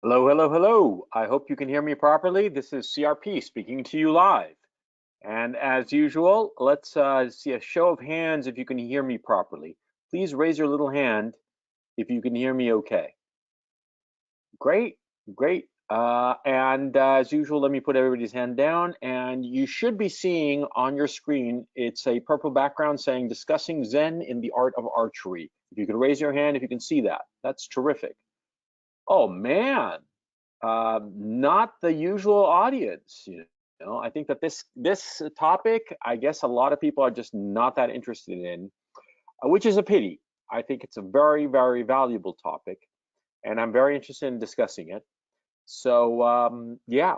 Hello, hello, hello. I hope you can hear me properly. This is CRP speaking to you live. And as usual, let's see a show of hands if you can hear me properly. Please raise your little hand if you can hear me okay. Great, great. And as usual, let me put everybody's hand down. And you should be seeing on your screen, it's a purple background saying discussing Zen in the art of archery. If you could raise your hand if you can see that, that's terrific. Oh man, not the usual audience. I think that this topic, I guess a lot of people are just not that interested in, which is a pity. I think it's a very, very valuable topic, and I'm very interested in discussing it. So yeah,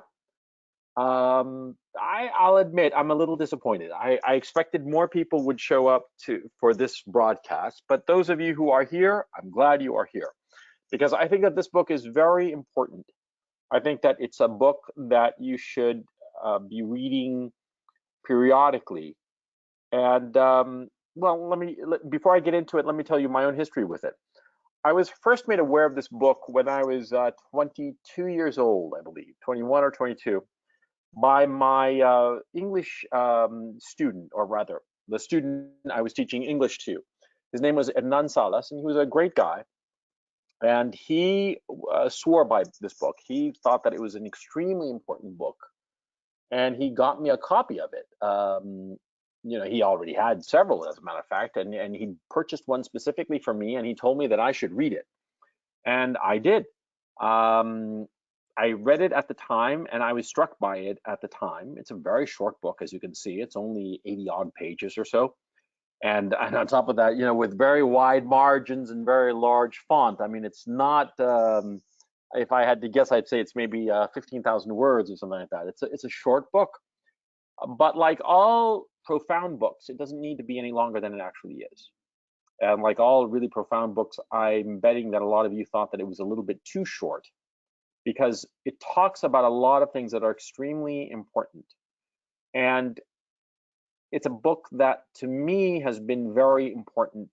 I'll admit I'm a little disappointed. I expected more people would show up for this broadcast, but those of you who are here, I'm glad you are here because I think that this book is very important. I think that it's a book that you should be reading periodically. And well, before I get into it, let me tell you my own history with it. I was first made aware of this book when I was 22 years old, I believe, 21 or 22, by my English student, or rather, the student I was teaching English to. His name was Hernan Salas, and he was a great guy. And he swore by this book. He thought that it was an extremely important book, and he got me a copy of it. He already had several, as a matter of fact, and he purchased one specifically for me, and he told me that I should read it, and I did. Um, I read it at the time, and I was struck by it at the time. It's a very short book, as you can see. It's only 80 odd pages or so. And on top of that, with very wide margins and very large font. I mean, it's not. If I had to guess, I'd say it's maybe 15,000 words or something like that. It's a short book, but like all profound books, it doesn't need to be any longer than it actually is. And like all really profound books, I'm betting that a lot of you thought that it was a little bit too short because it talks about a lot of things that are extremely important. And it's a book that to me has been very important.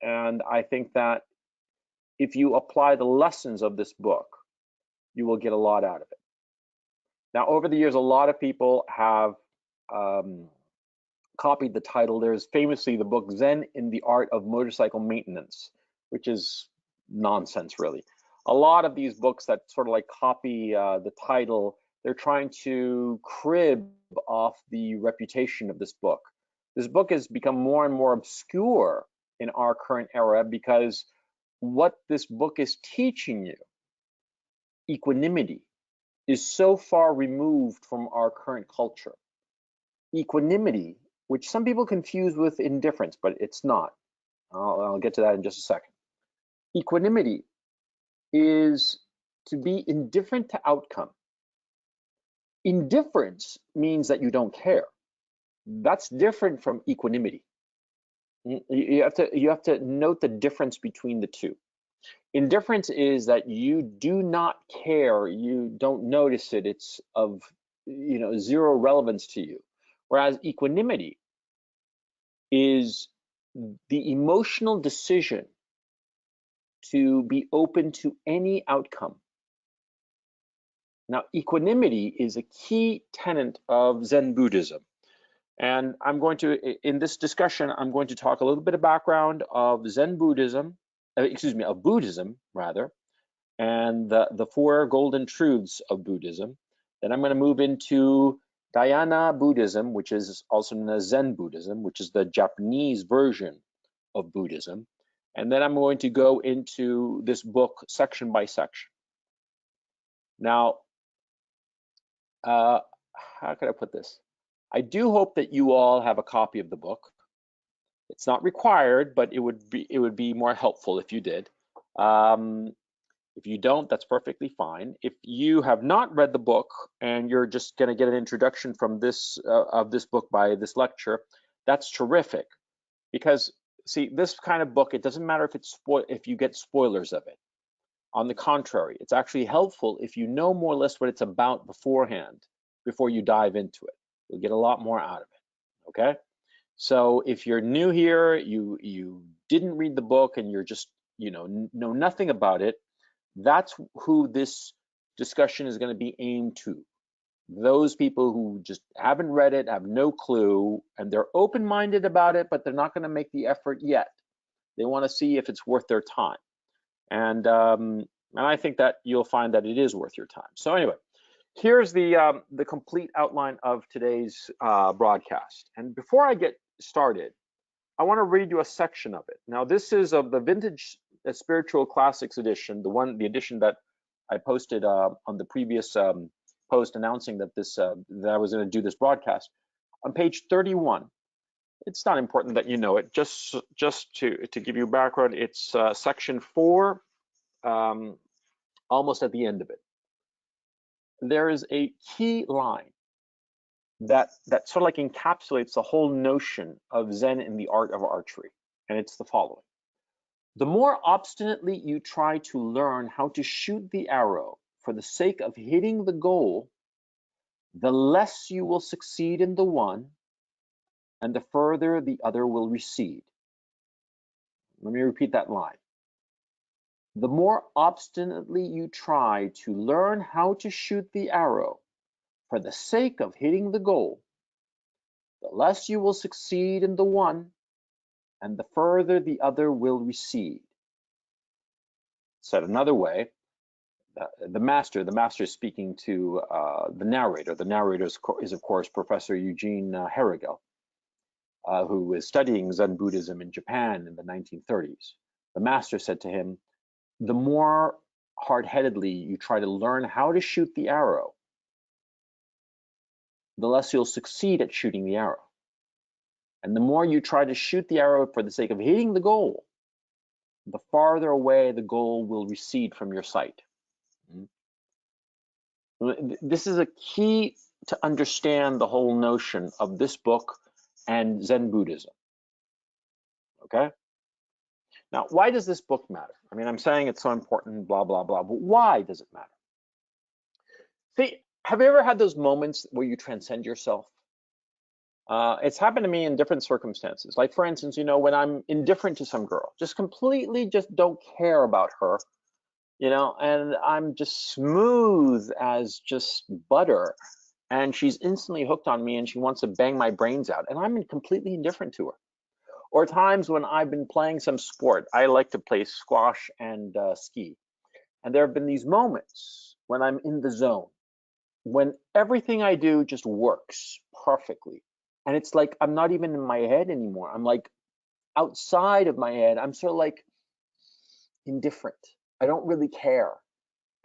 And I think that if you apply the lessons of this book, you will get a lot out of it. Now, over the years, a lot of people have um, copied the title. There's famously the book Zen in the Art of Motorcycle Maintenance, which is nonsense, really. A lot of these books that sort of like copy the title, they're trying to crib off the reputation of this book. This book has become more and more obscure in our current era because what this book is teaching you, equanimity, is so far removed from our current culture. Equanimity, which some people confuse with indifference, but it's not. I'll get to that in just a second. Equanimity is to be indifferent to outcome. Indifference means that you don't care. That's different from equanimity. You have to note the difference between the two. Indifference is that you do not care, you don't notice it, it's of zero relevance to you. Whereas equanimity is the emotional decision to be open to any outcome. Now, equanimity is a key tenet of Zen Buddhism. And in this discussion, I'm going to talk a little bit of background of Zen Buddhism, of Buddhism, rather, and the four golden truths of Buddhism. Then I'm going to move into Dhyana Buddhism, which is also known as Zen Buddhism, which is the Japanese version of Buddhism. And then I'm going to go into this book section by section. Now, how can I put this? I do hope that you all have a copy of the book. It's not required, but it would be more helpful if you did. If you don't, that's perfectly fine. If you have not read the book and you're just going to get an introduction from this book by this lecture, that's terrific. Because see, this kind of book, it doesn't matter if you get spoilers of it. On the contrary, it's actually helpful if you know more or less what it's about beforehand, before you dive into it. You'll get a lot more out of it. Okay. So if you're new here, you didn't read the book and you're just know nothing about it, That's who this discussion is going to be aimed to. Those people who just haven't read it, have no clue, and they're open-minded about it, but they're not going to make the effort yet. They want to see if it's worth their time. And I think that you'll find that it is worth your time. So anyway, here's the complete outline of today's broadcast. And before I get started, I want to read you a section of it. Now, this is of the Vintage Spiritual Classics edition, the edition that I posted on the previous post announcing that that I was going to do this broadcast. On page 31, it's not important that you know it. Just to give you background, it's section 4, almost at the end of it. There is a key line that sort of like encapsulates the whole notion of Zen in the art of archery, and it's the following. The more obstinately you try to learn how to shoot the arrow for the sake of hitting the goal, the less you will succeed in the one, and the further the other will recede. Let me repeat that line. The more obstinately you try to learn how to shoot the arrow for the sake of hitting the goal, the less you will succeed in the one, and the further the other will recede. Said another way, the master is speaking to the narrator. The narrator is of course Professor Eugene Herrigel, who is studying Zen Buddhism in Japan in the 1930s. The master said to him, the more hard-headedly you try to learn how to shoot the arrow, the less you'll succeed at shooting the arrow. And the more you try to shoot the arrow for the sake of hitting the goal, the farther away the goal will recede from your sight. This is a key to understand the whole notion of this book and Zen Buddhism. Okay? Now, why does this book matter? I mean, I'm saying it's so important, blah, blah, blah, but why does it matter? See, have you ever had those moments where you transcend yourself? It's happened to me in different circumstances. Like, for instance, when I'm indifferent to some girl, just completely just don't care about her, and I'm just smooth as just butter, and she's instantly hooked on me and she wants to bang my brains out, and I'm completely indifferent to her. Or times when I've been playing some sport. I like to play squash and ski. And there have been these moments when I'm in the zone, when everything I do just works perfectly. And it's like I'm not even in my head anymore. I'm like outside of my head. I'm sort of like indifferent. I don't really care.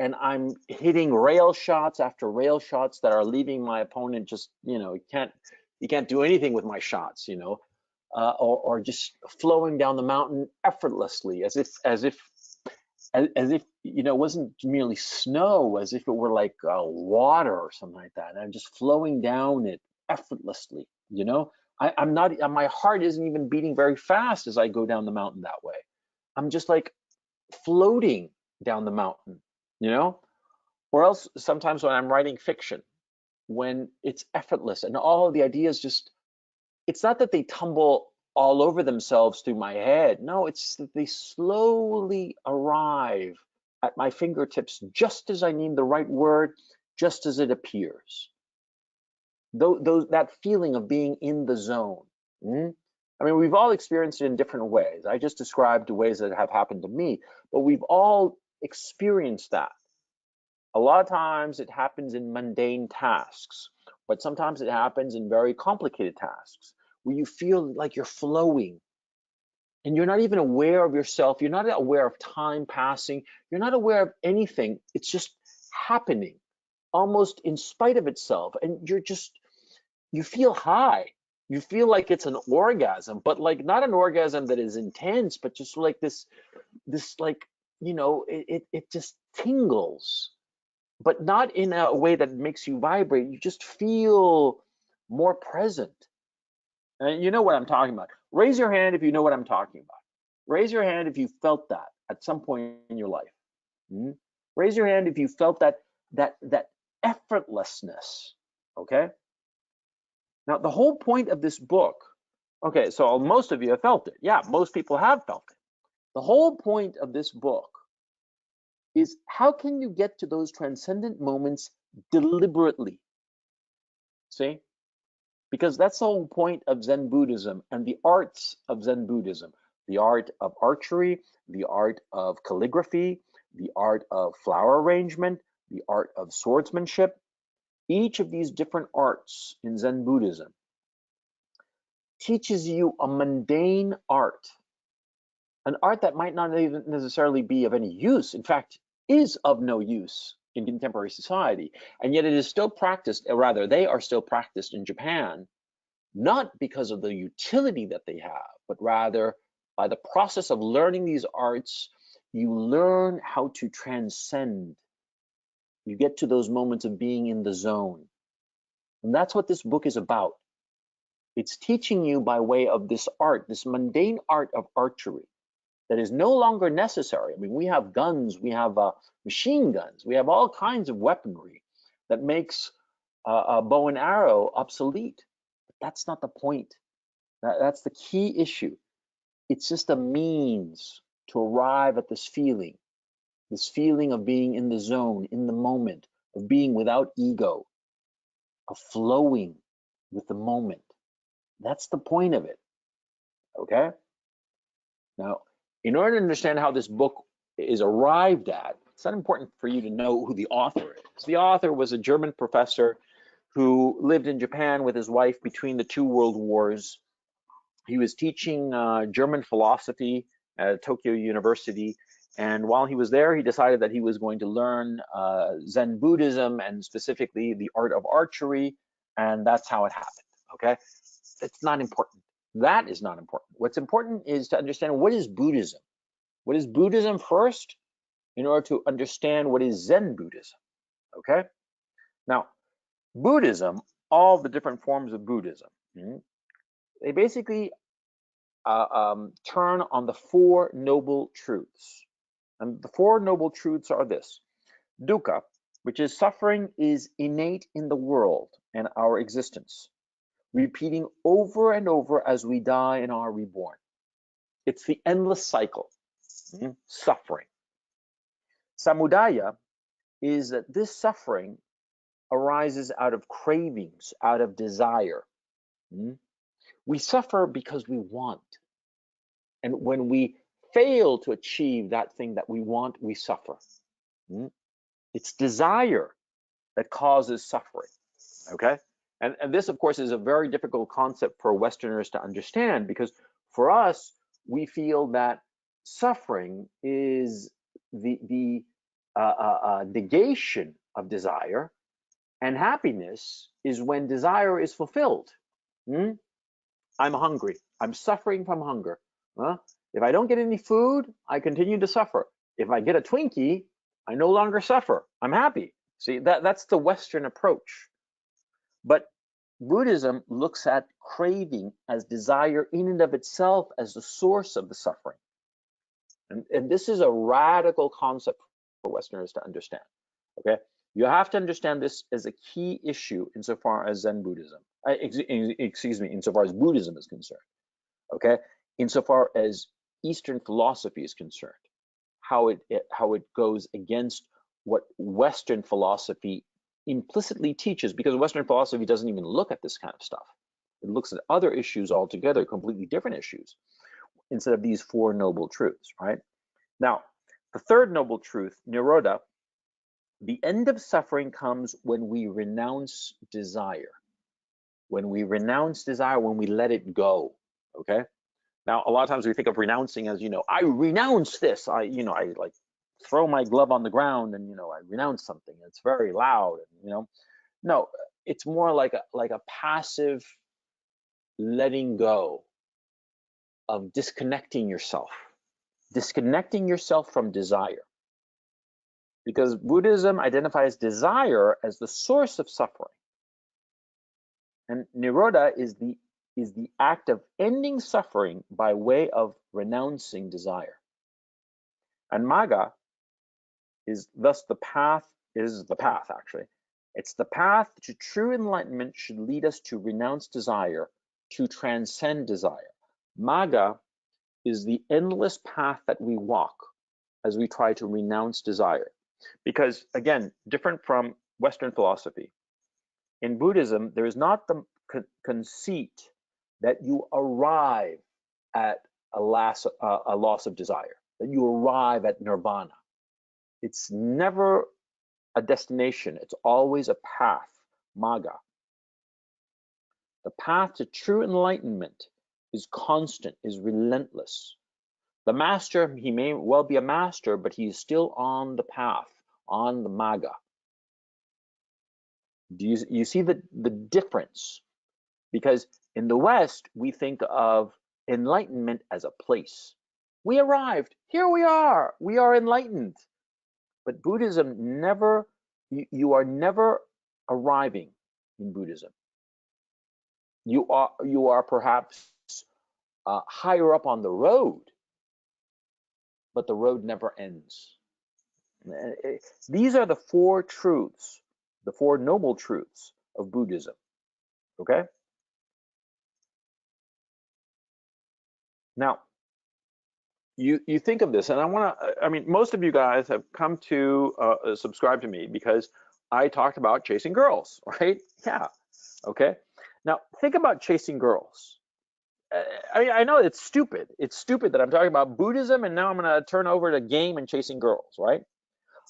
And I'm hitting rail shots after rail shots that are leaving my opponent just, you can't do anything with my shots, or just flowing down the mountain effortlessly, as if it wasn't merely snow, as if it were like water or something like that. And I'm just flowing down it effortlessly. I'm not. My heart isn't even beating very fast as I go down the mountain that way. I'm just like floating down the mountain. Or else sometimes when I'm writing fiction, when it's effortless and all of the ideas just. It's not that they tumble all over themselves through my head. No, it's that they slowly arrive at my fingertips just as I need the right word, just as it appears. That feeling of being in the zone. I mean, we've all experienced it in different ways. I just described ways that have happened to me, but we've all experienced that. A lot of times it happens in mundane tasks, but sometimes it happens in very complicated tasks where you feel like you're flowing and you're not even aware of yourself. You're not aware of time passing. You're not aware of anything. It's just happening almost in spite of itself. And you feel high. You feel like it's an orgasm, but like not an orgasm that is intense, but just like this like, it just tingles. But not in a way that makes you vibrate. You just feel more present. And you know what I'm talking about. Raise your hand if you know what I'm talking about. Raise your hand if you felt that at some point in your life. Raise your hand if you felt that effortlessness. Okay. Now the whole point of this book. Okay, so most of you have felt it. Yeah, most people have felt it. The whole point of this book is how can you get to those transcendent moments deliberately? See? Because that's the whole point of Zen Buddhism and the arts of Zen Buddhism. The art of archery, the art of calligraphy, the art of flower arrangement, the art of swordsmanship. Each of these different arts in Zen Buddhism teaches you a mundane art, an art that might not even necessarily be of any use, in fact, is of no use in contemporary society, and yet it is still practiced, or rather, they are still practiced in Japan, not because of the utility that they have, but rather by the process of learning these arts, you learn how to transcend. You get to those moments of being in the zone. And that's what this book is about. It's teaching you by way of this art, this mundane art of archery that is no longer necessary. I mean, we have guns, we have machine guns, we have all kinds of weaponry that makes a bow and arrow obsolete. But that's not the point. That's the key issue. It's just a means to arrive at this feeling of being in the zone, in the moment, of being without ego, of flowing with the moment. That's the point of it, okay? Now, in order to understand how this book is arrived at, it's not important for you to know who the author is. The author was a German professor who lived in Japan with his wife between the two world wars. He was teaching German philosophy at Tokyo University, and while he was there, he decided that he was going to learn Zen Buddhism and specifically the art of archery, and that's how it happened, okay? It's not important. That is not important. What's important is to understand what is Buddhism. What is Buddhism first in order to understand what is Zen Buddhism, okay? Now, Buddhism, all the different forms of Buddhism, they basically turn on the Four Noble Truths. And the Four Noble Truths are this. Dukkha, which is suffering, is innate in the world and our existence, repeating over and over as we die and are reborn. It's the endless cycle, suffering. Samudaya is that this suffering arises out of cravings, out of desire. We suffer because we want. And when we fail to achieve that thing that we want, we suffer. It's desire that causes suffering, okay? And this, of course, is a very difficult concept for Westerners to understand, because for us, we feel that suffering is the negation of desire, and happiness is when desire is fulfilled. I'm hungry. I'm suffering from hunger. If I don't get any food, I continue to suffer. If I get a Twinkie, I no longer suffer. I'm happy. See, that's the Western approach. But Buddhism looks at craving as desire in and of itself as the source of the suffering. And this is a radical concept for Westerners to understand, okay? You have to understand this as a key issue insofar as Zen Buddhism, excuse me, insofar as Buddhism is concerned, okay? Insofar as Eastern philosophy is concerned, how it goes against what Western philosophy implicitly teaches, because Western philosophy doesn't even look at this kind of stuff. It looks at other issues altogether, completely different issues, instead of these Four Noble Truths, right? Now, the third noble truth, Nirodha, the end of suffering comes when we renounce desire. When we renounce desire, when we let it go, okay? Now, a lot of times we think of renouncing as, I renounce this. I like throw my glove on the ground and, I renounce something. It's very loud, and, no, it's more like a passive letting go of disconnecting yourself from desire. Because Buddhism identifies desire as the source of suffering. And Nirodha is the act of ending suffering by way of renouncing desire. And Magga is thus the path, actually. It's the path to true enlightenment should lead us to renounce desire, to transcend desire. Magga is the endless path that we walk as we try to renounce desire. Because again, different from Western philosophy, in Buddhism, there is not the conceit that you arrive at a loss of desire, that you arrive at nirvana. It's never a destination, it's always a path, magga. The path to true enlightenment is constant, is relentless. The master, he may well be a master, but he is still on the path, on the magga. Do you see the difference? Because in the West, we think of enlightenment as a place. We arrived, here we are enlightened. But Buddhism never, you are never arriving in Buddhism. You are perhaps higher up on the road, but the road never ends. These are the four truths, the four noble truths of Buddhism, okay? Now, you think of this, and I mean, most of you guys have come to subscribe to me because I talked about chasing girls, right? Yeah, okay. Now, think about chasing girls. I mean, I know it's stupid. It's stupid that I'm talking about Buddhism and now I'm going to turn over to game and chasing girls, right?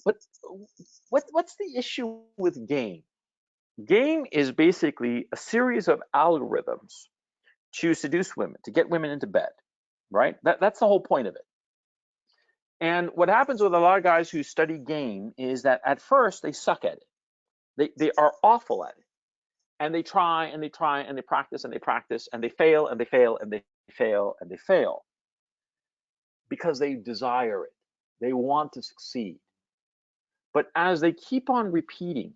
But what's the issue with game? Game is basically a series of algorithms to seduce women, to get women into bed, right? That's the whole point of it. And what happens with a lot of guys who study game is that at first they suck at it. They are awful at it. And they try and they try and they practice and they practice and they fail and they fail and they fail and they fail because they desire it. They want to succeed. But as they keep on repeating,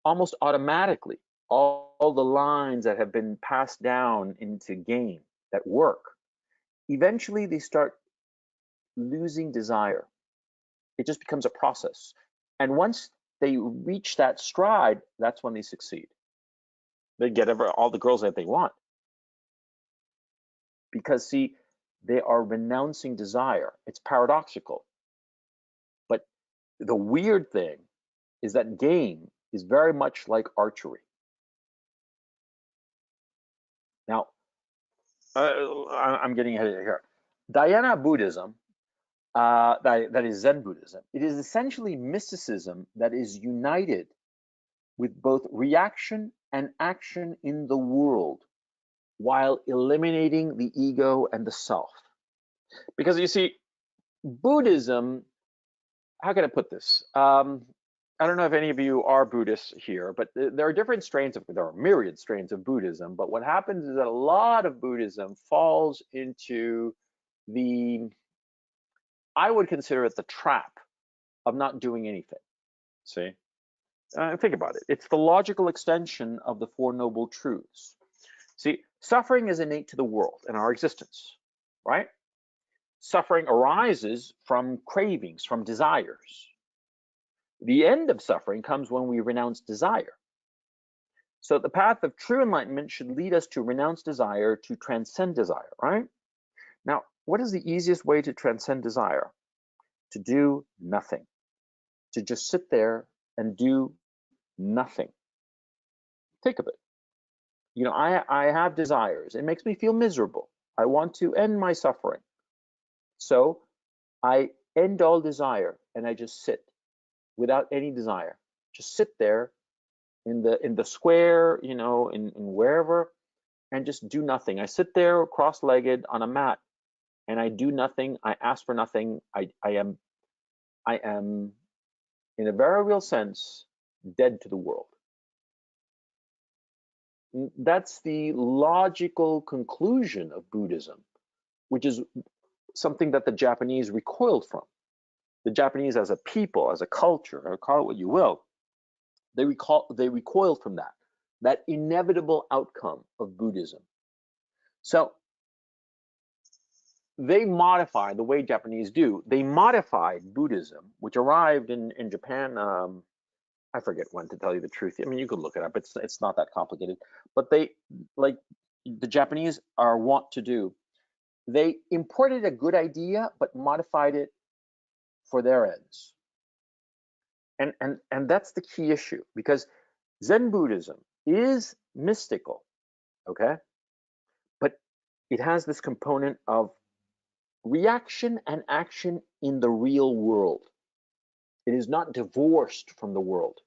almost automatically, all the lines that have been passed down into game that work, eventually they start losing desire. It just becomes a process. And once they reach that stride, that's when they succeed. They get all the girls that they want. Because, see, they are renouncing desire. It's paradoxical. But the weird thing is that game is very much like archery. Now, I'm getting ahead of here. Dhyana Buddhism, that is Zen Buddhism, it is essentially mysticism that is united with both reaction and action in the world while eliminating the ego and the self. Because you see, Buddhism, how can I put this? I don't know if any of you are Buddhists here, but there are different strains there are myriad strains of Buddhism, but what happens is that a lot of Buddhism falls into I would consider it the trap of not doing anything, see? Think about it. It's the logical extension of the Four Noble Truths. See, suffering is innate to the world and our existence, right? Suffering arises from cravings, from desires. The end of suffering comes when we renounce desire. So the path of true enlightenment should lead us to renounce desire, to transcend desire, right? Now, what is the easiest way to transcend desire? To do nothing, to just sit there and do nothing. Think of it. You know, I have desires. It makes me feel miserable. I want to end my suffering. So I end all desire and I just sit without any desire. Just sit there in the square, you know, in wherever, and just do nothing. I sit there cross-legged on a mat and I do nothing. I ask for nothing. I am in a very real sense dead to the world. That's the logical conclusion of Buddhism, which is something that the Japanese recoiled from. The Japanese as a people, as a culture, or call it what you will, they recoiled from that inevitable outcome of Buddhism. So they modified, the way Japanese do, they modified Buddhism, which arrived in Japan, I forget when, to tell you the truth. I mean, you could look it up. It's not that complicated. But they, like the Japanese are wont to do, they imported a good idea but modified it for their ends. And that's the key issue, because Zen Buddhism is mystical, okay? But it has this component of reaction and action in the real world. It is not divorced from the world.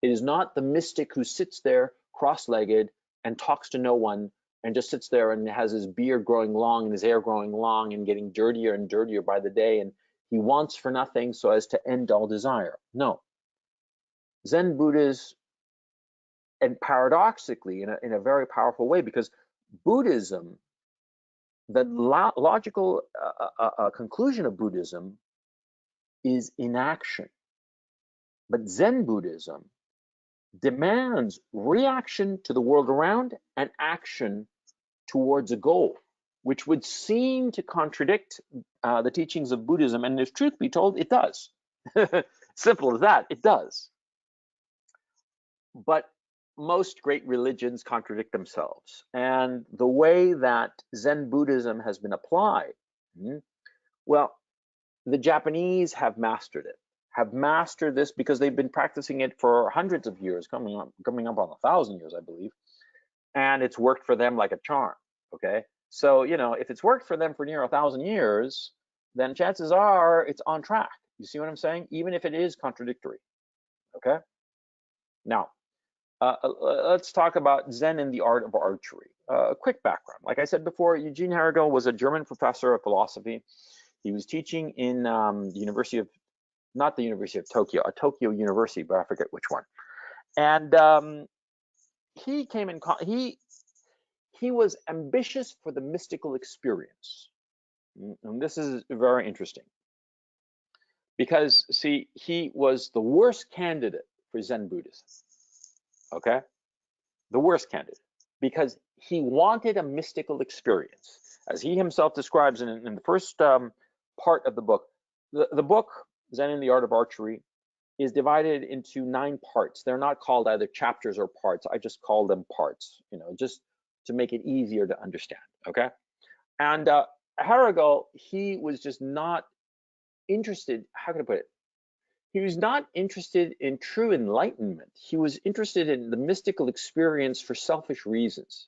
It is not the mystic who sits there cross-legged and talks to no one and just sits there and has his beard growing long and his hair growing long and getting dirtier and dirtier by the day, and he wants for nothing so as to end all desire. No. Zen Buddhists, and paradoxically, in a very powerful way, because Buddhism, the logical conclusion of Buddhism is inaction. But Zen Buddhism demands reaction to the world around and action towards a goal, which would seem to contradict the teachings of Buddhism. And if truth be told, it does. Simple as that, it does. But most great religions contradict themselves. And the way that Zen Buddhism has been applied, well, the Japanese have mastered it, have mastered this because they've been practicing it for hundreds of years, coming up on 1,000 years, I believe. And it's worked for them like a charm, okay? So, you know, if it's worked for them for near 1,000 years, then chances are it's on track. You see what I'm saying? Even if it is contradictory, okay? Now, let's talk about Zen and the art of archery. A quick background. Like I said before, Eugene Herrigel was a German professor of philosophy. He was teaching in the University of, not the University of Tokyo, a Tokyo university, but I forget which one. And he came in, he was ambitious for the mystical experience. And this is very interesting. Because, see, he was the worst candidate for Zen Buddhism. Okay? The worst candidate, because he wanted a mystical experience. As he himself describes in the first part of the book, the book, Zen and the Art of Archery, is divided into 9 parts. They're not called either chapters or parts. I just call them parts, you know, just to make it easier to understand, okay? And Herrigel, he was just not interested, how can I put it? He was not interested in true enlightenment. He was interested in the mystical experience for selfish reasons.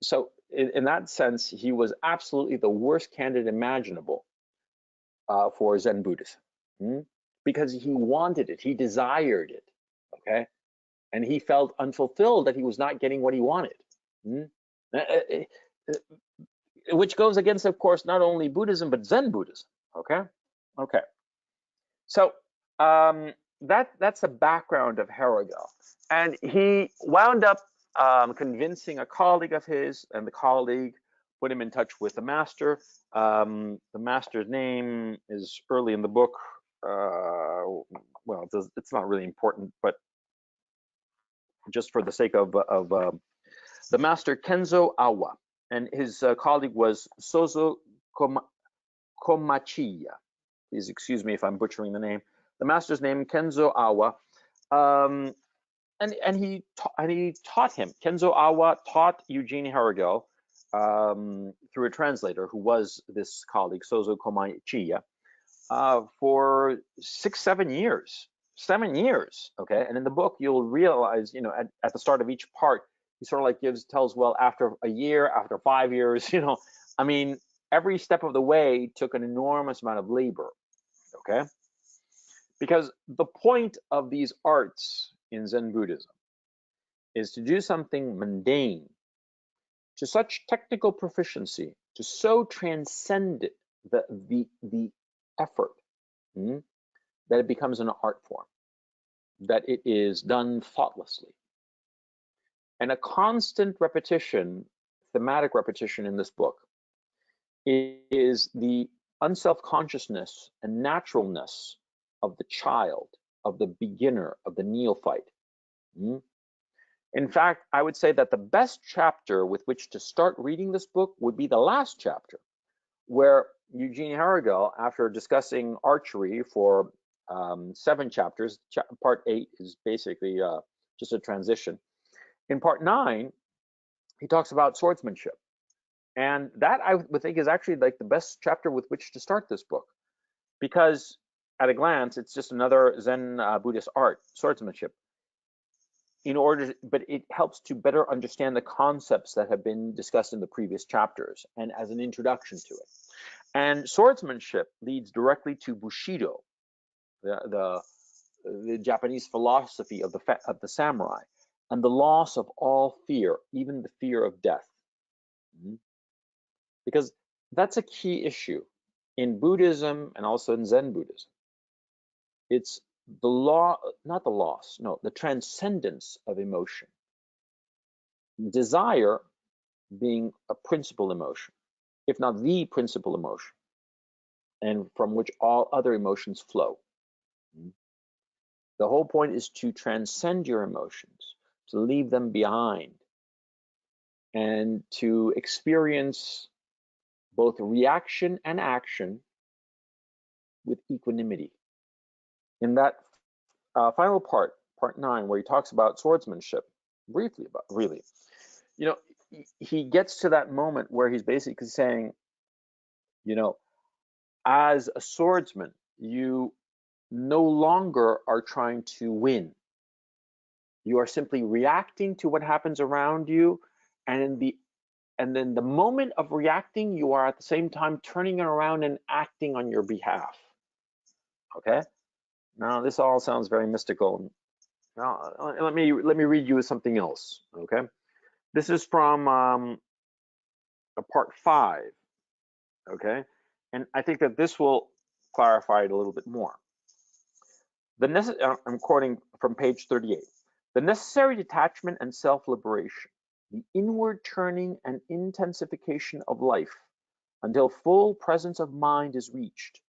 So in that sense, he was absolutely the worst candidate imaginable for Zen Buddhism, because he wanted it, he desired it, okay? And he felt unfulfilled that he was not getting what he wanted. Which goes against, of course, not only Buddhism, but Zen Buddhism, okay? Okay, so that's the background of Herrigel. And he wound up convincing a colleague of his, and the colleague put him in touch with the master. The master's name is early in the book. Well, it's not really important, but just for the sake of the master, Kenzo Awa, and his colleague was Sozo Komachiya. Please excuse me if I'm butchering the name. The master's name, Kenzo Awa, and he taught him. Kenzo Awa taught Eugene Herrigel through a translator who was this colleague, Sozo Komachiya, for 6-7 years. 7 years, okay? And in the book, you'll realize, you know, at the start of each part, he sort of like tells, well, after a year, after 5 years, you know, I mean, every step of the way took an enormous amount of labor, okay? Because the point of these arts in Zen Buddhism is to do something mundane to such technical proficiency, to so transcend the effort, that it becomes an art form, that it is done thoughtlessly. And a constant repetition, thematic repetition in this book, is the unself-consciousness and naturalness of the child, of the beginner, of the neophyte. In fact, I would say that the best chapter with which to start reading this book would be the last chapter, where Eugene Herrigel, after discussing archery for 7 chapters, part 8 is basically just a transition. In part 9, he talks about swordsmanship. And that I would think is actually like the best chapter with which to start this book, because at a glance, it's just another Zen Buddhist art, swordsmanship. But it helps to better understand the concepts that have been discussed in the previous chapters and as an introduction to it. And swordsmanship leads directly to Bushido, the Japanese philosophy of the samurai, and the loss of all fear, even the fear of death. Because that's a key issue in Buddhism and also in Zen Buddhism. It's the law, not the loss, no, the transcendence of emotion. Desire being a principal emotion, if not the principal emotion, and from which all other emotions flow. The whole point is to transcend your emotions, to leave them behind, and to experience both reaction and action with equanimity. In that final part 9, where he talks about swordsmanship, briefly about, really, he gets to that moment where he's basically saying, as a swordsman, you no longer are trying to win. You are simply reacting to what happens around you, and then the moment of reacting, you are at the same time turning it around and acting on your behalf. Okay? Now this all sounds very mystical. Now let me read you something else. Okay? This is from part 5. Okay? And I think that this will clarify it a little bit more. I'm quoting from page 38. The necessary detachment and self-liberation, the inward turning and intensification of life until full presence of mind is reached,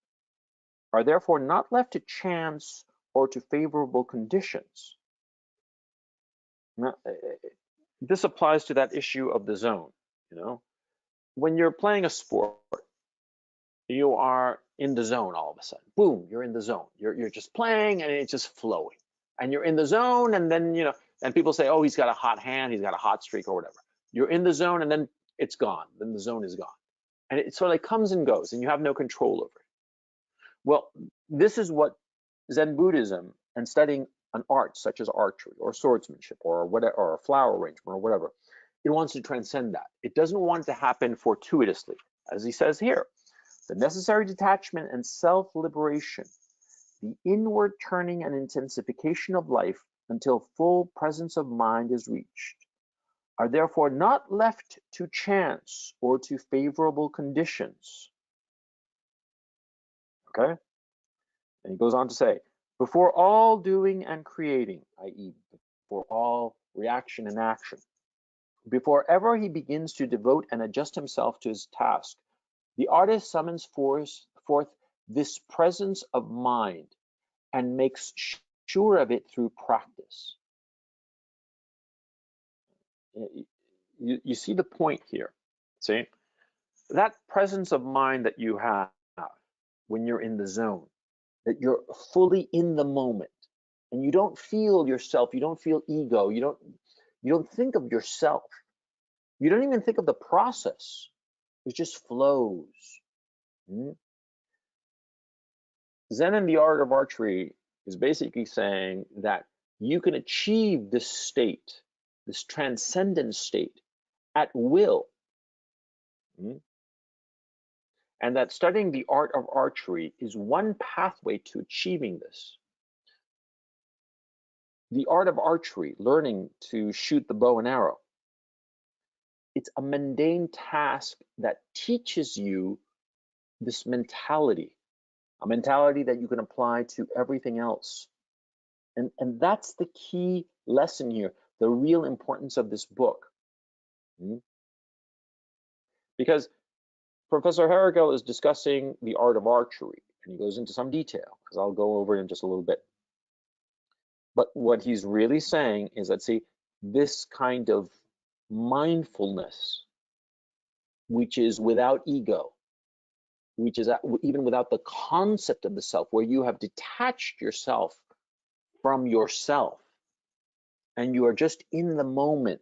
are therefore not left to chance or to favorable conditions. Now, this applies to that issue of the zone. When you're playing a sport, you are in the zone all of a sudden. Boom, you're in the zone. You're just playing and it's just flowing. And you're in the zone, and then, and people say, oh, he's got a hot hand, he's got a hot streak or whatever. You're in the zone and then it's gone. Then the zone is gone. And it sort of like comes and goes and you have no control over it. Well, this is what Zen Buddhism and studying an art such as archery or swordsmanship or whatever, or a flower arrangement or whatever, it wants to transcend that. It doesn't want it to happen fortuitously, as he says here. The necessary detachment and self-liberation, the inward turning and intensification of life until full presence of mind is reached, are therefore not left to chance or to favorable conditions. Okay? And he goes on to say, before all doing and creating, i.e., before all reaction and action, before ever he begins to devote and adjust himself to his task, the artist summons forth this presence of mind and makes sure of it through practice. You see the point here. See? That presence of mind that you have when you're in the zone, that you're fully in the moment, and you don't feel yourself, you don't feel ego, you don't think of yourself. You don't even think of the process. It just flows. Zen and the art of archery is basically saying that you can achieve this state, this transcendent state, at will. And that studying the art of archery is one pathway to achieving this. The art of archery, learning to shoot the bow and arrow, it's a mundane task that teaches you this mentality, a mentality that you can apply to everything else. And that's the key lesson here, the real importance of this book. Because Professor Herrigel is discussing the art of archery, and he goes into some detail, because I'll go over it in just a little bit. But what he's really saying is that, see, this kind of mindfulness, which is without ego, which is even without the concept of the self, where you have detached yourself from yourself, and you are just in the moment.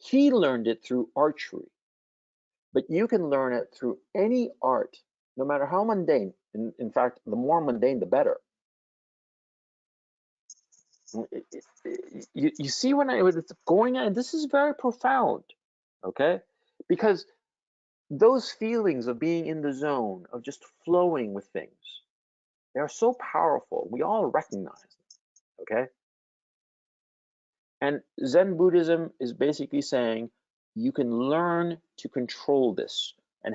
He learned it through archery, but you can learn it through any art, no matter how mundane. In fact, the more mundane, the better. You see when I was going on, this is very profound, okay? Because those feelings of being in the zone, of just flowing with things, they're so powerful. We all recognize them, okay? And Zen Buddhism is basically saying you can learn to control this and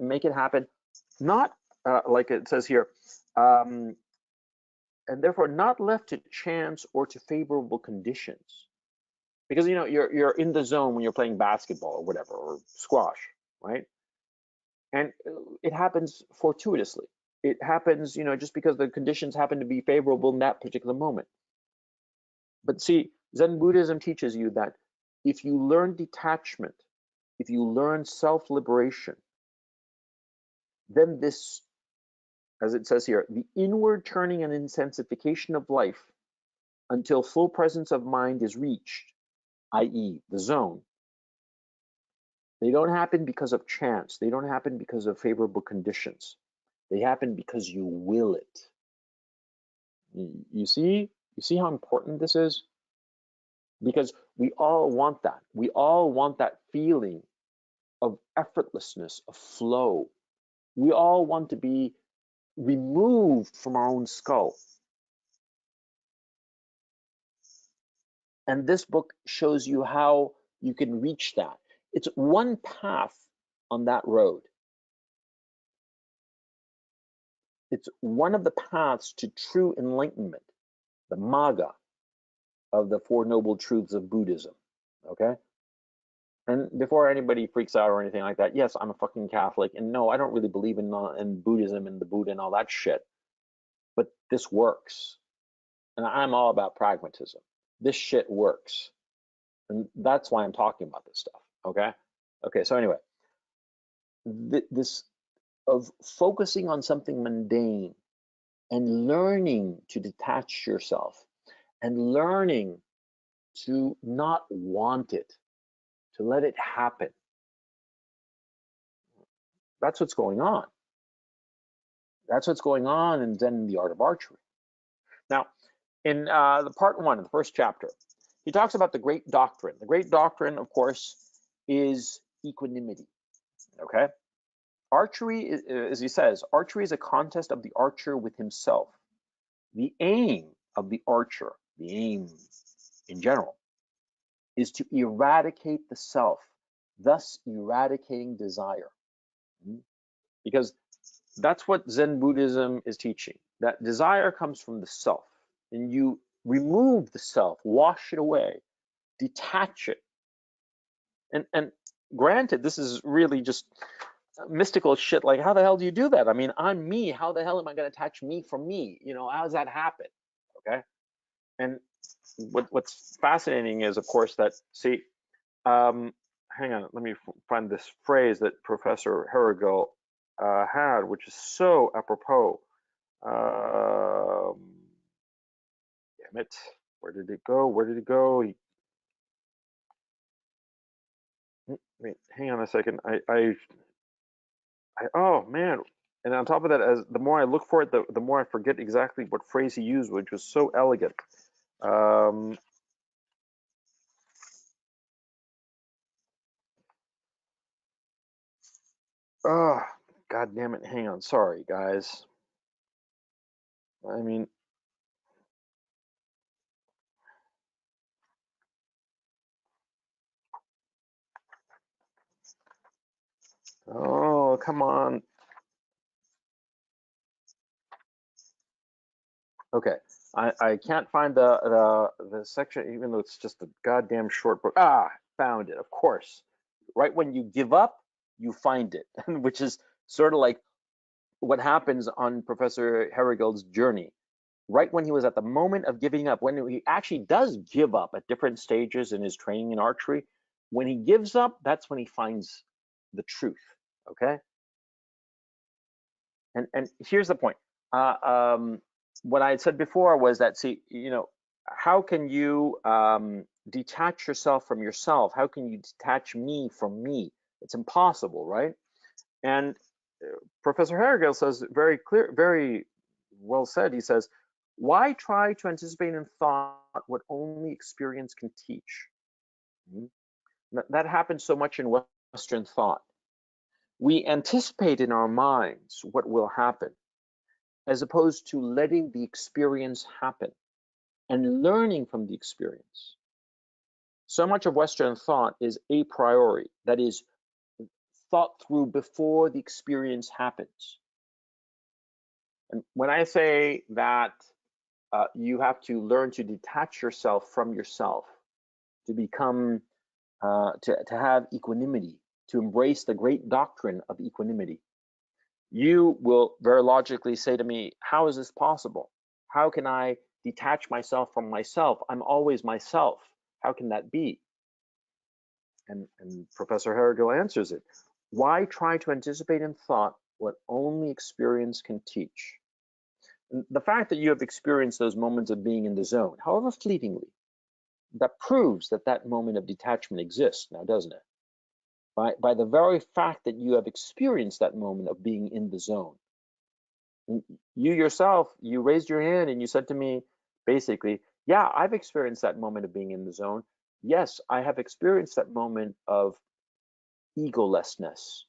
make it happen, not like it says here, and therefore not left to chance or to favorable conditions. Because you're in the zone when you're playing basketball or whatever, or squash, right? And it happens fortuitously. It happens, just because the conditions happen to be favorable in that particular moment. But see, Zen Buddhism teaches you that if you learn detachment, if you learn self-liberation, then this, as it says here, the inward turning and intensification of life until full presence of mind is reached, i.e. the zone, they don't happen because of chance. They don't happen because of favorable conditions. They happen because you will it. You see how important this is? Because we all want that. We all want that feeling of effortlessness, of flow. We all want to be removed from our own skull. And this book shows you how you can reach that. It's one path on that road. It's one of the paths to true enlightenment, the Magga of the Four Noble Truths of Buddhism, okay? And before anybody freaks out or anything like that, yes, I'm a fucking Catholic, and no, I don't really believe in Buddhism and the Buddha and all that shit, but this works. And I'm all about pragmatism. This shit works. And that's why I'm talking about this stuff, okay? Okay, so anyway, this of focusing on something mundane and learning to detach yourself and learning to not want it, to let it happen. That's what's going on. That's what's going on in Zen, the Art of Archery. Now, in the part 1 of the first chapter, he talks about the great doctrine. The great doctrine, of course, is equanimity, okay? Archery, as he says, archery is a contest of the archer with himself. The aim of the archer, the aim in general, is to eradicate the self, thus eradicating desire. Because that's what Zen Buddhism is teaching, that desire comes from the self, and you remove the self, wash it away, detach it. And granted, this is really just mystical shit. Like, how the hell do you do that? I mean, I'm me. How the hell am I going to attach me from me? How does that happen? Okay. And what's fascinating is, of course, that, see, hang on, let me find this phrase that Professor Herrigel had, which is so apropos. Damn it. Where did it go? Where did it go? Wait, hang on a second. Oh man. And on top of that, as the more I look for it, the more I forget exactly what phrase he used, which was so elegant. Oh, God damn it. Hang on. Sorry, guys. I mean, oh, come on. Okay. I can't find the section, even though it's just a goddamn short book. Found it, of course. Right when you give up, you find it, which is sort of like what happens on Professor Herrigel's journey. Right when he was at the moment of giving up, when he actually does give up at different stages in his training in archery, when he gives up, that's when he finds the truth, okay? And here's the point. What I had said before was that, see, how can you detach yourself from yourself? How can you detach me from me? It's impossible, right? And Professor Herrigel says very well said. He says, why try to anticipate in thought what only experience can teach? That happens so much in Western thought. We anticipate in our minds what will happen, as opposed to letting the experience happen and learning from the experience. So much of Western thought is a priori, that is, thought through before the experience happens. And when I say that you have to learn to detach yourself from yourself, to become, to have equanimity, to embrace the great doctrine of equanimity, you will very logically say to me, how is this possible? How can I detach myself from myself? I'm always myself. How can that be? And Professor Herrigel answers it. Why try to anticipate in thought what only experience can teach? And the fact that you have experienced those moments of being in the zone, however fleetingly, that proves that that moment of detachment exists now, doesn't it? By the very fact that you have experienced that moment of being in the zone. You yourself, you raised your hand and you said to me, basically, yeah, I've experienced that moment of being in the zone. Yes, I have experienced that moment of egolessness,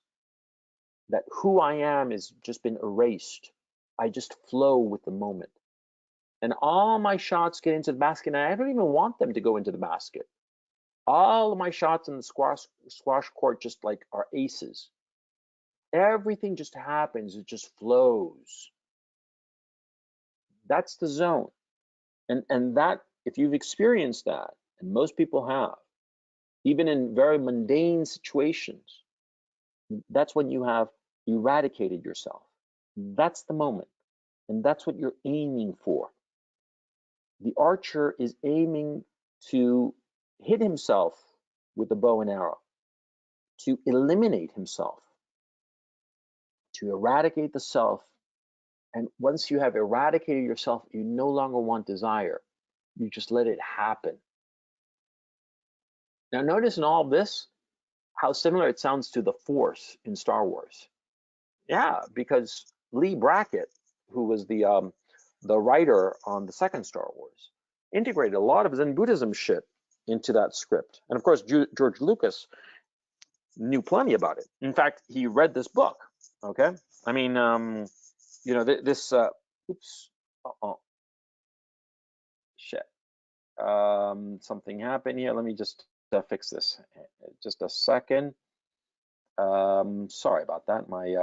that who I am has just been erased. I just flow with the moment. And all my shots get into the basket, and I don't even want them to go into the basket. All of my shots in the squash court just like are aces. Everything just happens, it just flows. That's the zone. And that, if you've experienced that, and most people have, even in very mundane situations, that's when you have eradicated yourself. That's the moment. And that's what you're aiming for. The archer is aiming to hit himself with a bow and arrow, to eliminate himself, to eradicate the self. And once you have eradicated yourself, you no longer want desire. You just let it happen. Now, notice in all this how similar it sounds to the Force in Star Wars. Yeah, because Lee Brackett, who was the writer on the second Star Wars, integrated a lot of Zen Buddhism shit into that script. And of course, George Lucas knew plenty about it. In fact, he read this book. Okay, I mean, you know, this. Oops. Oh, shit. Something happened here. Let me just fix this. Just a second. Sorry about that. My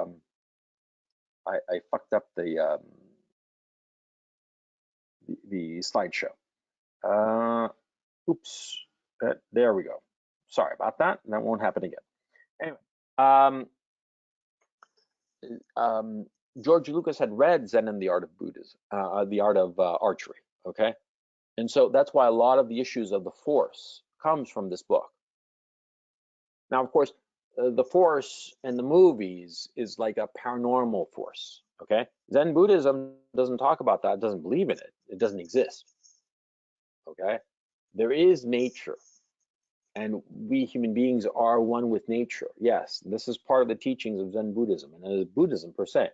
I fucked up the slideshow. Oops. There we go. Sorry about that. That won't happen again. Anyway, George Lucas had read Zen and the Art of Buddhism, the Art of Archery. Okay, and so that's why a lot of the issues of the Force comes from this book. Now, of course, the Force in the movies is like a paranormal force. Okay, Zen Buddhism doesn't talk about that. It doesn't believe in it. It doesn't exist. Okay, there is nature, and we human beings are one with nature. Yes, this is part of the teachings of Zen Buddhism and Buddhism per se.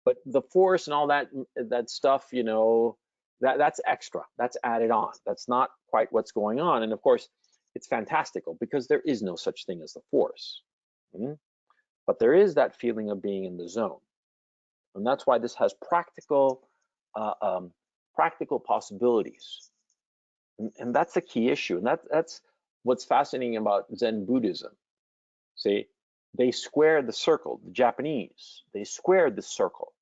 But the Force and all that stuff, you know, that's extra. That's added on. That's not quite what's going on. And of course, it's fantastical because there is no such thing as the Force. But there is that feeling of being in the zone. And that's why this has practical possibilities. And that's a key issue. And that's what's fascinating about Zen Buddhism. See, they squared the circle, the Japanese, they squared the circle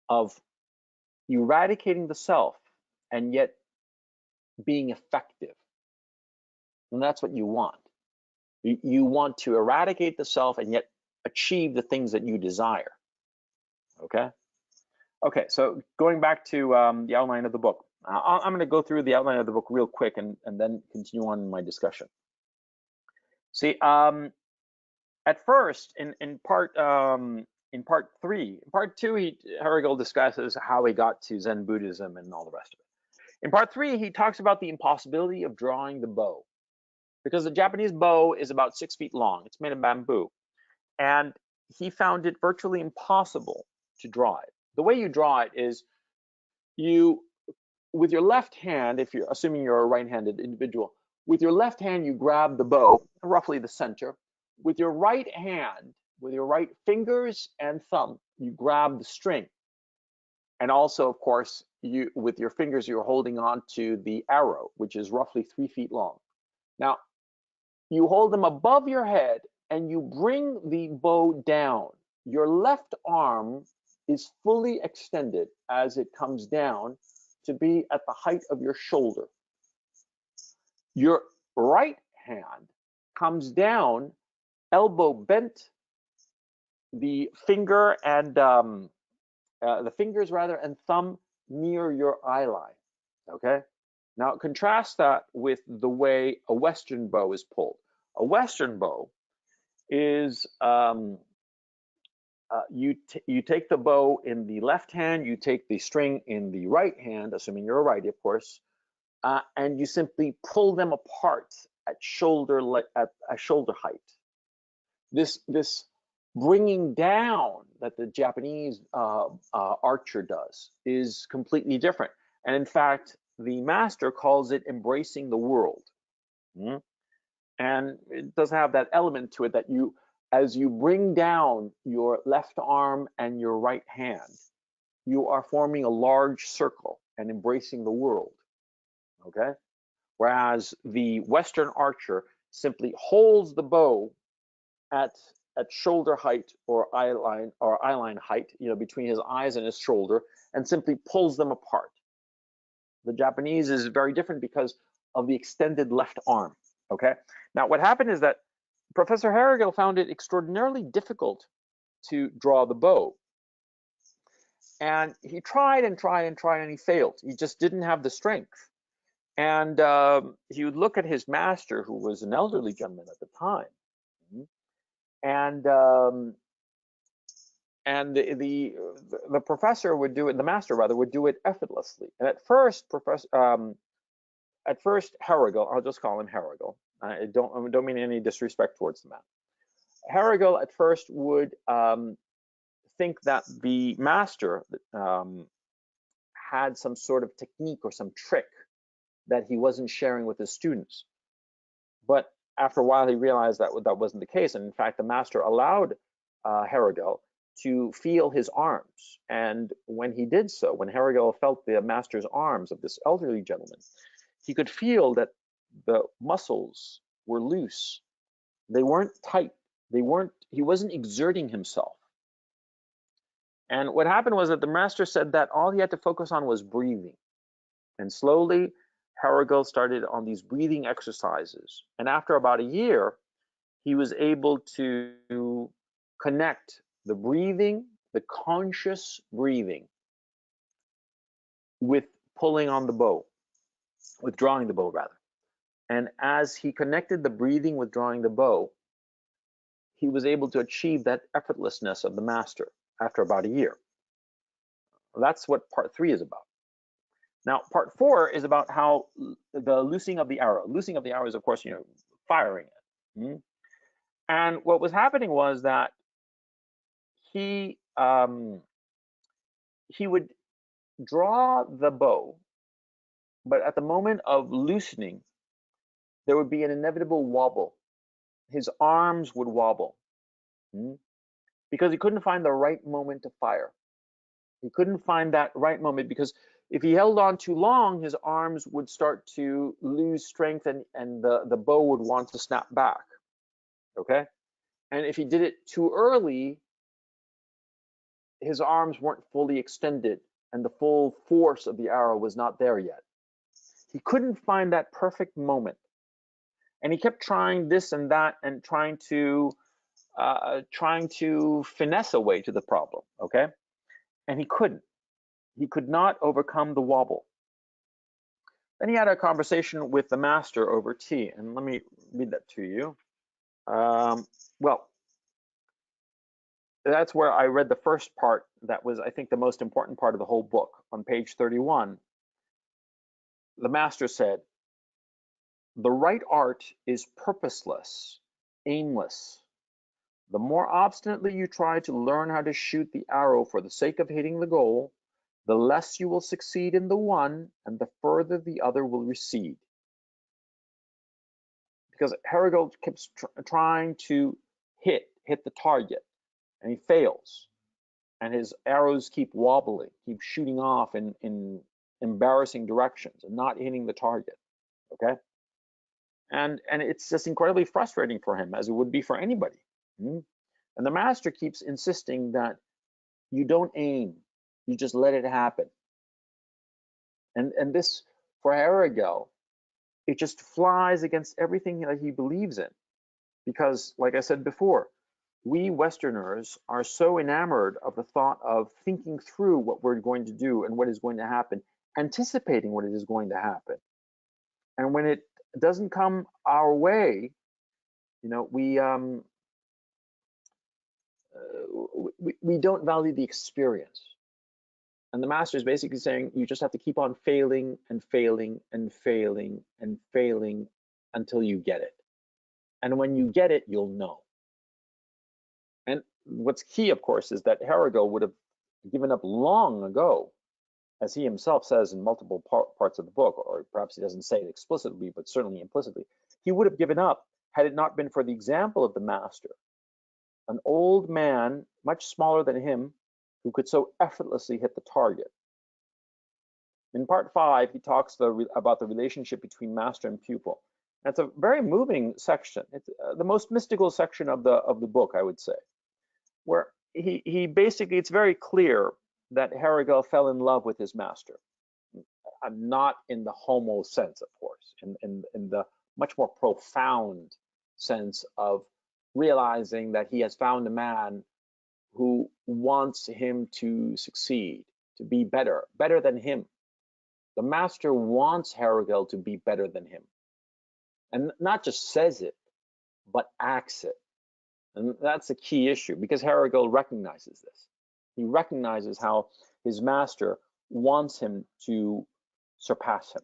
of eradicating the self and yet being effective. And that's what you want. You want to eradicate the self and yet achieve the things that you desire. Okay? Okay, so going back to the outline of the book. I'm going to go through the outline of the book real quick and then continue on in my discussion. See, at first, in part 3, in part 2, Herrigel discusses how he got to Zen Buddhism and all the rest of it. In part 3, he talks about the impossibility of drawing the bow, because the Japanese bow is about 6 feet long. It's made of bamboo. And he found it virtually impossible to draw it. The way you draw it is you, with your left hand, if you're assuming you're a right-handed individual, with your left hand, you grab the bow, roughly the center. With your right hand, with your right fingers and thumb, you grab the string. And also, of course, you, with your fingers, you're holding on to the arrow, which is roughly 3 feet long. Now, you hold them above your head and you bring the bow down. Your left arm is fully extended as it comes down to be at the height of your shoulder. Your right hand comes down, elbow bent, the finger and the fingers rather and thumb near your eye line. Okay. Now contrast that with the way a Western bow is pulled. A Western bow is you take the bow in the left hand, you take the string in the right hand, assuming you're a righty, of course, and you simply pull them apart at shoulder height. This bringing down that the Japanese archer does is completely different, and in fact, the master calls it embracing the world. And it does have that element to it that you, as you bring down your left arm and your right hand, you are forming a large circle and embracing the world. Okay? Whereas the Western archer simply holds the bow at shoulder height or eye line height, between his eyes and his shoulder, and simply pulls them apart. The Japanese is very different because of the extended left arm. Okay. Now, what happened is that Professor Harrigal found it extraordinarily difficult to draw the bow. And he tried and tried and tried, and he failed. He just didn't have the strength. And he would look at his master, who was an elderly gentleman at the time, and the professor would do it. The master, rather, would do it effortlessly. And at first, Harrigal, I'll just call him Harrigal. I don't mean any disrespect towards the man. Harrigal at first would think that the master had some sort of technique or some trick that he wasn't sharing with his students. But after a while, he realized that that wasn't the case. And in fact, the master allowed Harrigal to feel his arms. And when he did so, when Harrigal felt the master's arms of this elderly gentleman, he could feel that the muscles were loose. They weren't tight. He wasn't exerting himself. And what happened was that the master said that all he had to focus on was breathing. And slowly, Harrigal started on these breathing exercises. And after about a year, he was able to connect the breathing, the conscious breathing, with pulling on the bow, with drawing the bow, rather. And as he connected the breathing with drawing the bow, he was able to achieve that effortlessness of the master after about a year. That's what part 3 is about. Now, part 4 is about how the loosing of the arrow. Loosing of the arrow is, of course, firing it. And what was happening was that he would draw the bow, but at the moment of loosening, there would be an inevitable wobble. His arms would wobble because he couldn't find the right moment to fire. He couldn't find that right moment because if he held on too long, his arms would start to lose strength and the bow would want to snap back. Okay? And if he did it too early, his arms weren't fully extended and the full force of the arrow was not there yet. He couldn't find that perfect moment. And he kept trying this and that and trying to finesse a way to the problem, okay? And he couldn't. He could not overcome the wobble. Then he had a conversation with the master over tea, and let me read that to you. Well, that's where I read the first part that was, I think, the most important part of the whole book on page 31. the master said, "The right art is purposeless, aimless. The more obstinately you try to learn how to shoot the arrow for the sake of hitting the goal, the less you will succeed in the one and the further the other will recede." Because Herigel keeps trying to hit the target, and he fails. And his arrows keep wobbling, keep shooting off in embarrassing directions and not hitting the target, okay? And it's just incredibly frustrating for him, as it would be for anybody. And the master keeps insisting that you don't aim, you just let it happen. And this, for Herigel, it just flies against everything that he believes in. Because, like I said before, we Westerners are so enamored of the thought of thinking through what we're going to do and what is going to happen, anticipating what it is going to happen. And when it doesn't come our way, you know, we don't value the experience. And the master is basically saying you just have to keep on failing and failing and failing and failing until you get it. And when you get it, you'll know. And what's key, of course, is that Herigel would have given up long ago, as he himself says in multiple parts of the book, or perhaps he doesn't say it explicitly, but certainly implicitly. He would have given up had it not been for the example of the master, an old man, much smaller than him, who could so effortlessly hit the target. In part 5, he talks about the relationship between master and pupil. That's a very moving section. It's the most mystical section of the book, I would say, where he basically, it's very clear that Herigel fell in love with his master, not in the homo sense, of course, in the much more profound sense of realizing that he has found a man who wants him to succeed, to be better than him. The master wants Herigel to be better than him, and not just says it, but acts it. And that's a key issue, because Herigel recognizes this. He recognizes how his master wants him to surpass him.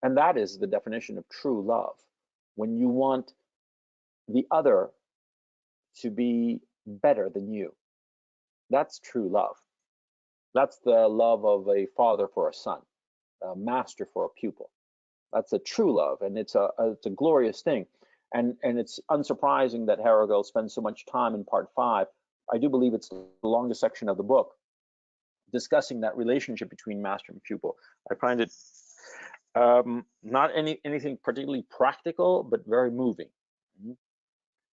And that is the definition of true love, when you want the other to be better than you. That's true love. That's the love of a father for a son, a master for a pupil. That's a true love, and it's a glorious thing. And it's unsurprising that Herigel spends so much time in part 5. I do believe it's the longest section of the book, discussing that relationship between master and pupil. I find it not anything particularly practical, but very moving.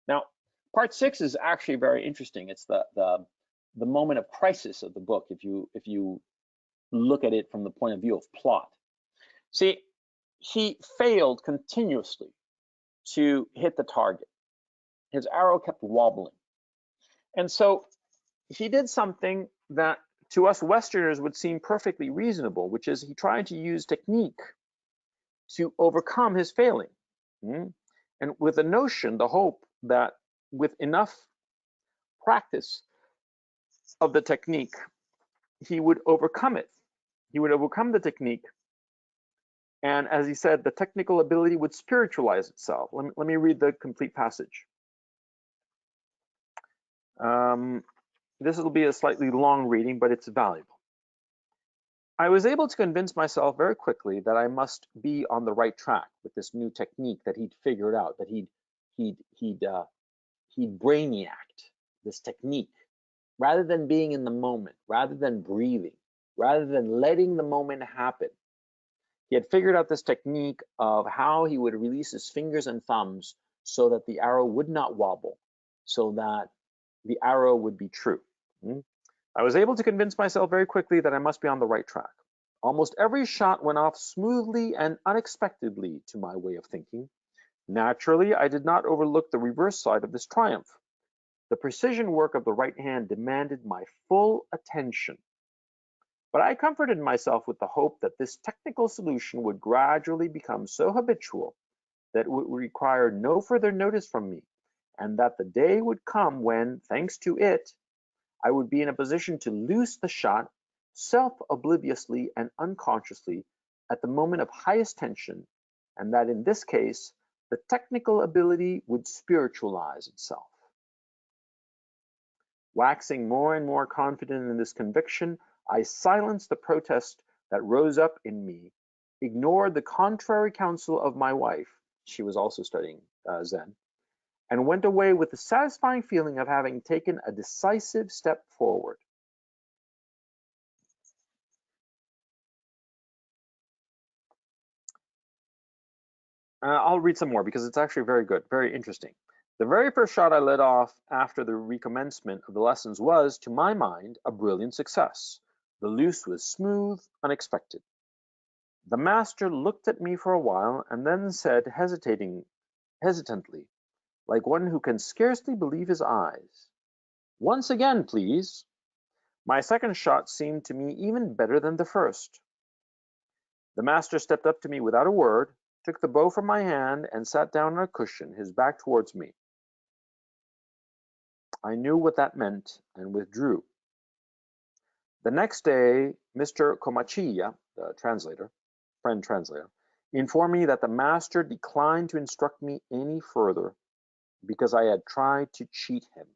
Now, part 6 is actually very interesting. It's the moment of crisis of the book, if you look at it from the point of view of plot. See, he failed continuously to hit the target. His arrow kept wobbling. And so he did something that to us Westerners would seem perfectly reasonable, which is he tried to use technique to overcome his failing. And with the notion, the hope that with enough practice of the technique, he would overcome it. He would overcome the technique. And as he said, the technical ability would spiritualize itself. Let me read the complete passage. This will be a slightly long reading, but it's valuable. I was able to convince myself very quickly that I must be on the right track with this new technique that he'd figured out, that he'd brainiaced this technique, rather than being in the moment, rather than breathing, rather than letting the moment happen. He had figured out this technique of how he would release his fingers and thumbs so that the arrow would not wobble, so that the arrow would be true. I was able to convince myself very quickly that I must be on the right track. Almost every shot went off smoothly and unexpectedly to my way of thinking. Naturally, I did not overlook the reverse side of this triumph. The precision work of the right hand demanded my full attention. But I comforted myself with the hope that this technical solution would gradually become so habitual that it would require no further notice from me, and that the day would come when, thanks to it, I would be in a position to loose the shot self-obliviously and unconsciously at the moment of highest tension, and that in this case, the technical ability would spiritualize itself. Waxing more and more confident in this conviction, I silenced the protest that rose up in me, ignored the contrary counsel of my wife, she was also studying Zen, and went away with the satisfying feeling of having taken a decisive step forward. I'll read some more because it's actually very good, very interesting. The very first shot I let off after the recommencement of the lessons was, to my mind, a brilliant success. The loose was smooth, unexpected. The master looked at me for a while and then said hesitantly, like one who can scarcely believe his eyes, "Once again, please." My second shot seemed to me even better than the first. The master stepped up to me without a word, took the bow from my hand, and sat down on a cushion, his back towards me. I knew what that meant and withdrew. The next day, Mr. Komachiya, the friend translator, informed me that the master declined to instruct me any further because I had tried to cheat him.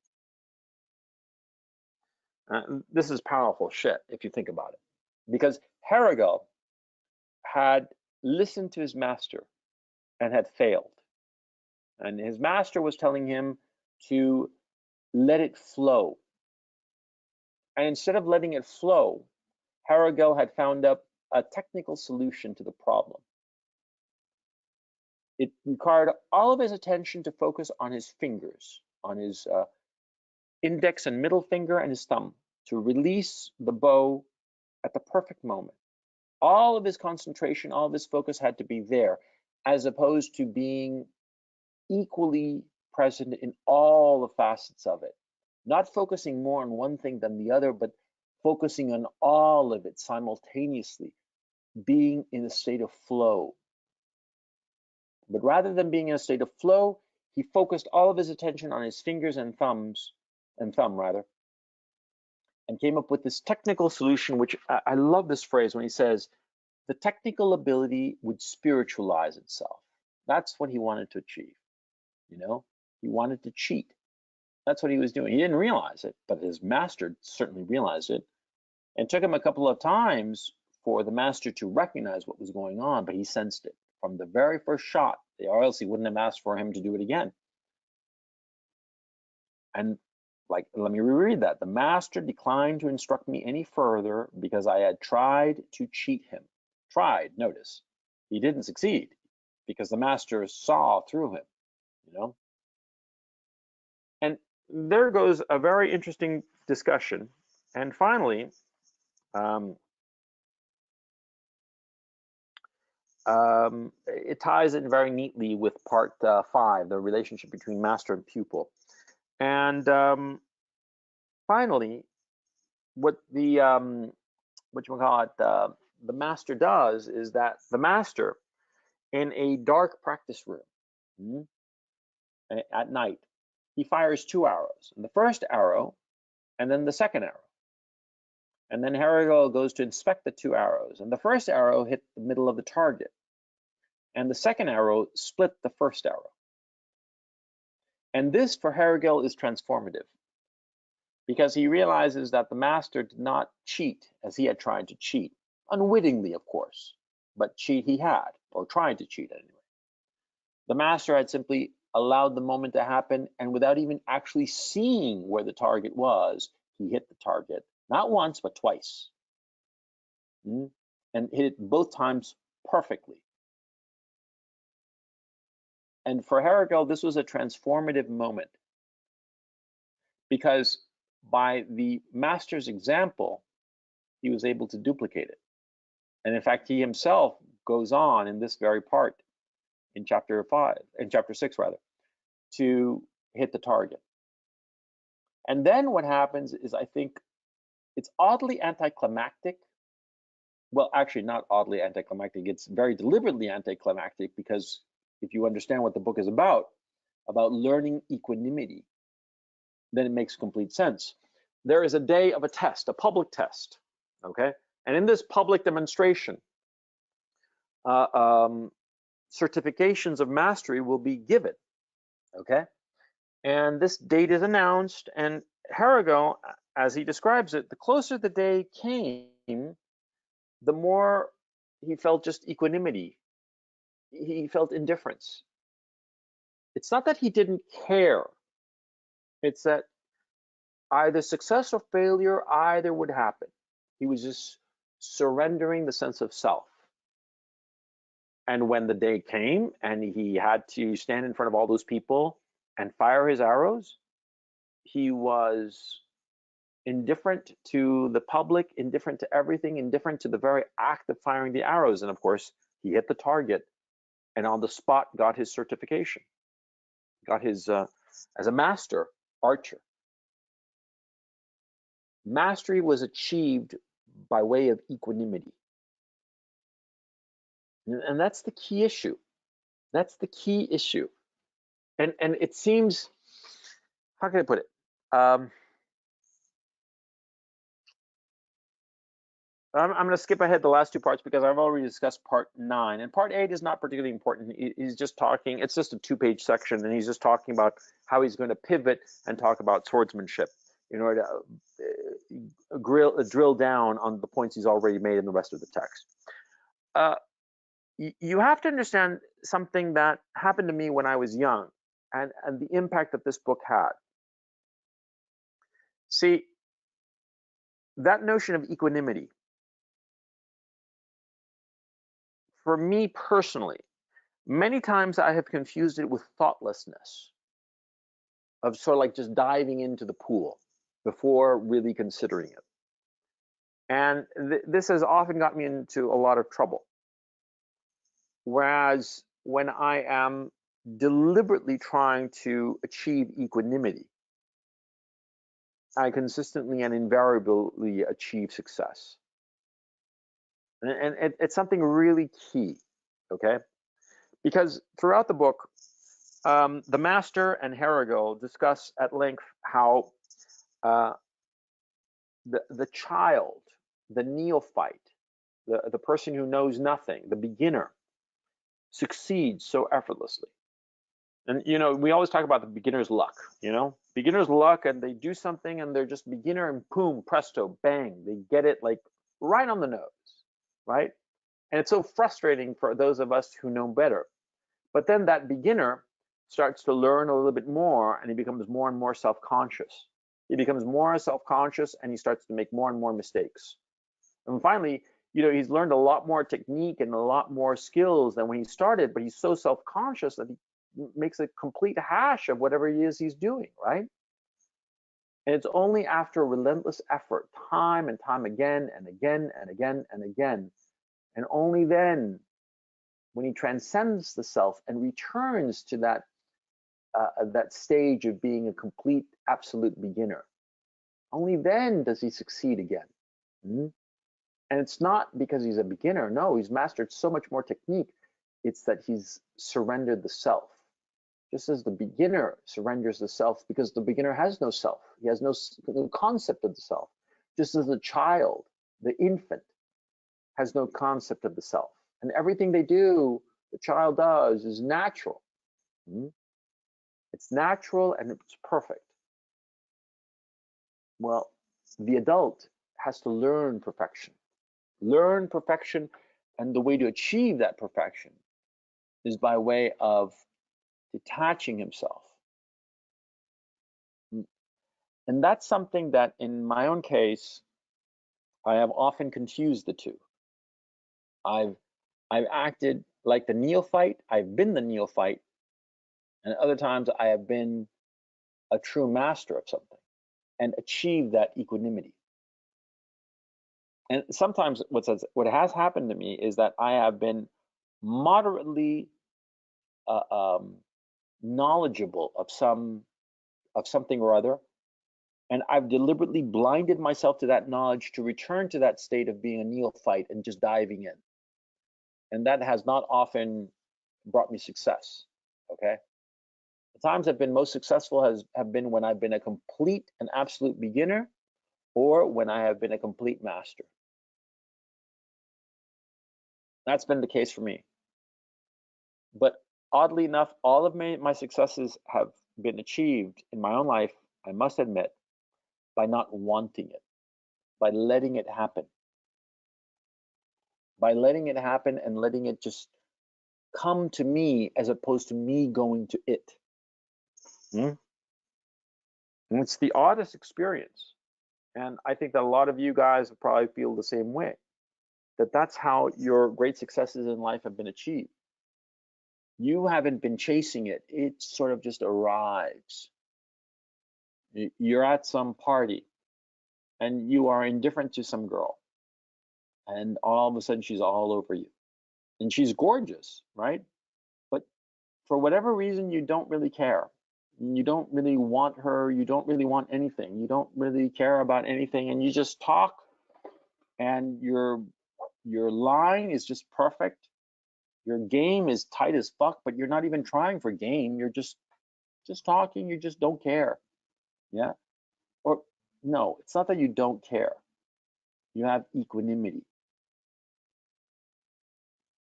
This is powerful shit if you think about it, because Harrigal had listened to his master and had failed, and his master was telling him to let it flow. And instead of letting it flow, Harrigal had found up a technical solution to the problem. It required all of his attention to focus on his fingers, on his index and middle finger and his thumb, to release the bow at the perfect moment. All of his concentration, all of his focus had to be there, as opposed to being equally present in all the facets of it. Not focusing more on one thing than the other, but focusing on all of it simultaneously, being in a state of flow. But rather than being in a state of flow, he focused all of his attention on his fingers and thumb, and came up with this technical solution, which I love this phrase when he says, the technical ability would spiritualize itself. That's what he wanted to achieve. You know, he wanted to cheat. That's what he was doing. He didn't realize it, but his master certainly realized it. And it took him a couple of times for the master to recognize what was going on, but he sensed it from the very first shot, or else he wouldn't have asked for him to do it again. And like, let me reread that. The master declined to instruct me any further because I had tried to cheat him. Tried, notice. He didn't succeed because the master saw through him, you know? And there goes a very interesting discussion. And finally, it ties in very neatly with part 5, the relationship between master and pupil. And finally, what the the master does is that the master, in a dark practice room at night, he fires 2 arrows, and the first arrow and then the second arrow. And then Harrigal goes to inspect the 2 arrows, and the first arrow hit the middle of the target, and the second arrow split the first arrow. And this for Harrigal is transformative, because he realizes that the master did not cheat as he had tried to cheat, unwittingly, of course, but cheat he had, or tried to cheat anyway. The master had simply allowed the moment to happen, and without even actually seeing where the target was, he hit the target, not once, but twice, and hit it both times perfectly. And for Harrigal, this was a transformative moment, because by the master's example, he was able to duplicate it. And in fact, he himself goes on in this very part in chapter 6 rather, to hit the target. And then what happens is, I think it's oddly anticlimactic. Well, actually not oddly anticlimactic, it's very deliberately anticlimactic, because if you understand what the book is about learning equanimity, then it makes complete sense. There is a day of a test, a public test, okay? And in this public demonstration, certifications of mastery will be given, okay? And this date is announced, and Harago, as he describes it, the closer the day came, the more he felt just equanimity. He felt indifference. It's not that he didn't care. It's that either success or failure, either would happen. He was just surrendering the sense of self. And when the day came and he had to stand in front of all those people and fire his arrows, he was indifferent to the public, indifferent to everything, indifferent to the very act of firing the arrows. And of course, he hit the target and on the spot got his certification, got his, as a master archer. Mastery was achieved by way of equanimity. And that's the key issue. That's the key issue. And it seems, how can I put it? I'm going to skip ahead the last two parts because I've already discussed part 9. And part 8 is not particularly important. He's just talking, it's just a 2-page section, and he's just talking about how he's going to pivot and talk about swordsmanship in order to drill down on the points he's already made in the rest of the text. You have to understand something that happened to me when I was young and the impact that this book had. See, that notion of equanimity, for me personally, many times I have confused it with thoughtlessness, of sort of like just diving into the pool before really considering it. And this has often got me into a lot of trouble. Whereas when I am deliberately trying to achieve equanimity, I consistently and invariably achieve success. And it's something really key, okay? Because throughout the book, the master and Harago discuss at length how the child, the neophyte, the person who knows nothing, the beginner, succeeds so effortlessly. And we always talk about the beginner's luck, beginner's luck, and they do something and they're just beginner and boom, presto, bang, they get it like right on the nose, right? And it's so frustrating for those of us who know better. But then that beginner starts to learn a little bit more and he becomes more and more self-conscious. He becomes more self-conscious and he starts to make more and more mistakes. And finally, he's learned a lot more technique and a lot more skills than when he started, but he's so self-conscious that he makes a complete hash of whatever it is he's doing, right? And it's only after relentless effort, time and time again and again and again and again, and only then, when he transcends the self and returns to that stage of being a complete, absolute beginner, only then does he succeed again. Mm-hmm. And it's not because he's a beginner. No, he's mastered so much more technique. It's that he's surrendered the self. Just as the beginner surrenders the self, because the beginner has no self. He has no concept of the self. Just as the child, the infant, has no concept of the self. And everything they do, the child does, is natural. It's natural and it's perfect. Well, the adult has to learn perfection. Learn perfection, and the way to achieve that perfection is by way of detaching himself. And that's something that in my own case, I have often confused the two. I've acted like the neophyte, I've been the neophyte, and other times I have been a true master of something and achieved that equanimity. And sometimes what has happened to me is that I have been moderately knowledgeable of something or other, and I've deliberately blinded myself to that knowledge to return to that state of being a neophyte and just diving in. And that has not often brought me success, okay? The times I've been most successful have been when I've been a complete and absolute beginner or when I have been a complete master. That's been the case for me. But oddly enough, all of my successes have been achieved in my own life, I must admit, by not wanting it, by letting it happen, and letting it just come to me as opposed to me going to it. And it's the oddest experience. And I think that a lot of you guys probably feel the same way, that that's how your great successes in life have been achieved. You haven't been chasing it. It sort of just arrives. You're at some party and you are indifferent to some girl, and all of a sudden she's all over you. And she's gorgeous, right? But for whatever reason, you don't really care. You don't really want her. You don't really want anything. You don't really care about anything. And you just talk, and your line is just perfect. Your game is tight as fuck, but you're not even trying for game. You're just talking. You just don't care. Yeah. Or no, it's not that you don't care. You have equanimity.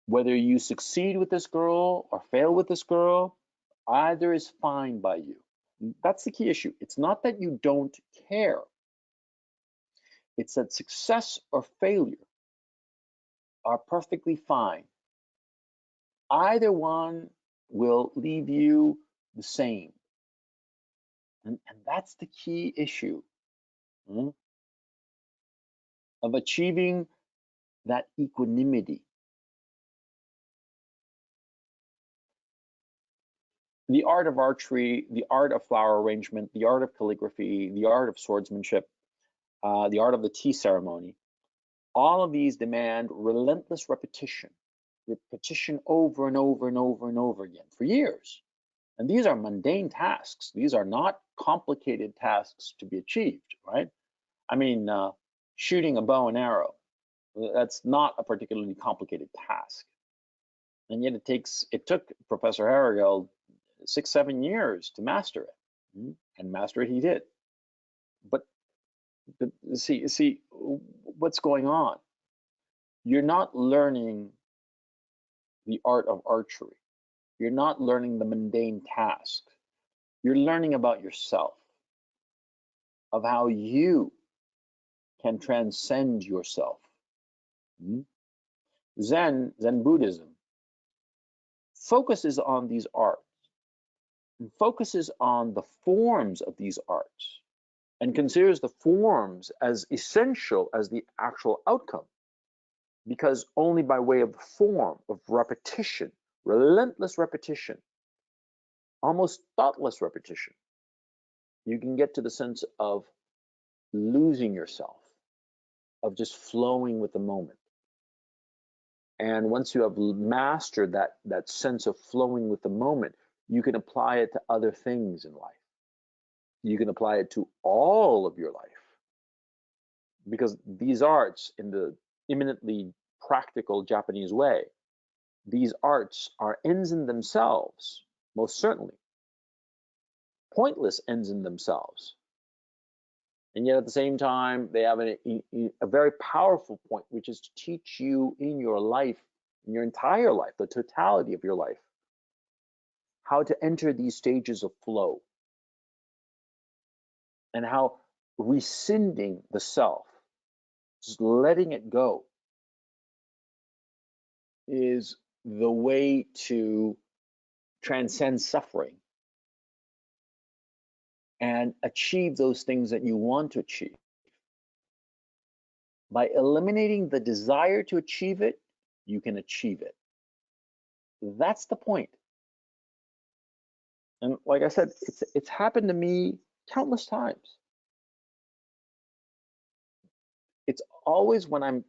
Whether you succeed with this girl or fail with this girl, either is fine by you. That's the key issue. It's not that you don't care. It's that success or failure are perfectly fine. Either one will leave you the same. And that's the key issue of achieving that equanimity. The art of archery, the art of flower arrangement, the art of calligraphy, the art of swordsmanship, the art of the tea ceremony, all of these demand relentless repetition over and over and over and over again for years. And these are mundane tasks. These are not complicated tasks to be achieved, right? I mean, shooting a bow and arrow, that's not a particularly complicated task. And yet it took Professor Harrigal 6-7 years to master it, and master it he did. But see what's going on. You're not learning the art of archery. You're not learning the mundane task. You're learning about yourself, of how you can transcend yourself. Zen Buddhism focuses on these arts and focuses on the forms of these arts and considers the forms as essential as the actual outcome, because only by way of the form of repetition, relentless repetition, almost thoughtless repetition, you can get to the sense of losing yourself, of just flowing with the moment. And once you have mastered that sense of flowing with the moment, you can apply it to other things in life. You can apply it to all of your life. Because these arts, in the eminently practical Japanese way, these arts are ends in themselves, most certainly. Pointless ends in themselves. And yet at the same time, they have a very powerful point, which is to teach you in your life, in your entire life, the totality of your life, how to enter these stages of flow, and how rescinding the self, just letting it go, is the way to transcend suffering and achieve those things that you want to achieve. By eliminating the desire to achieve it, you can achieve it. That's the point. And like I said, it's happened to me countless times. It's always when I'm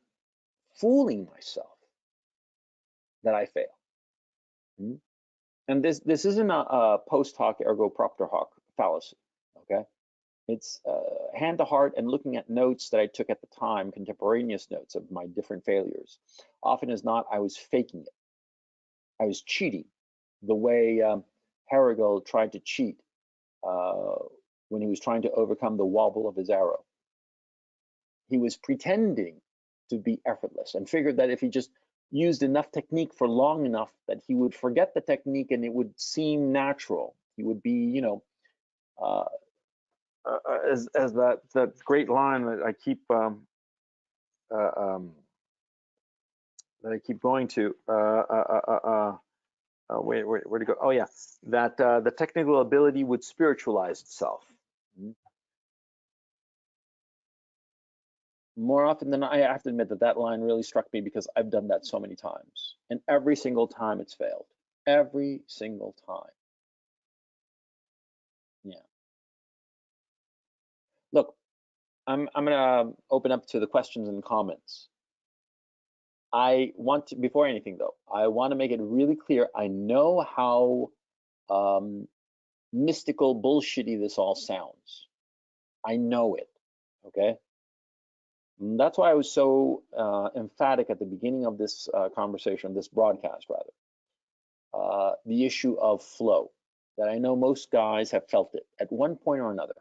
fooling myself that I fail. And this isn't a post hoc ergo propter hoc fallacy, okay? It's hand to heart and looking at notes that I took at the time, contemporaneous notes of my different failures. Often as not, I was faking it. I was cheating, the way Harrigal tried to cheat when he was trying to overcome the wobble of his arrow. He was pretending to be effortless and figured that if he just used enough technique for long enough that he would forget the technique and it would seem natural. He would be, uh, as that great line that I keep uh, um, going to. Wait, where to go? Oh yeah, that the technical ability would spiritualize itself. More often than not, I have to admit that line really struck me because I've done that so many times, and every single time it's failed. Every single time. Yeah. Look, I'm gonna open up to the questions and comments. I want to, before anything though, I want to make it really clear. I know how mystical, bullshitty this all sounds. I know it. Okay. And that's why I was so emphatic at the beginning of this conversation, this broadcast rather, the issue of flow. That I know most guys have felt it at one point or another.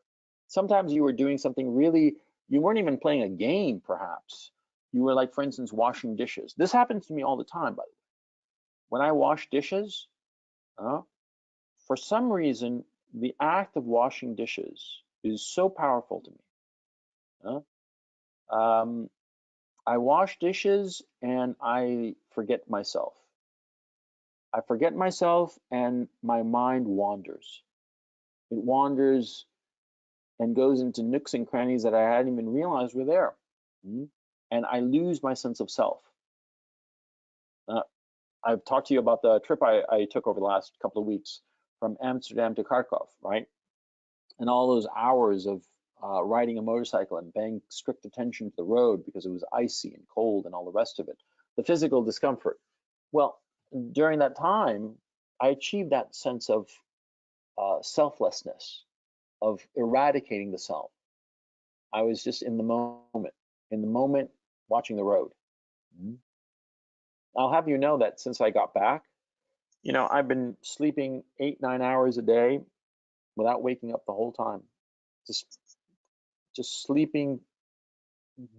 Sometimes you were doing something really, you weren't even playing a game, perhaps. You were like, for instance, washing dishes. This happens to me all the time, by the way. When I wash dishes, for some reason, the act of washing dishes is so powerful to me. I wash dishes and I forget myself. I forget myself and my mind wanders. It wanders and goes into nooks and crannies that I hadn't even realized were there. And I lose my sense of self. I've talked to you about the trip I took over the last couple of weeks from Amsterdam to Kharkov, right? And all those hours of riding a motorcycle and paying strict attention to the road because it was icy and cold and all the rest of it. The physical discomfort. Well, during that time, I achieved that sense of selflessness, of eradicating the self. I was just in the moment, watching the road. I'll have you know that since I got back, I've been sleeping 8-9 hours a day without waking up the whole time. Just sleeping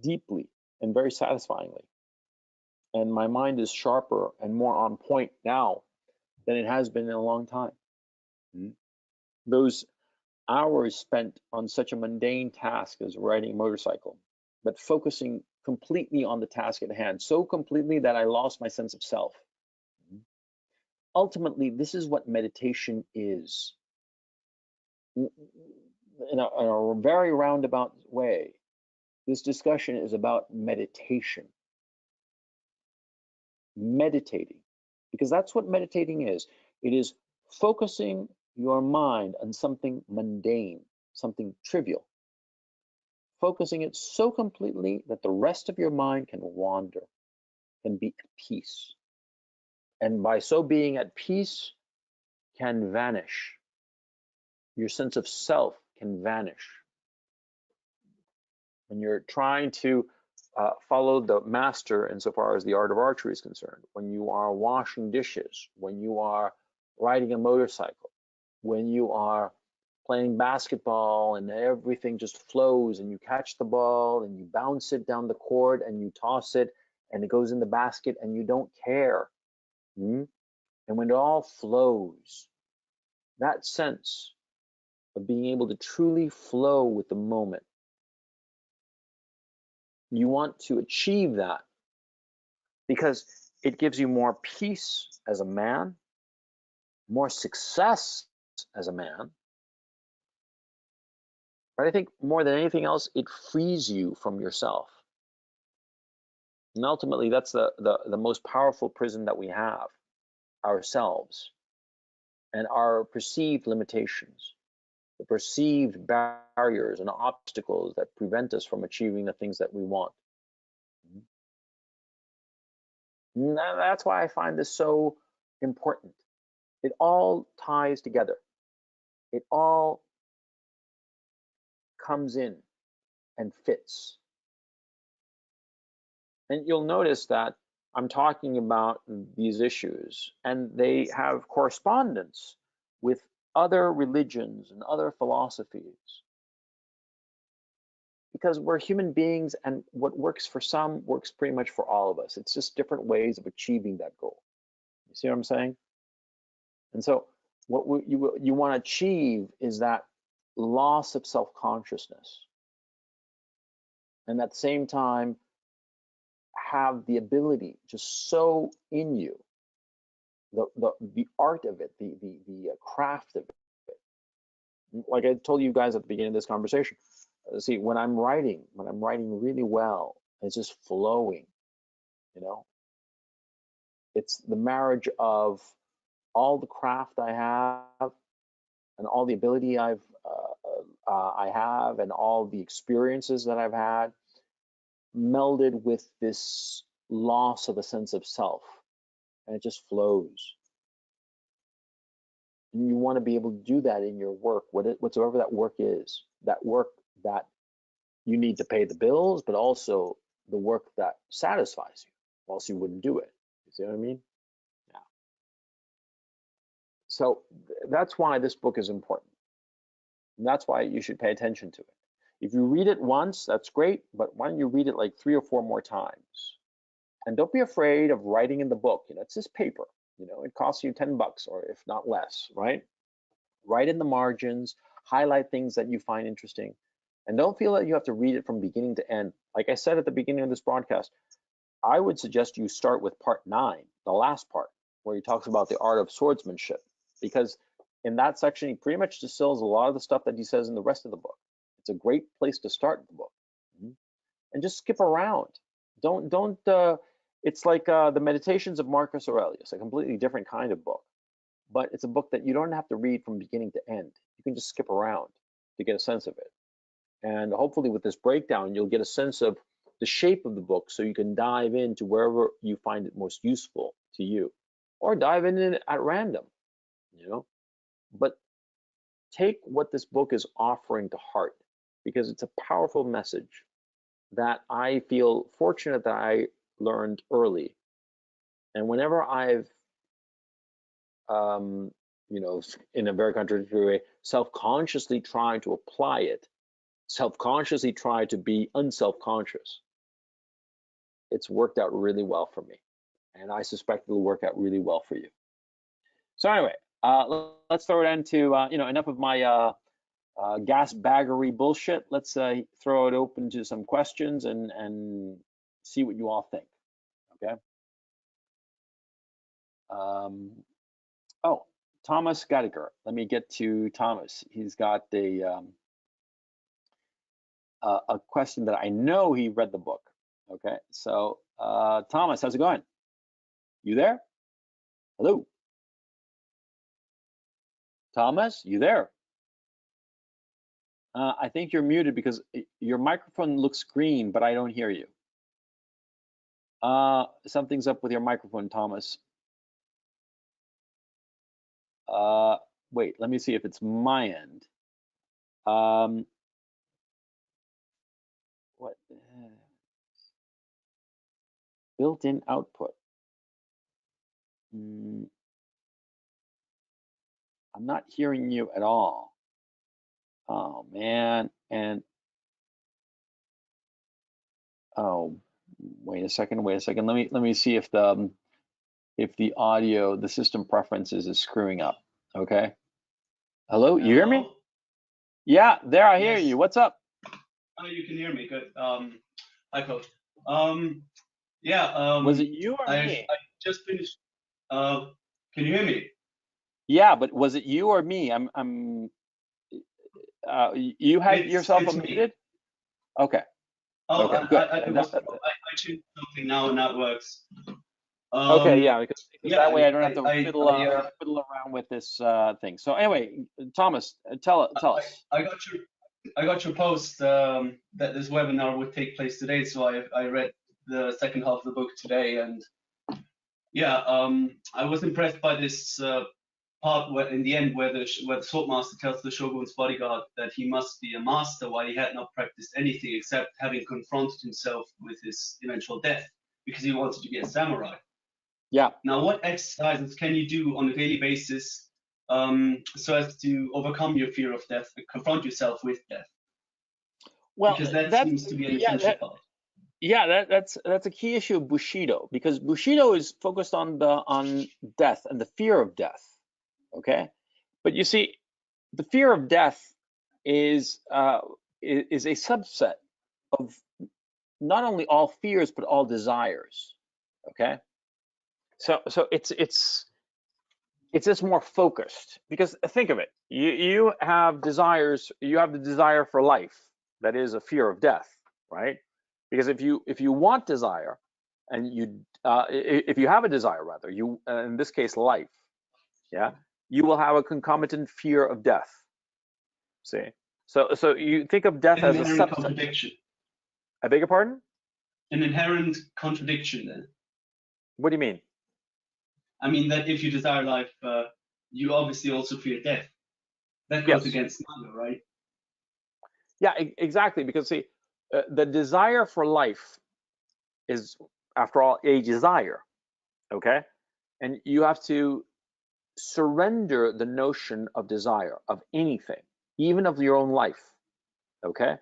deeply and very satisfyingly. And my mind is sharper and more on point now than it has been in a long time. Those hours spent on such a mundane task as riding a motorcycle, but focusing completely on the task at hand, so completely that I lost my sense of self. Ultimately, this is what meditation is. In a very roundabout way, this discussion is about meditation. Meditating, because that's what meditating is. It is focusing your mind on something mundane, something trivial, focusing it so completely that the rest of your mind can wander, can be at peace. And by so being at peace, can vanish. Your sense of self can vanish. When you're trying to follow the master insofar as the art of archery is concerned, when you are washing dishes, when you are riding a motorcycle, when you are playing basketball and everything just flows and you catch the ball and you bounce it down the court and you toss it and it goes in the basket and you don't care. And when it all flows, that sense of being able to truly flow with the moment, you want to achieve that because it gives you more peace as a man, more success as a man. But I think more than anything else, it frees you from yourself. And ultimately, that's the most powerful prison that we have, ourselves, and our perceived limitations, the perceived barriers and obstacles that prevent us from achieving the things that we want. And that's why I find this so important. It all ties together. It all comes in and fits. And you'll notice that I'm talking about these issues and they have correspondence with other religions and other philosophies. because we're human beings, and what works for some works pretty much for all of us. It's just different ways of achieving that goal. You see what I'm saying? And so what you want to achieve is that loss of self-consciousness, and at the same time have the ability just so in you the art of it, the craft of it. Like I told you guys at the beginning of this conversation, see, when I'm writing really well, it's just flowing, you know. It's the marriage of all the craft I have and all the ability I have and all the experiences that I've had melded with this loss of a sense of self, and it just flows. And you want to be able to do that in your work, whatsoever that work is, that work that you need to pay the bills, but also the work that satisfies you, or else you wouldn't do it. You see what I mean? Yeah. So that's why this book is important. And that's why you should pay attention to it. If you read it once, that's great, but why don't you read it like 3 or 4 more times? And don't be afraid of writing in the book. You know, it's just paper. You know, it costs you $10 or if not less, right? Write in the margins, highlight things that you find interesting, and don't feel that you have to read it from beginning to end. Like I said at the beginning of this broadcast, I would suggest you start with part 9, the last part, where he talks about the art of swordsmanship, because in that section, he pretty much distills a lot of the stuff that he says in the rest of the book. It's a great place to start the book. And just skip around. Don't. It's like the Meditations of Marcus Aurelius, a completely different kind of book, but it's a book that you don't have to read from beginning to end. You can just skip around to get a sense of it. And hopefully with this breakdown, you'll get a sense of the shape of the book, so you can dive into wherever you find it most useful to you, or dive in it at random, you know. But take what this book is offering to heart, because it's a powerful message that I feel fortunate that I learned early. And whenever I've, you know, in a very contradictory way, self-consciously trying to apply it, self-consciously try to be unself-conscious, it's worked out really well for me. And I suspect it'll work out really well for you. So anyway, let's throw it into, you know, enough of my gas baggery bullshit. Let's throw it open to some questions and see what you all think. Okay. Oh, Thomas Gadiger. Let me get to Thomas. He's got a question that I know he read the book. Okay, so Thomas, how's it going? You there? Hello, Thomas. You there? I think you're muted because your microphone looks green, but I don't hear you. Something's up with your microphone, Thomas. Wait, let me see if it's my end. What? Built-in output. I'm not hearing you at all. Oh man, and oh, wait a second. Let me see if the audio, the system preferences is screwing up. Okay. Hello, you hear me? Yeah, there I hear you. What's up? Oh, you can hear me. Good. Hi, Coach. Was it you or me? I just finished. Can you hear me? Yeah, but was it you or me? You had yourself unmuted? Okay. Oh, okay, good. I changed something now and that works. Okay, yeah, because yeah, that way I don't have to fiddle around with this thing. So anyway, Thomas, tell us. I got your post that this webinar would take place today, so I read the second half of the book today, and yeah, I was impressed by this part where, in the end, where the swordmaster tells the shogun's bodyguard that he must be a master while he had not practiced anything except having confronted himself with his eventual death because he wanted to be a samurai. Yeah. Now, what exercises can you do on a daily basis so as to overcome your fear of death and confront yourself with death? Well, Because that that's seems to be an yeah, essential part. that's a key issue of Bushido, because Bushido is focused on death and the fear of death. Okay, but you see, the fear of death is a subset of not only all fears but all desires. Okay, so it's just more focused, because think of it, you have desires, you have the desire for life, that is a fear of death, right? Because if you want desire, and if you have a desire, rather, you in this case life, yeah, you will have a concomitant fear of death. See, so you think of death An as a inherent substance. contradiction. I beg your pardon? An inherent contradiction then. What do you mean? I mean that if you desire life, you obviously also fear death. That goes Yes. against Manga, right? Yeah, exactly. Because see, the desire for life is, after all, a desire. Okay, and you have to surrender the notion of desire of anything, even of your own life. Okay,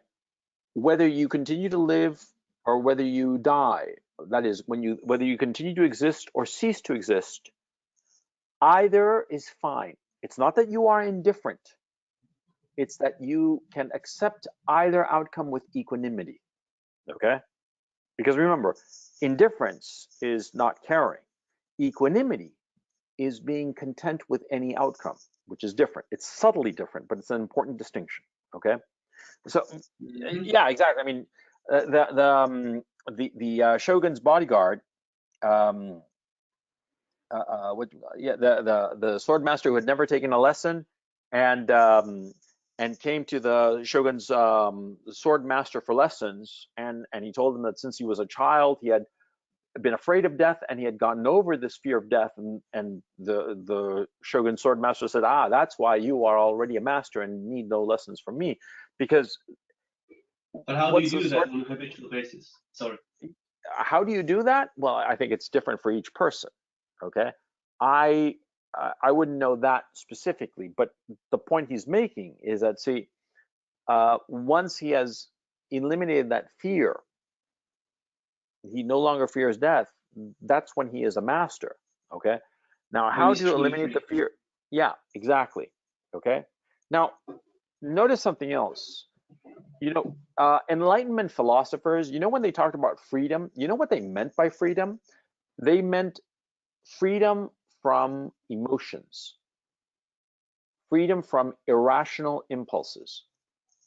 whether you continue to live or whether you die, that is, whether you continue to exist or cease to exist, either is fine. It's not that you are indifferent, it's that you can accept either outcome with equanimity. Okay, because remember, indifference is not caring. Equanimity is being content with any outcome, which is different. It's subtly different, but it's an important distinction. Okay, so Mm-hmm. yeah, exactly. I mean, the Shogun's bodyguard, um, yeah, the sword master who had never taken a lesson, and came to the Shogun's sword master for lessons, and he told him that since he was a child, he had been afraid of death, and he had gotten over this fear of death, and the Shogun sword master said, that's why you are already a master and need no lessons from me, because But how do you what's the do that sword, on a habitual basis? Sorry. how do you do that? Well, I think it's different for each person. Okay, I I wouldn't know that specifically, but the point he's making is that, see, once he has eliminated that fear, he no longer fears death. That's when he is a master. Okay. Now, When how he's to truly eliminate the free. fear? Yeah, exactly. Okay. Now, notice something else. Enlightenment philosophers, when they talked about freedom, you know what they meant by freedom? They meant freedom from emotions, freedom from irrational impulses,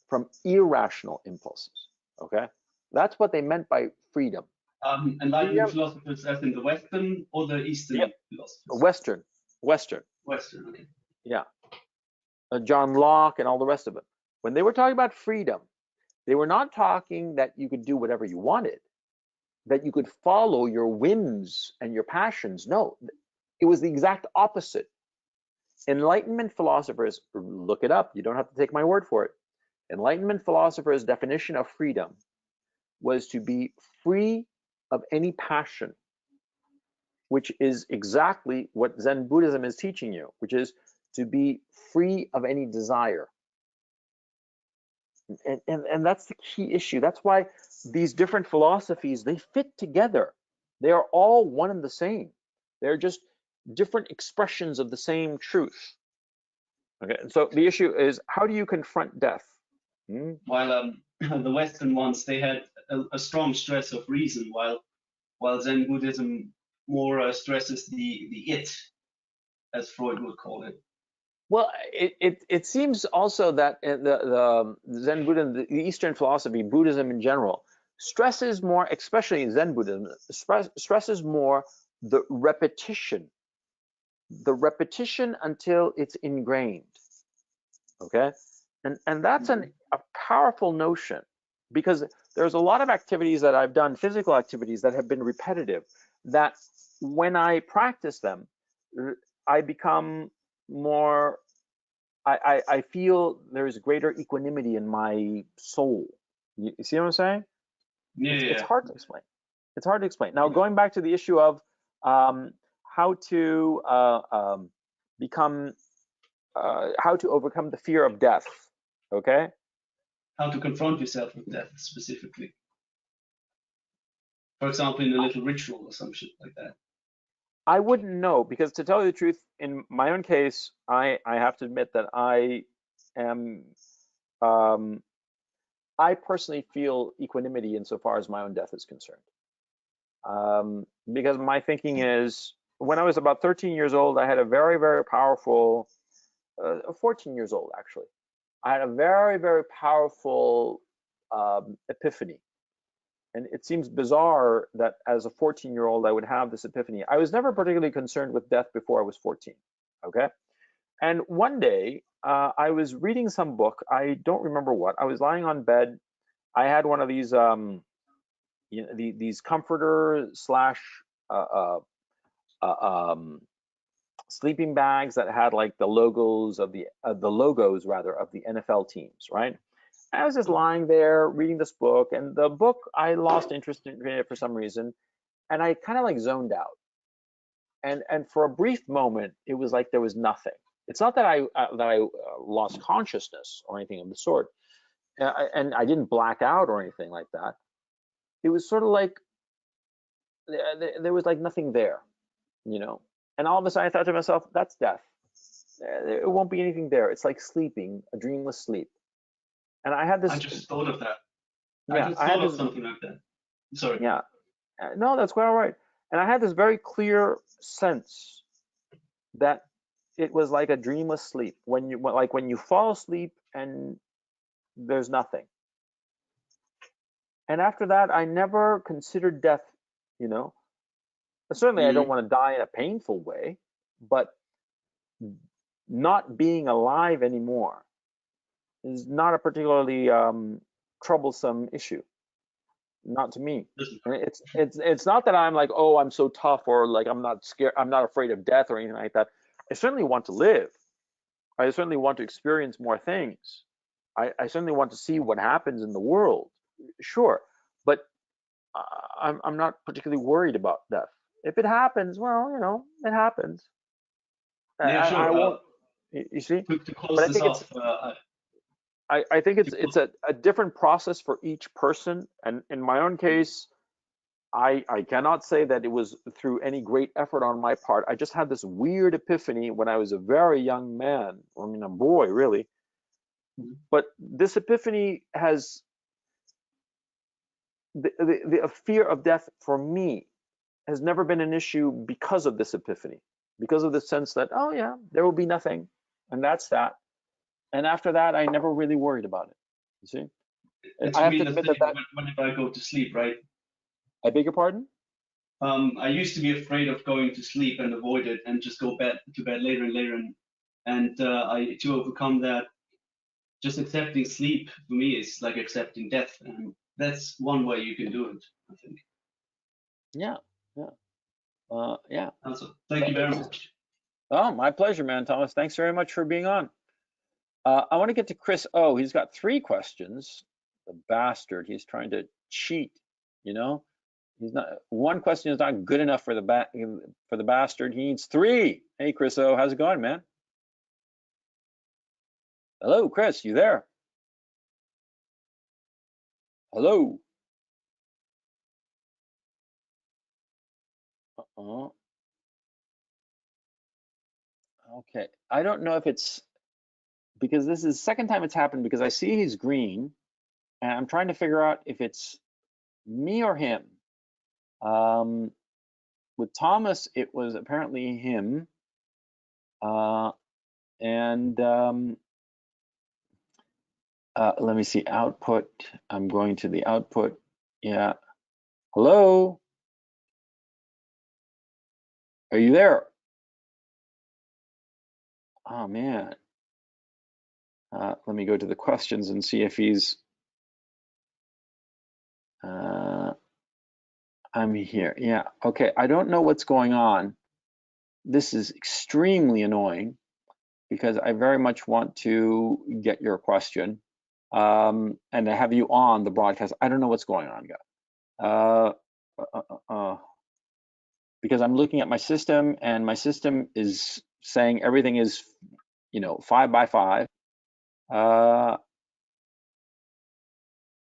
from irrational impulses. Okay. That's what they meant by freedom. Enlightenment Freedom, philosophers as in the Western or the yeah, Eastern philosophers? Western. Western, okay. Yeah, John Locke and all the rest of it. When they were talking about freedom, they were not talking that you could do whatever you wanted, that you could follow your whims and your passions. No, it was the exact opposite. Enlightenment philosophers, look it up, you don't have to take my word for it. Enlightenment philosophers' definition of freedom was to be free of any passion, which is exactly what Zen Buddhism is teaching you, which is to be free of any desire. And that's the key issue. That's why these different philosophies, they fit together. They are all one and the same. They're just different expressions of the same truth. Okay, and so the issue is, how do you confront death? While the Western ones, they had a strong stress of reason, while Zen Buddhism more stresses the it, as Freud would call it. Well, it seems also that the Zen Buddhism, the Eastern philosophy, Buddhism in general, stresses more, especially in Zen Buddhism, stresses more the repetition until it's ingrained. Okay, and that's a powerful notion, because there's a lot of activities that I've done, physical activities that have been repetitive, that when I practice them, I become more, I feel there's greater equanimity in my soul. You see what I'm saying? Yeah, It's yeah. hard to explain. It's hard to explain. Now, going back to the issue of how to become, how to overcome the fear of death. Okay. how to confront yourself with death specifically. For example, in a little ritual or some shit like that. I wouldn't know, because to tell you the truth, in my own case, I have to admit that I am, I personally feel equanimity insofar as my own death is concerned. Because my thinking is, when I was about 13 years old, I had a very, very powerful, 14 years old actually, I had a very, very powerful epiphany. And it seems bizarre that as a 14-year-old, I would have this epiphany. I was never particularly concerned with death before I was 14, okay? And one day, I was reading some book, I don't remember what. I was lying on bed. I had one of these, you know, these comforter slash sleeping bags that had like the logos of the logos of the NFL teams, right? I was just lying there reading this book, and the book, I lost interest in it for some reason, and I kind of like zoned out. And for a brief moment, it was like there was nothing. It's not that I lost consciousness or anything of the sort, and I didn't black out or anything like that. It was sort of like there was like nothing there, you know. And all of a sudden, I thought to myself, "That's death. It won't be anything there. It's like sleeping, a dreamless sleep." And I had this. I just thought of that. Yeah, I just I had thought of this. something like that. Sorry. Yeah, no, that's quite all right. And I had this very clear sense that it was like a dreamless sleep, when you fall asleep and there's nothing. And after that, I never considered death, you know. Certainly, I don't want to die in a painful way, but not being alive anymore is not a particularly troublesome issue. Not to me. It's not that I'm like, oh, I'm so tough, or like I'm not scared, I'm not afraid of death or anything like that. I certainly want to live. I certainly want to experience more things. I certainly want to see what happens in the world. Sure, but I'm not particularly worried about death. If it happens, well, you know, it happens. Yeah, sure. I won't. You see, To close but I this think it's. off, I think it's a different process for each person, and in my own case, I cannot say that it was through any great effort on my part. I just had this weird epiphany when I was a very young man. I mean, a boy, really. But this epiphany has the fear of death for me has never been an issue because of this epiphany, because of the sense that, oh yeah, there will be nothing, and that's that. And after that, I never really worried about it. You see, it's I have me to the admit thing that. whenever I go to sleep, right? I beg your pardon? I used to be afraid of going to sleep and avoid it and just go to bed later and later. And to overcome that, just accepting sleep for me is like accepting death. And that's one way you can do it, I think. Yeah, yeah, yeah. Also, thank you very much. Oh, my pleasure, man, Thomas. Thanks very much for being on. I want to get to Chris O. He's got 3 questions. The bastard. He's trying to cheat, you know? He's not. One question is not good enough for the bastard. He needs 3. Hey, Chris O, how's it going, man? Hello, Chris. You there? Hello. Okay. I don't know if it's because this is the second time it's happened, because I see he's green, and I'm trying to figure out if it's me or him. With Thomas, it was apparently him. Let me see, output. I'm going to the output. Yeah. Hello? Are you there? Oh, man. Let me go to the questions and see if he's. I'm here. Yeah. Okay. I don't know what's going on. This is extremely annoying because I very much want to get your question and to have you on the broadcast. I don't know what's going on, guys. Because I'm looking at my system, and my system is saying everything is, you know, 5 by 5.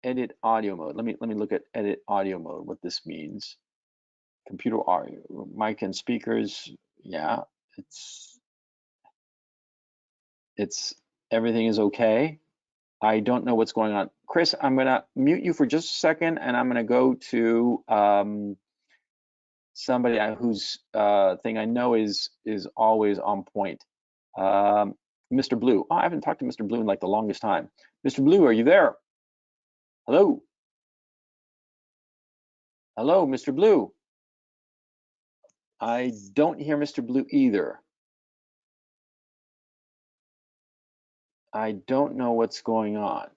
edit audio mode. Let me look at edit audio mode, what this means. Computer audio, mic and speakers. Yeah, it's everything is okay. I don't know what's going on. Chris, I'm gonna mute you for just a second, and I'm gonna go to somebody whose thing I know is always on point. Mr. Blue. Oh, I haven't talked to Mr. Blue in like the longest time. Mr. Blue, are you there? Hello? Hello, Mr. Blue. I don't hear Mr. Blue either. I don't know what's going on.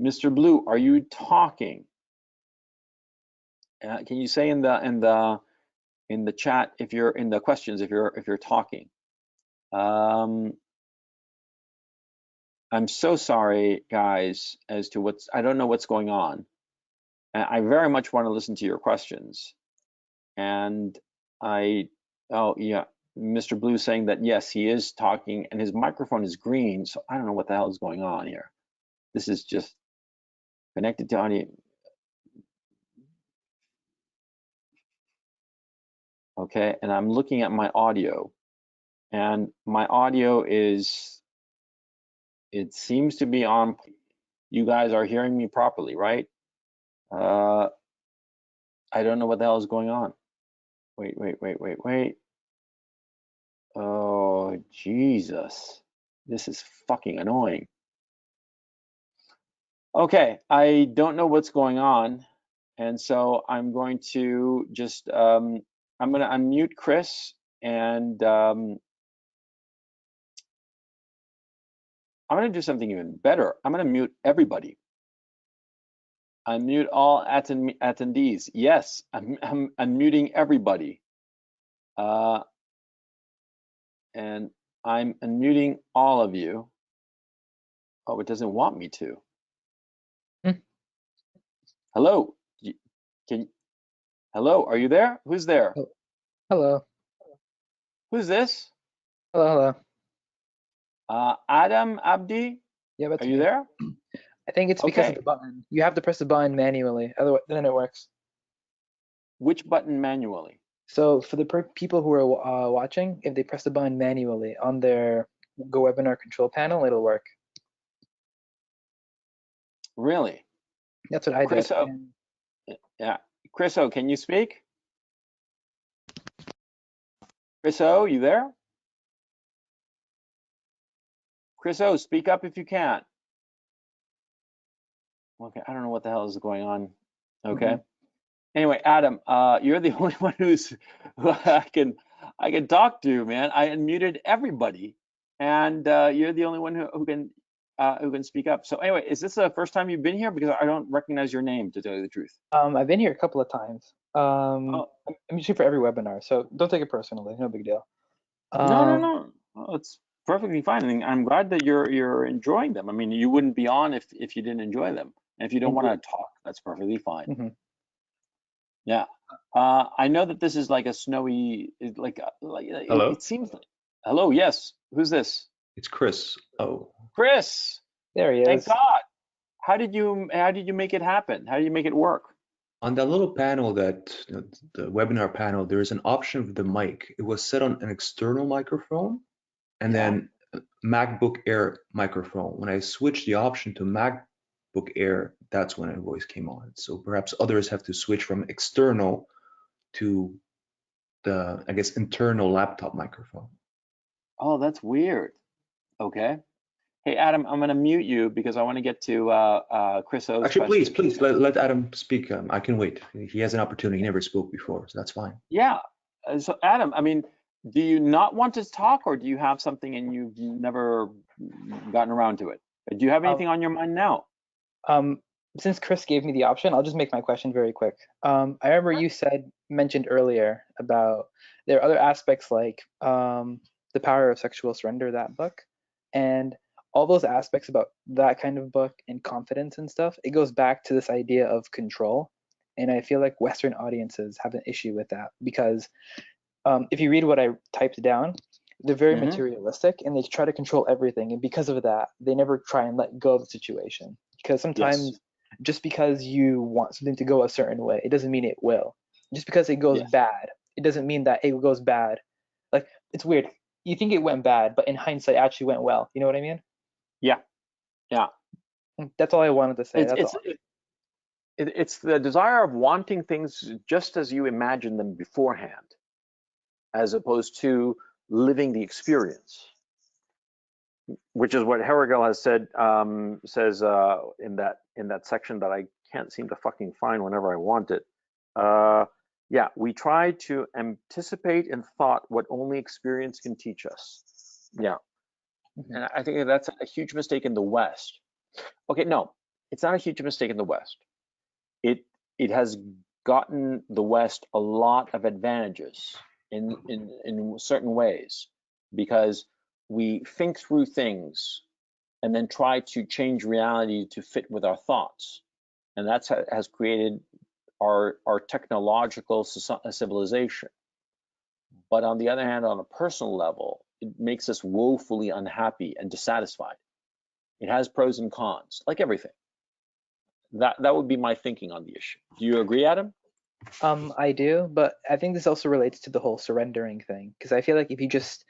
Mr. Blue, are you talking? Can you say in the chat if you're in the questions if you're talking? I'm so sorry, guys, as to I don't know what's going on. I very much want to listen to your questions. And oh yeah, Mr. Blue saying that yes, he is talking and his microphone is green, so I don't know what the hell is going on here. This is just connected to audio. Okay, and I'm looking at my audio, and my audio it seems to be on. You guys are hearing me properly, right? I don't know what the hell is going on. Wait. Oh, Jesus. This is fucking annoying. Okay, I don't know what's going on. And so I'm going to just, I'm going to unmute Chris, and I'm going to do something even better. I'm going to mute everybody. Unmute all attendees. Yes, I'm unmuting everybody. And I'm unmuting all of you. Oh, it doesn't want me to. Hello, hello, are you there? Who's there? Hello. Who's this? Hello. Adam Abdi? Yeah, that's Are you me. there? I think it's because of Okay. the button. You have to press the button manually, otherwise then it works. Which button manually? So for the people who are watching, if they press the button manually on their GoWebinar control panel, it'll work. Really? That's what I Chris did. O. Yeah. Chris O, can you speak? Chris O, you there? Chris O, speak up if you can. Okay, I don't know what the hell is going on. Okay. Anyway, Adam, you're the only one who I can talk to, man. I unmuted everybody, and you're the only one who can speak up. So anyway, is this the first time you've been here? Because I don't recognize your name, to tell you the truth. I've been here a couple of times. Oh. I'm usually for every webinar, so don't take it personally. No big deal. No. Oh, it's perfectly fine. And I'm glad that you're enjoying them. I mean, you wouldn't be on if you didn't enjoy them. And if you don't want to talk, that's perfectly fine. Yeah. I know that this is like a snowy, Hello? it seems like, hello, yes. Who's this? It's Chris. Oh. Chris. There he is. Thank God. How did you make it happen? How did you make it work? On that little panel the webinar panel, there is an option of the mic. It was set on an external microphone and then MacBook Air microphone. When I switched the option to MacBook Air, that's when a voice came on. So perhaps others have to switch from external to the, I guess, internal laptop microphone. Oh, that's weird. Okay. Hey, Adam, I'm going to mute you because I want to get to Chris O's Actually, question. please let Adam speak. I can wait. He has an opportunity. He never spoke before, so that's fine. Yeah. So, Adam, I mean, do you not want to talk, or do you have something and you've never gotten around to it? Do you have anything on your mind now? Since Chris gave me the option, I'll just make my question very quick. I remember you mentioned earlier about there are other aspects like The Power of Sexual Surrender, that book, and all those aspects about that kind of book and confidence and stuff. It goes back to this idea of control, and I feel like Western audiences have an issue with that because if you read what I typed down, they're very materialistic and they try to control everything, and because of that, they never try and let go of the situation. Because sometimes just because you want something to go a certain way, it doesn't mean it will. Just because it goes Yes. bad, it doesn't mean that it goes bad. Like, it's weird. You think it went bad, but in hindsight, it actually went well. You know what I mean? Yeah. Yeah. That's all I wanted to say. It's That's it's all. it's the desire of wanting things just as you imagine them beforehand, as opposed to living the experience, which is what Herrigel has said, says in that section that I can't seem to fucking find whenever I want it. Yeah, we try to anticipate in thought what only experience can teach us. Yeah, Mhm. and I think that's a huge mistake in the West. Okay, no, it's not a huge mistake in the West. It has gotten the West a lot of advantages in certain ways, because we think through things and then try to change reality to fit with our thoughts, and that's has created our technological civilization. But on the other hand, on a personal level, it makes us woefully unhappy and dissatisfied. It has pros and cons, like everything. That would be my thinking on the issue. Do you agree, Adam? I do, but I think this also relates to the whole surrendering thing, because I feel like if you just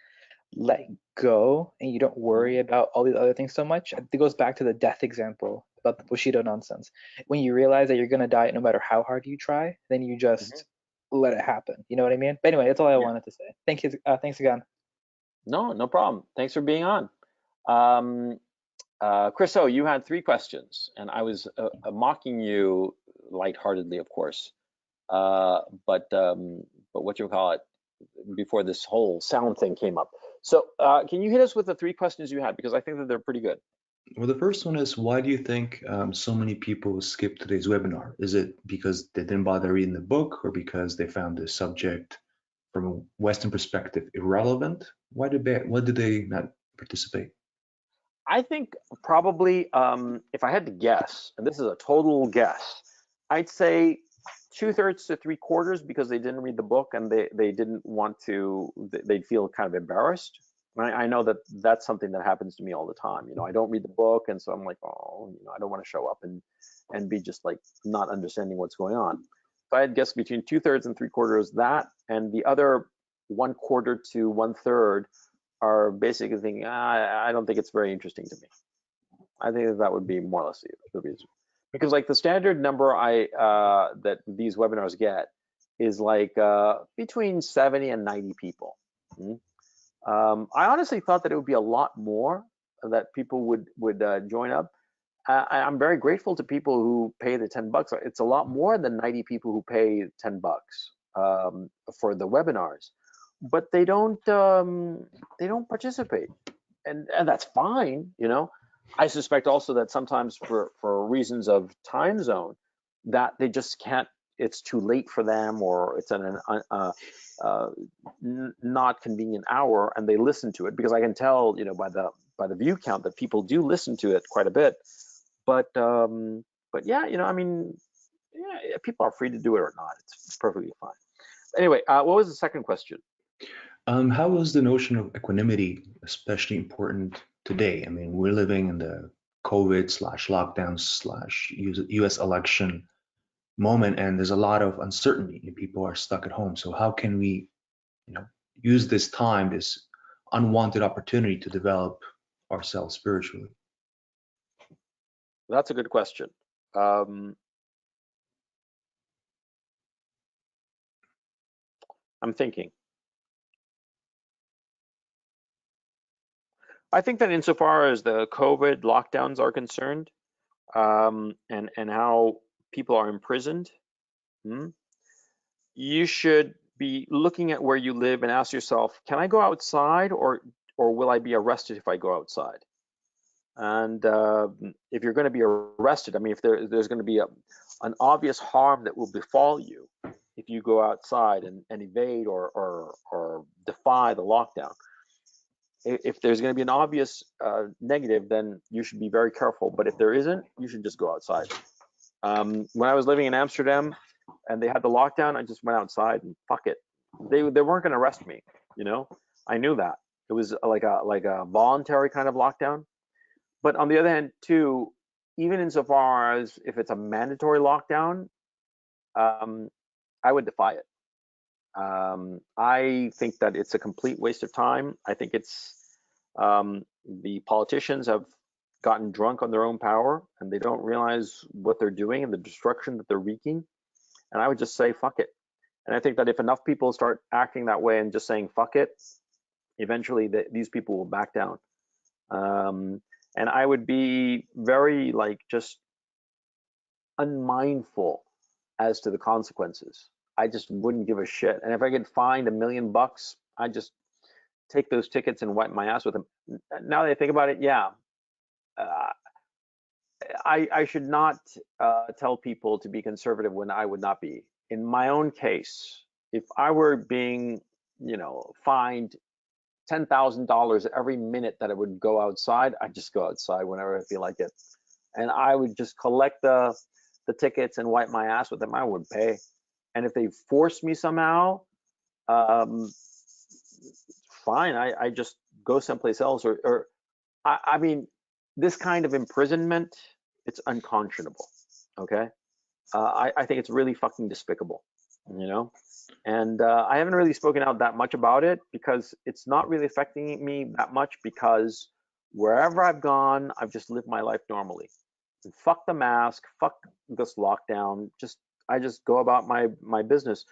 let go and you don't worry about all these other things so much, it goes back to the death example about the Bushido nonsense. When you realize that you're gonna die no matter how hard you try, then you just let it happen. You know what I mean? But anyway, that's all I Yeah. wanted to say. Thank you. Thanks again. No problem. Thanks for being on. Chris O, you had 3 questions, and I was mocking you lightheartedly, of course. But what you call it, before this whole sound thing came up. So can you hit us with the 3 questions you had, because I think that they're pretty good. Well, the first one is, why do you think so many people skip today's webinar? Is it because they didn't bother reading the book, or because they found the subject from a Western perspective irrelevant? Why did they not participate? I think probably, if I had to guess, and this is a total guess, I'd say 2/3 to 3/4 because they didn't read the book and they didn't want to, they'd feel kind of embarrassed. I know that that's something that happens to me all the time. I don't read the book, and so I'm like, oh, I don't want to show up and be just like not understanding what's going on. So I'd guess between 2/3 and 3/4 that, and the other 1/4 to 1/3 are basically thinking, I don't think it's very interesting to me. I think that would be more or less the reason. Because like the standard number that these webinars get is like between 70 and 90 people. I honestly thought that it would be a lot more, that people would join up. I'm very grateful to people who pay the $10. It's a lot more than 90 people who pay $10 for the webinars, but they don't participate, and that's fine. I suspect also that sometimes for reasons of time zone, that they just can't. It's too late for them, or it's an not convenient hour, and they listen to it, because I can tell, by the view count, that people do listen to it quite a bit. But yeah, I mean, yeah, people are free to do it or not. It's perfectly fine. Anyway, what was the second question? How is the notion of equanimity especially important today? I mean, we're living in the COVID/lockdown/US election moment, and there's a lot of uncertainty, and people are stuck at home. So how can we, use this time, this unwanted opportunity, to develop ourselves spiritually? That's a good question. I'm thinking. I think that insofar as the COVID lockdowns are concerned, and how people are imprisoned, you should be looking at where you live and ask yourself, can I go outside, or will I be arrested if I go outside? And if you're going to be arrested, I mean, if there's going to be an obvious harm that will befall you if you go outside and evade or defy the lockdown. If there's going to be an obvious negative, then you should be very careful. But if there isn't, you should just go outside. When I was living in Amsterdam and they had the lockdown, I just went outside and fuck it. They weren't going to arrest me. I knew that it was like a voluntary kind of lockdown. But on the other hand, too, even insofar as if it's a mandatory lockdown, I would defy it. I think that it's a complete waste of time. I think it's the politicians have gotten drunk on their own power and they don't realize what they're doing and the destruction that they're wreaking. And I would just say, fuck it. And I think that if enough people start acting that way and just saying, fuck it, eventually these people will back down. And I would be very like just unmindful as to the consequences. I just wouldn't give a shit. And if I get fined $1 million, I just take those tickets and wipe my ass with them. Now that I think about it, yeah, I should not tell people to be conservative when I would not be. In my own case, if I were being, fined $10,000 every minute that I would go outside, I'd just go outside whenever I feel like it. And I would just collect the tickets and wipe my ass with them. I would pay. And if they forced me somehow, fine, I just go someplace else. Or I mean, this kind of imprisonment, it's unconscionable, okay? I think it's really fucking despicable, And I haven't really spoken out that much about it because it's not really affecting me that much because wherever I've gone, I've just lived my life normally. And fuck the mask, fuck this lockdown, I just go about my business.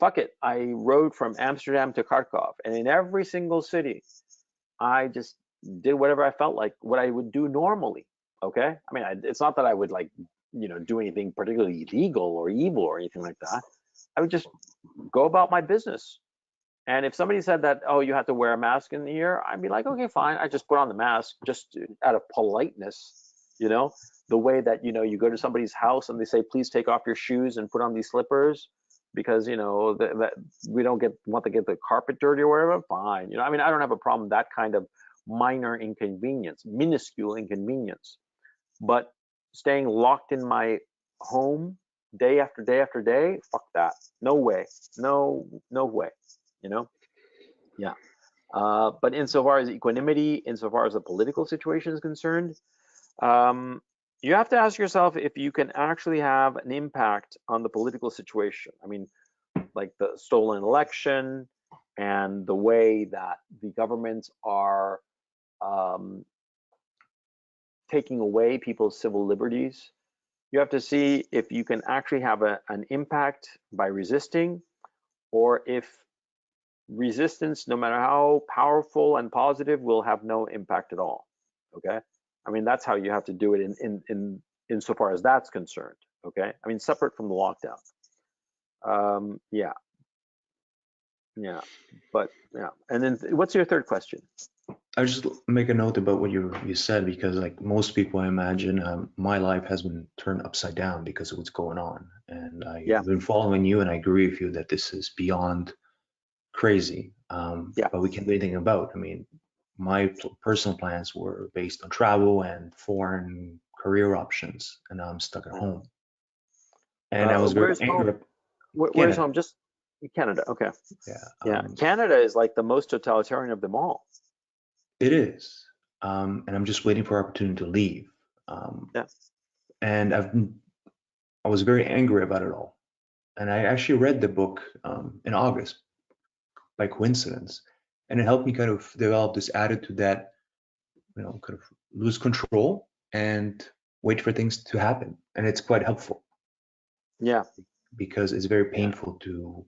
Fuck it, I rode from Amsterdam to Kharkov, and in every single city, I just did whatever I felt like, what I would do normally, okay? I mean, it's not that I would do anything particularly illegal or evil or anything like that. I would just go about my business. And if somebody said that, oh, you have to wear a mask in here, I'd be like, okay, fine. I just put on the mask just out of politeness, the way that, you go to somebody's house and they say, please take off your shoes and put on these slippers because, that we don't want to get the carpet dirty or whatever. Fine. I mean, I don't have a problem with that kind of minor inconvenience, minuscule inconvenience. But staying locked in my home day after day after day, fuck that. No way. No way. Yeah. But insofar as equanimity, insofar as the political situation is concerned, you have to ask yourself if you can actually have an impact on the political situation. I mean, like the stolen election and the way that the governments are taking away people's civil liberties. You have to see if you can actually have an impact by resisting, or if resistance, no matter how powerful and positive, will have no impact at all. Okay, I mean that's how you have to do it insofar as that's concerned. Okay, I mean separate from the lockdown. Yeah, but yeah. And then what's your third question? I just make a note about what you said, because like most people, I imagine my life has been turned upside down because of what's going on, and I've been following you, and I agree with you that this is beyond crazy. But we can't do anything about. I mean, my personal plans were based on travel and foreign career options, and now I'm stuck at home. And I was very angry. Where's home? Just Canada. Okay. Yeah. Canada is like the most totalitarian of them all. It is, and I'm just waiting for opportunity to leave. And I was very angry about it all, and I actually read the book in August by coincidence, and it helped me kind of develop this attitude that kind of lose control and wait for things to happen, and it's quite helpful. Yeah, because it's very painful to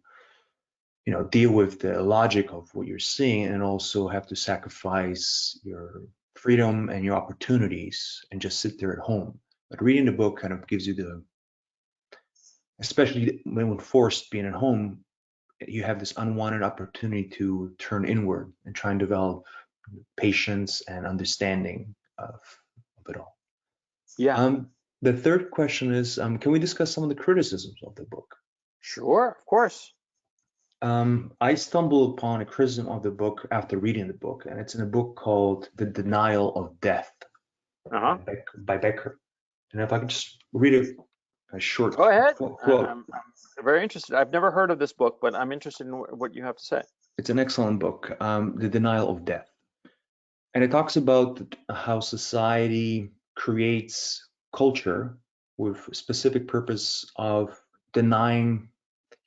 deal with the logic of what you're seeing, and also have to sacrifice your freedom and your opportunities and just sit there at home. But reading the book kind of gives you especially when forced being at home, you have this unwanted opportunity to turn inward and try and develop patience and understanding of it all. Yeah. The third question is, can we discuss some of the criticisms of the book? Sure, of course. I stumbled upon a criticism of the book after reading the book, and it's in a book called The Denial of Death by Becker. And if I could just read a short Go ahead. quote. I'm very interested. I've never heard of this book, but I'm interested in what you have to say. It's an excellent book, The Denial of Death. And it talks about how society creates culture with specific purpose of denying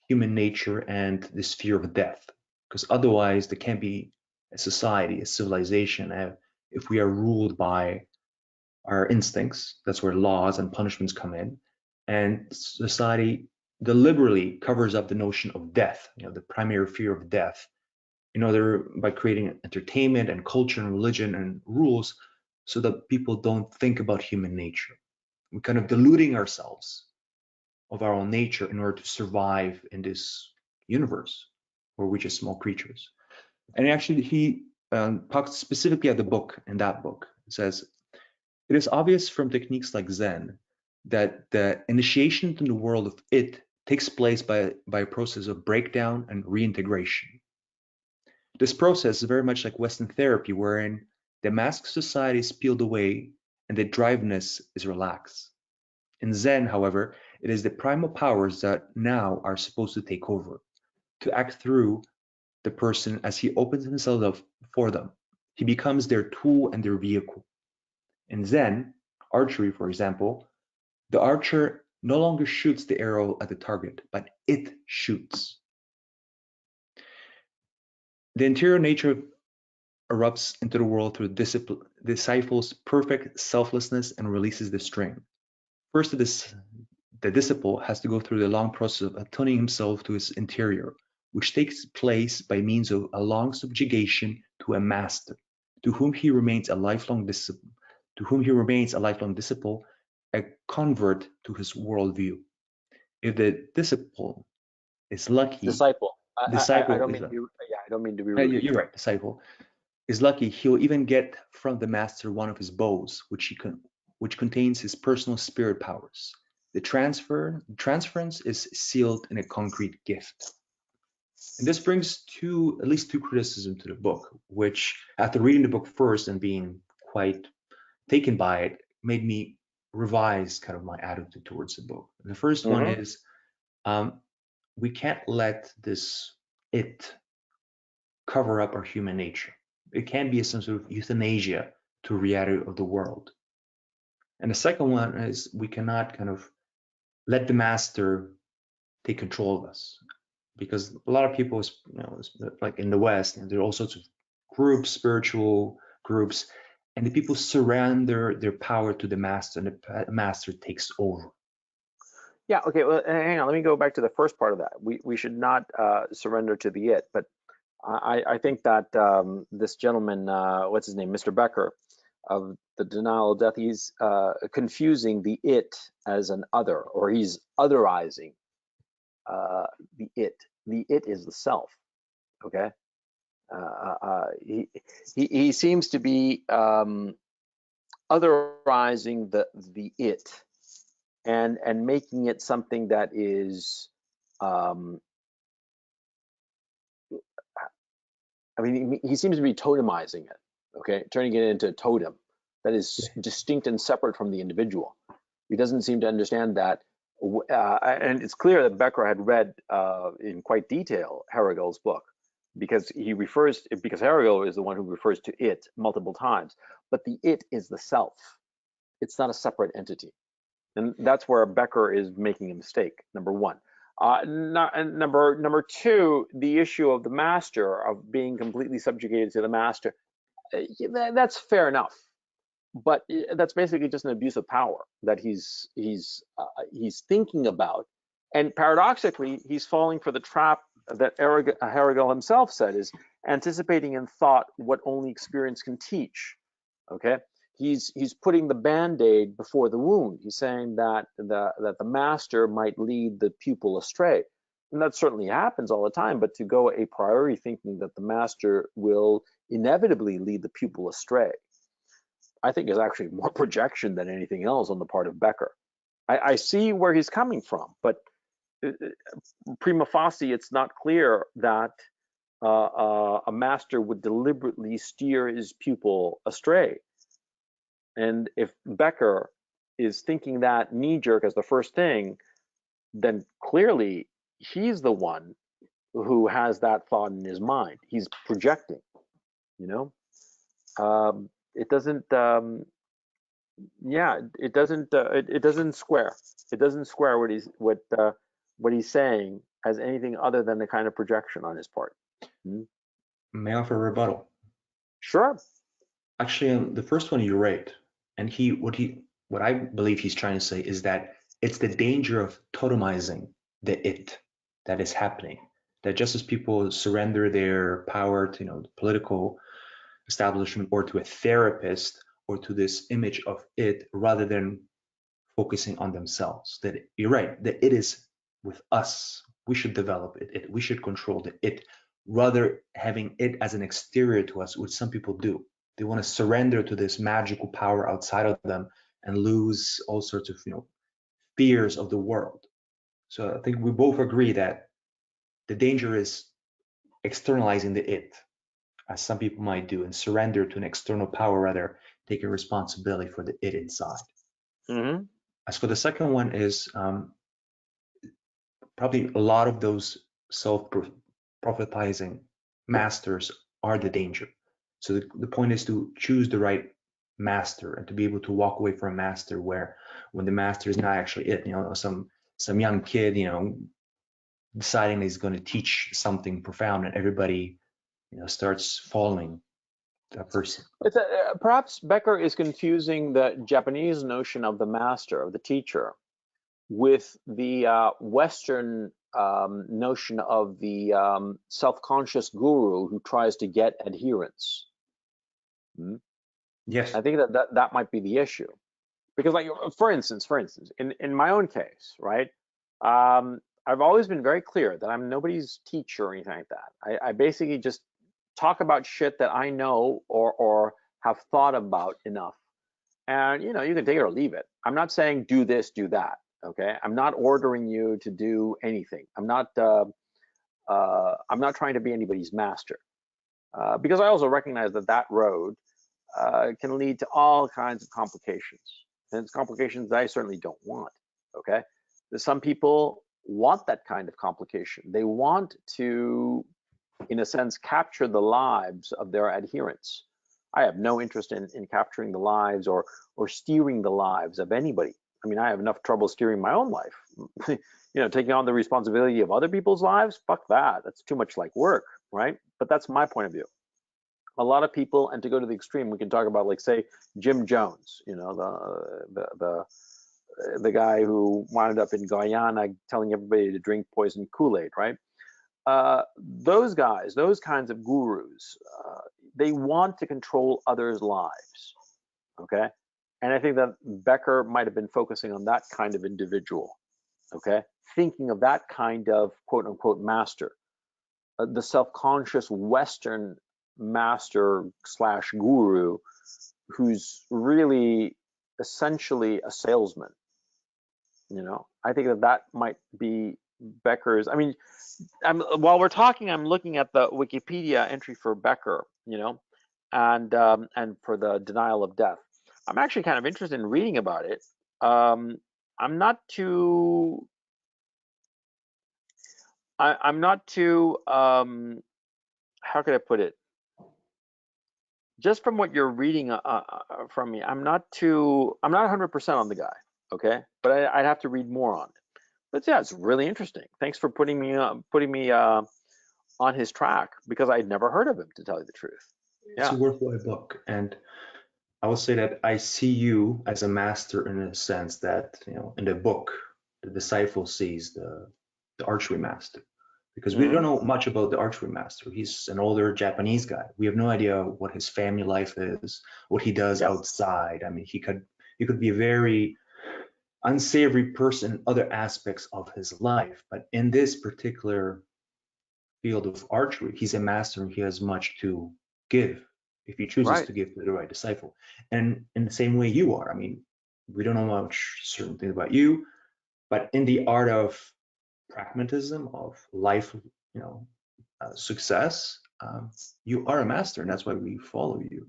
human nature and this fear of death, because otherwise there can't be a society, a civilization, if we are ruled by our instincts. That's where laws and punishments come in, and society deliberately covers up the notion of death, the primary fear of death, in order by creating entertainment and culture and religion and rules so that people don't think about human nature. We're kind of deluding ourselves of our own nature in order to survive in this universe where we're just small creatures. And actually, he talks specifically at the book, in that book. It says, it is obvious from techniques like Zen that the initiation into the world of it takes place by a process of breakdown and reintegration. This process is very much like Western therapy, wherein the mask of society is peeled away and the driveness is relaxed. In Zen, however, it is the primal powers that now are supposed to take over, to act through the person as he opens himself up for them. He becomes their tool and their vehicle. In Zen, archery, for example, the archer no longer shoots the arrow at the target, but it shoots. The interior nature erupts into the world through disciples' perfect selflessness and releases the string. First, the disciple has to go through the long process of attuning himself to his interior, which takes place by means of a long subjugation to a master, to whom he remains a lifelong disciple, a convert to his worldview. If the disciple is lucky, Disciple. I don't is mean to be, yeah, I don't mean to be rude. you're right. Disciple is lucky, he'll even get from the master one of his bows, which contains his personal spirit powers. The transference is sealed in a concrete gift. And this brings at least two criticisms to the book, which, after reading the book first and being quite taken by it, made me revise kind of my attitude towards the book. The first one is, we can't let it cover up our human nature. It can't be some sort of euthanasia to reality of the world. And the second one is, we cannot kind of let the master take control of us, because a lot of people, like in the West, there are all sorts of groups, spiritual groups, and the people surrender their power to the master, and the master takes over. Yeah, okay, well, hang on, let me go back to the first part of that. We should not surrender to the it, but I think that this gentleman, what's his name, Mr. Becker, of the denial of death, he's confusing the it as an other, or he's otherizing the it. The it is the self, okay? He seems to be otherizing the it and making it something that is, I mean, he seems to be totemizing it, okay, turning it into a totem that is distinct and separate from the individual. He doesn't seem to understand that, and it's clear that Becker had read in quite detail Herrigel's book, because Herrigel is the one who refers to it multiple times, but the it is the self. It's not a separate entity. And that's where Becker is making a mistake, number one. Number two, the issue of the master, of being completely subjugated to the master, that's fair enough, but that's basically just an abuse of power that he's thinking about, and paradoxically, he's falling for the trap that Herrigel himself said, is anticipating in thought what only experience can teach. Okay. He's putting the band-aid before the wound. He's saying that the master might lead the pupil astray. And that certainly happens all the time, but to go a priori thinking that the master will inevitably lead the pupil astray, I think is actually more projection than anything else on the part of Becker. I see where he's coming from, but prima facie, it's not clear that a master would deliberately steer his pupil astray. And if Becker is thinking that knee-jerk as the first thing, then clearly he's the one who has that thought in his mind. He's projecting, you know? It doesn't, Yeah, it doesn't it doesn't square. It doesn't square what he's saying as anything other than a kind of projection on his part. Hmm? May I offer a rebuttal? Sure. Actually, the first one you're right, and what I believe he's trying to say is that it's the danger of totemizing the it that is happening. That just as people surrender their power to, the political establishment or to a therapist or to this image of it, rather than focusing on themselves. That you're right, that it is with us. We should develop it. We should control the it, rather having it as an exterior to us, which some people do. They want to surrender to this magical power outside of them and lose all sorts of, fears of the world. So I think we both agree that the danger is externalizing the it, as some people might do, and surrender to an external power, rather taking responsibility for the it inside. Hmm. As for the second one is probably a lot of those self-prophetizing masters are the danger. So the point is to choose the right master and to be able to walk away from a master where when the master is not actually it, some young kid, deciding he's going to teach something profound and everybody, starts following that person. It's perhaps Becker is confusing the Japanese notion of the master, of the teacher, with the Western notion of the self-conscious guru who tries to get adherents. Hmm? Yes. I think that might be the issue, because, like, for instance, in my own case, right? I've always been very clear that I'm nobody's teacher or anything like that. I basically just talk about shit that I know or have thought about enough, and you can take it or leave it. I'm not saying do this, do that. Okay, I'm not ordering you to do anything. I'm not trying to be anybody's master, because I also recognize that road can lead to all kinds of complications, and it's complications that I certainly don't want. Okay, some people want that kind of complication. They want to, in a sense, capture the lives of their adherents. I have no interest in capturing the lives or steering the lives of anybody. I mean, I have enough trouble steering my own life. Taking on the responsibility of other people's lives, fuck that. That's too much like work, right? But that's my point of view. A lot of people, and to go to the extreme, we can talk about, like, say, Jim Jones, the guy who wound up in Guyana telling everybody to drink poison Kool-Aid, right? Those guys, those kinds of gurus, they want to control others' lives, okay? And I think that Becker might have been focusing on that kind of individual, okay? Thinking of that kind of quote unquote master, the self-conscious Western master / guru who's really essentially a salesman. I think that might be Becker's. I mean, while we're talking, I'm looking at the Wikipedia entry for Becker, and for the denial of death. I'm actually kind of interested in reading about it. I'm not too. I'm not too. How could I put it? Just from what you're reading from me, I'm not 100% on the guy, okay? But I'd have to read more on it. But yeah, it's really interesting. Thanks for putting me on his track, because I'd never heard of him, to tell you the truth. It's a worthwhile book, and I would say that I see you as a master in a sense that, in the book, the disciple sees the archery master, because we don't know much about the archery master. He's an older Japanese guy. We have no idea what his family life is, what he does outside. I mean, he could be a very unsavory person in other aspects of his life, but in this particular field of archery, he's a master and he has much to give if he chooses to give to the right disciple. And in the same way you are. I mean, we don't know much certain things about you, but in the art of pragmatism, of life, success, you are a master, and that's why we follow you.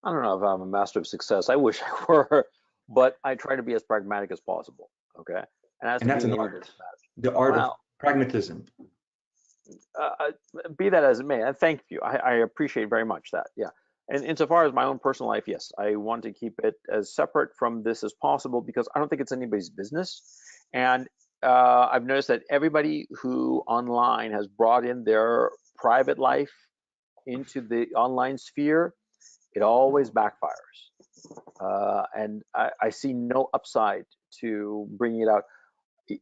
I don't know if I'm a master of success. I wish I were, but I try to be as pragmatic as possible. Okay, and that's an art. The art of pragmatism. Be that as it may, and thank you. I appreciate very much that. Yeah, And insofar as my own personal life, yes, I want to keep it as separate from this as possible because I don't think it's anybody's business. And I've noticed that everybody who online has brought in their private life into the online sphere, it always backfires. And I see no upside to bringing it out.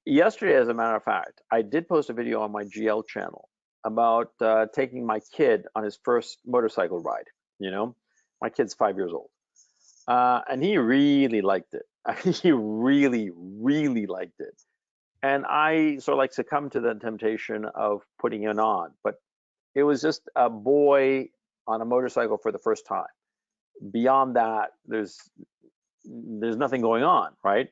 Yesterday, as a matter of fact, I did post a video on my GL channel about taking my kid on his first motorcycle ride. You know, my kid's 5 years old, and he really liked it. He really, really liked it. And I sort of like succumbed to the temptation of putting it on, but it was just a boy on a motorcycle for the first time. Beyond that, there's nothing going on, right?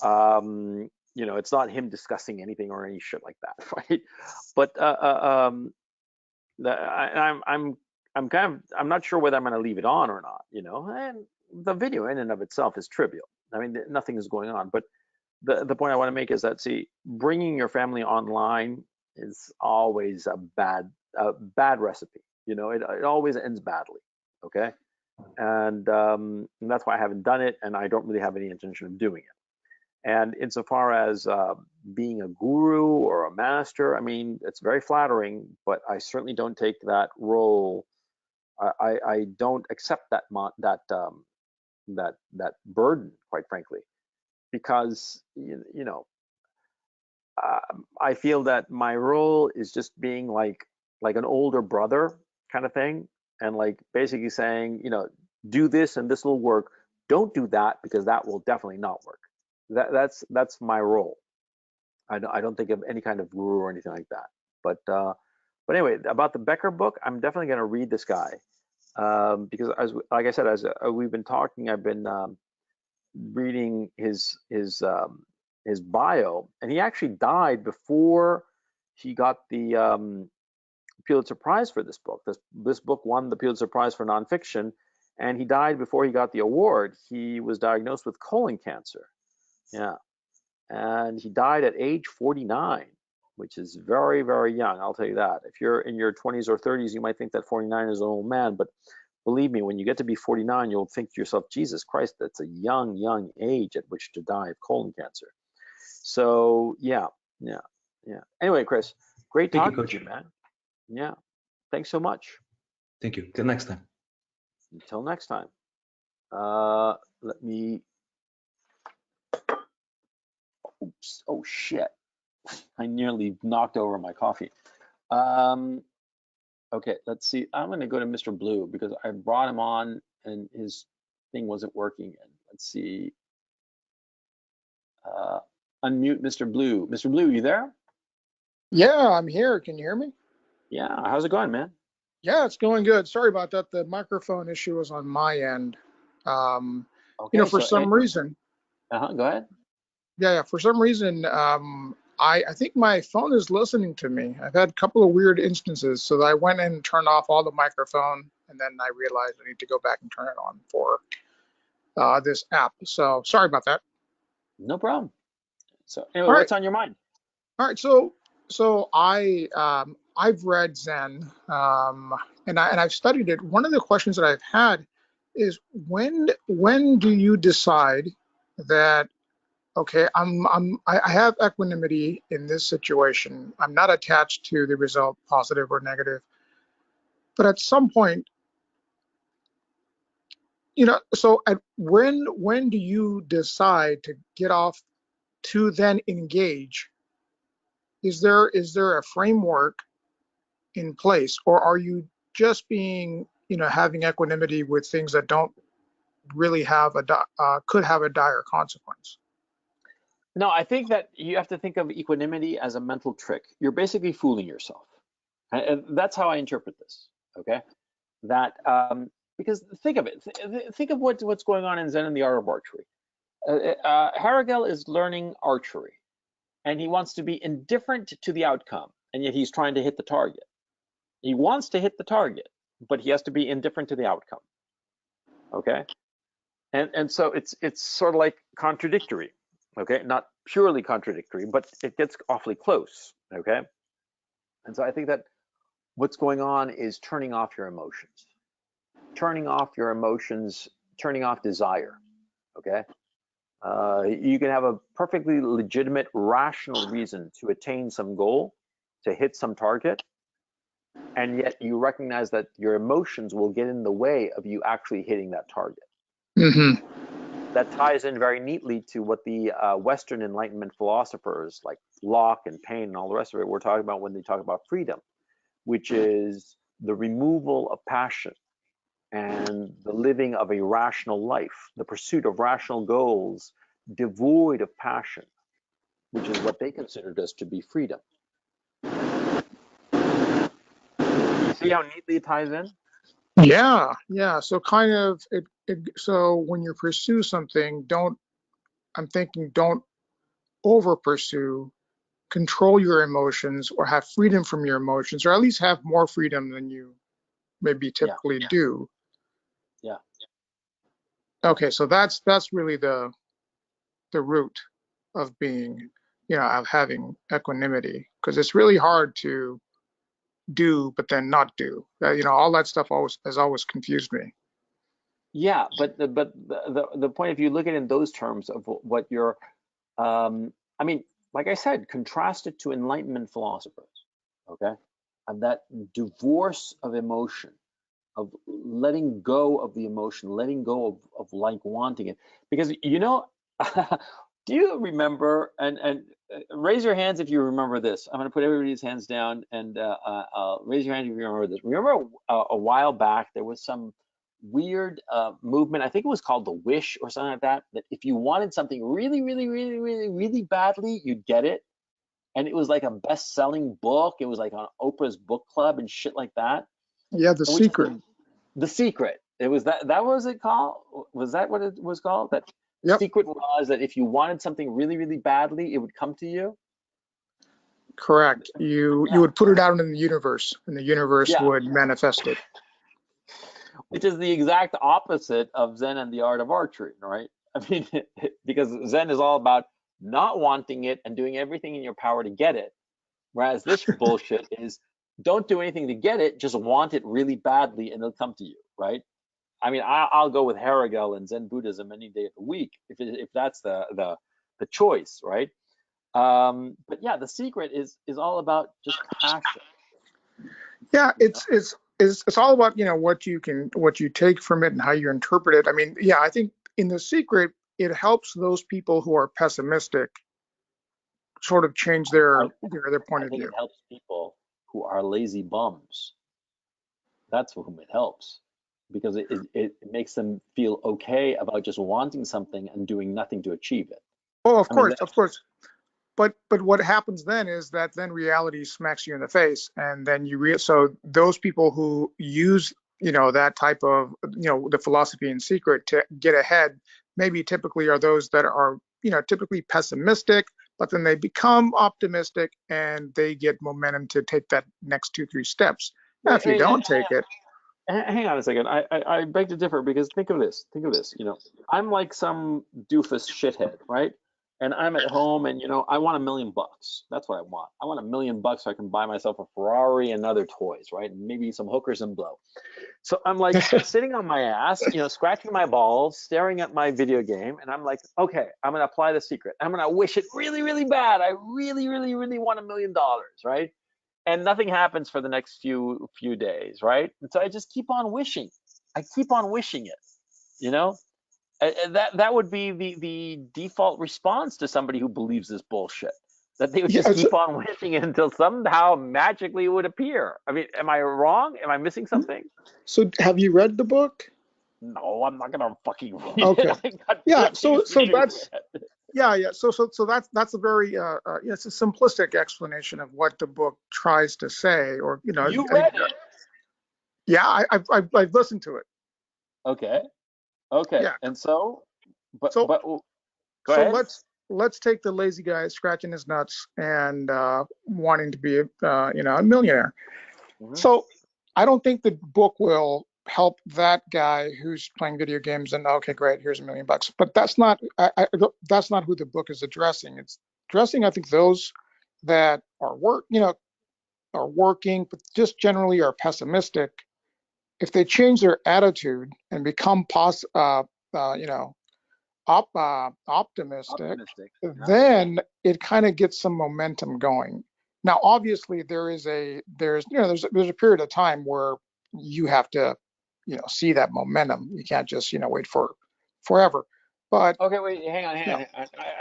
You know, it's not him discussing anything or any shit like that, right? But I'm not sure whether I'm going to leave it on or not. You know, and the video in and of itself is trivial. I mean, nothing is going on. But the point I want to make is that, see, bringing your family online is always a bad recipe. You know, it always ends badly. Okay, and that's why I haven't done it, and I don't really have any intention of doing it. And insofar as being a guru or a master, I mean, it's very flattering, but I certainly don't take that role. I don't accept that burden, quite frankly, because you know, I feel that my role is just being like an older brother kind of thing, and like basically saying, you know, do this and this will work. Don't do that because that will definitely not work. That's my role. I don't think of any kind of guru or anything like that. But anyway, about the Becker book, I'm definitely going to read this guy because like I said, as we've been talking, I've been reading his bio, and he actually died before he got the Pulitzer Prize for this book. This book won the Pulitzer Prize for nonfiction, and he died before he got the award. He was diagnosed with colon cancer. Yeah, and he died at age 49, which is very, very young. I'll tell you that. If you're in your 20s or 30s, you might think that 49 is an old man, but believe me, when you get to be 49, you'll think to yourself, Jesus Christ, that's a young age at which to die of colon cancer. So yeah. Anyway, Chris, great talking to you, man. Yeah, thanks so much. Thank you. Till next time. Until next time. Let me. Oops. Oh shit! I nearly knocked over my coffee. Okay, let's see. I'm going to go to Mr. Blue because I brought him on and his thing wasn't working. And let's see. Unmute Mr. Blue. Mr. Blue, you there? Yeah, I'm here. Can you hear me? Yeah. How's it going, man? Yeah, it's going good. Sorry about that. The microphone issue was on my end. Okay, You know, for some reason. Go ahead. Yeah, for some reason, I think my phone is listening to me. I've had a couple of weird instances, so I went and turned off all the microphone, and then I realized I need to go back and turn it on for this app. So sorry about that. No problem. So anyway, what's on your mind? All right, so I've read Zen, and I've studied it. One of the questions that I've had is when do you decide that, okay, I have equanimity in this situation. I'm not attached to the result, positive or negative. But at some point, you know, so when do you decide to get off to then engage? Is there a framework in place, or are you just being, you know, having equanimity with things that don't really have could have a dire consequence? No, I think that you have to think of equanimity as a mental trick. You're basically fooling yourself. And that's how I interpret this. Okay, that because think of it. Think of what's going on in Zen and the art of archery. Harrigal is learning archery, and he wants to be indifferent to the outcome, and yet he's trying to hit the target. He wants to hit the target, but he has to be indifferent to the outcome. Okay, and so it's sort of like contradictory. Okay, not purely contradictory, but it gets awfully close. Okay, and so I think that what's going on is turning off your emotions. turning off your emotions, turning off desire. Okay. You can have a perfectly legitimate, rational reason to attain some goal, to hit some target, and yet you recognize that your emotions will get in the way of you actually hitting that target. Mm-hmm. That ties in very neatly to what the Western Enlightenment philosophers like Locke and Paine and all the rest of it were talking about when they talk about freedom, which is the removal of passion and the living of a rational life, the pursuit of rational goals devoid of passion, which is what they considered as to be freedom. You see how neatly it ties in? Yeah, yeah. So kind of so when you pursue something, don't over pursue, control your emotions or have freedom from your emotions, or at least have more freedom than you maybe typically do. Yeah. Okay, so that's really the root of being, of having equanimity, because it's really hard to do but then not do. All that stuff has always confused me. Yeah, but the point, if you look at it in those terms of what you're, I mean, like I said, contrast it to Enlightenment philosophers, okay? And that divorce of emotion, of letting go of the emotion, letting go of like wanting it. Because, do you remember, and raise your hands if you remember this. I'm going to put everybody's hands down and raise your hand if you remember this. Remember a while back, there was some weird movement, I think it was called the Wish or something like that, that if you wanted something really, really, really, really, really badly, you'd get it. And it was like a best-selling book. It was like on Oprah's book club and shit like that. Yeah, The And which is Secret. The Secret. It was that was it called? Was that what it was called? That Yep. secret was that if you wanted something really, really badly, it would come to you. Correct. You would put it out in the universe, and the universe Yeah. would manifest it. Which is the exact opposite of Zen and the art of archery, right? I mean, because Zen is all about not wanting it and doing everything in your power to get it. Whereas this bullshit is don't do anything to get it, just want it really badly and it'll come to you, right? I mean, I'll go with Haragal and Zen Buddhism any day of the week if that's the choice, right? But yeah, The Secret is all about just passion. Yeah, it's all about what you take from it and how you interpret it. I mean, yeah, I think in The Secret it helps those people who are pessimistic sort of change their point I of think view. it helps people who are lazy bums. That's whom it helps, because it makes them feel okay about just wanting something and doing nothing to achieve it. Oh, of I mean, course, of course. But what happens then is that then reality smacks you in the face, and then so those people who use that type of the philosophy in Secret to get ahead, maybe typically are those that are typically pessimistic, but then they become optimistic and they get momentum to take that next 2-3 steps. Now, if you don't take it, hang on a second. I beg to differ, because think of this. I'm like some doofus shithead, right? And I'm at home and I want $1 million. That's what I want. I want $1 million so I can buy myself a Ferrari and other toys, right? And maybe some hookers and blow. So I'm like sitting on my ass, scratching my balls, staring at my video game, and I'm like, okay, I'm gonna apply The Secret. I'm gonna wish it really, really bad. I really, really, really want $1 million, right? And nothing happens for the next few days, right? And so I just keep on wishing. I keep on wishing it. That would be the default response to somebody who believes this bullshit. That they would just keep on wishing it until somehow magically it would appear. I mean, am I wrong? Am I missing something? So have you read the book? No, I'm not gonna fucking read Okay. it. Yeah. So that's. Yeah. So that's a very it's a simplistic explanation of what the book tries to say, or You read it. Yeah, I've listened to it. Okay. Yeah. And so, but So go ahead. let's take the lazy guy scratching his nuts and wanting to be a millionaire. Mm-hmm. So I don't think the book will help that guy who's playing video games and okay, great, here's $1 million. But that's not that's not who the book is addressing. It's addressing, I think, those that are working, but just generally are pessimistic if they change their attitude and become optimistic, Optimistic. Yeah. then it kind of gets some momentum going. Now, obviously, there's a period of time where you have to, see that momentum. You can't just, wait for forever. But Okay, wait, hang on.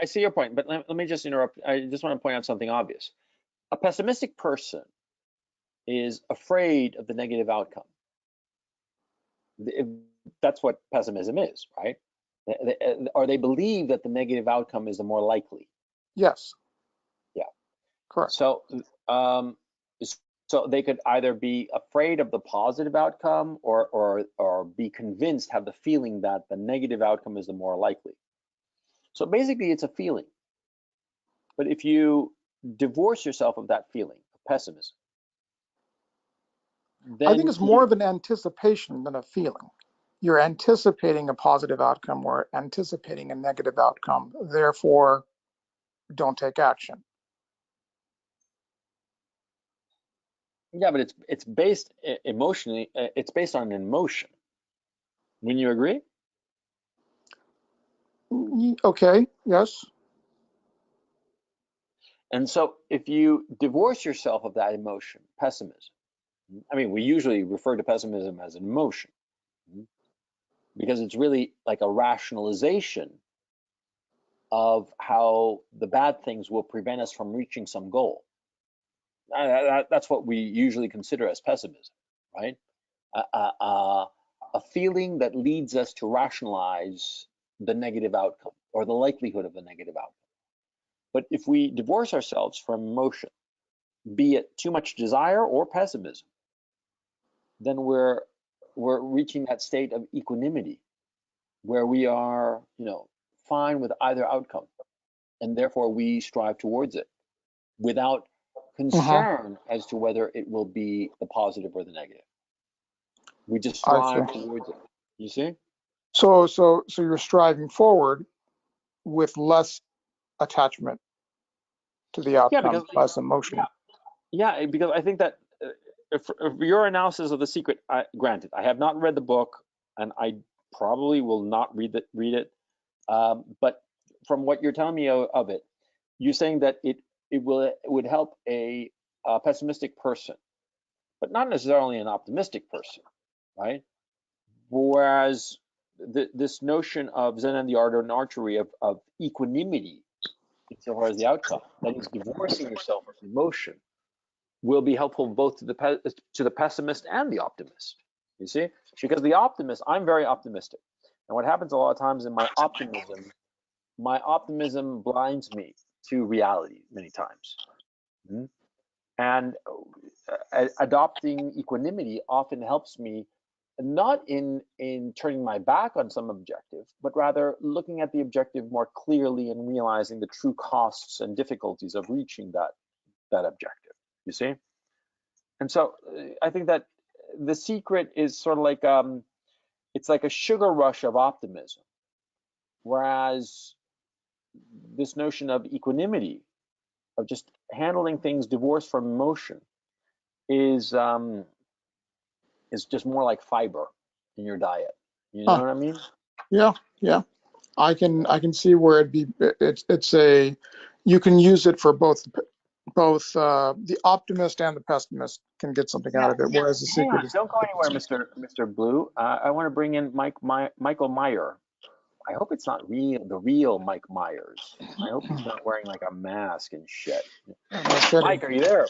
I see your point, but let me just interrupt. I just want to point out something obvious. A pessimistic person is afraid of the negative outcome. That's what pessimism is, right? Or they believe that the negative outcome is the more likely. yes, Yeah. correct. So, so they could either be afraid of the positive outcome or be convinced, have the feeling that the negative outcome is the more likely. So basically, it's a feeling. But if you divorce yourself of that feeling of pessimism, then I think it's more of an anticipation than a feeling. You're anticipating a positive outcome or anticipating a negative outcome. Therefore, don't take action. yeah, but it's based emotionally. It's based on an emotion. Wouldn't you agree? Okay, yes. And so if you divorce yourself of that emotion, pessimism, I mean, we usually refer to pessimism as an emotion because it's really like a rationalization of how the bad things will prevent us from reaching some goal. That's what we usually consider as pessimism, right? A feeling that leads us to rationalize the negative outcome or the likelihood of the negative outcome. But if we divorce ourselves from emotion, be it too much desire or pessimism, then we're reaching that state of equanimity where we are, fine with either outcome, and therefore we strive towards it without concern as to whether it will be the positive or the negative. We just I strive see. towards it. You see? So you're striving forward with less attachment to the Yeah, outcome, because less emotion. because I think that if your analysis of The Secret, granted, I have not read the book, and I probably will not read it. But from what you're telling me of it, you're saying that it would help a pessimistic person, but not necessarily an optimistic person, right? Whereas this notion of Zen and the Art and Archery of equanimity, insofar as the outcome, that is divorcing yourself from emotion, will be helpful both to the pessimist and the optimist. You see, because the optimist, I'm very optimistic, and what happens a lot of times in my optimism blinds me to reality many times. And adopting equanimity often helps me not in turning my back on some objective, but rather looking at the objective more clearly and realizing the true costs and difficulties of reaching that objective. You see? And so I think that The Secret is sort of like it's like a sugar rush of optimism, whereas this notion of equanimity, of just handling things divorced from emotion, is just more like fiber in your diet. You know what I mean? Yeah, yeah. I can see where you can use it for both the optimist and the pessimist can get something out of it. Whereas The Hang Secret on, is don't go anywhere, Mr. Blue. I want to bring in Michael Meyer. I hope it's not the real Mike Myers. I hope he's not wearing like a mask and shit. Mike, are you there?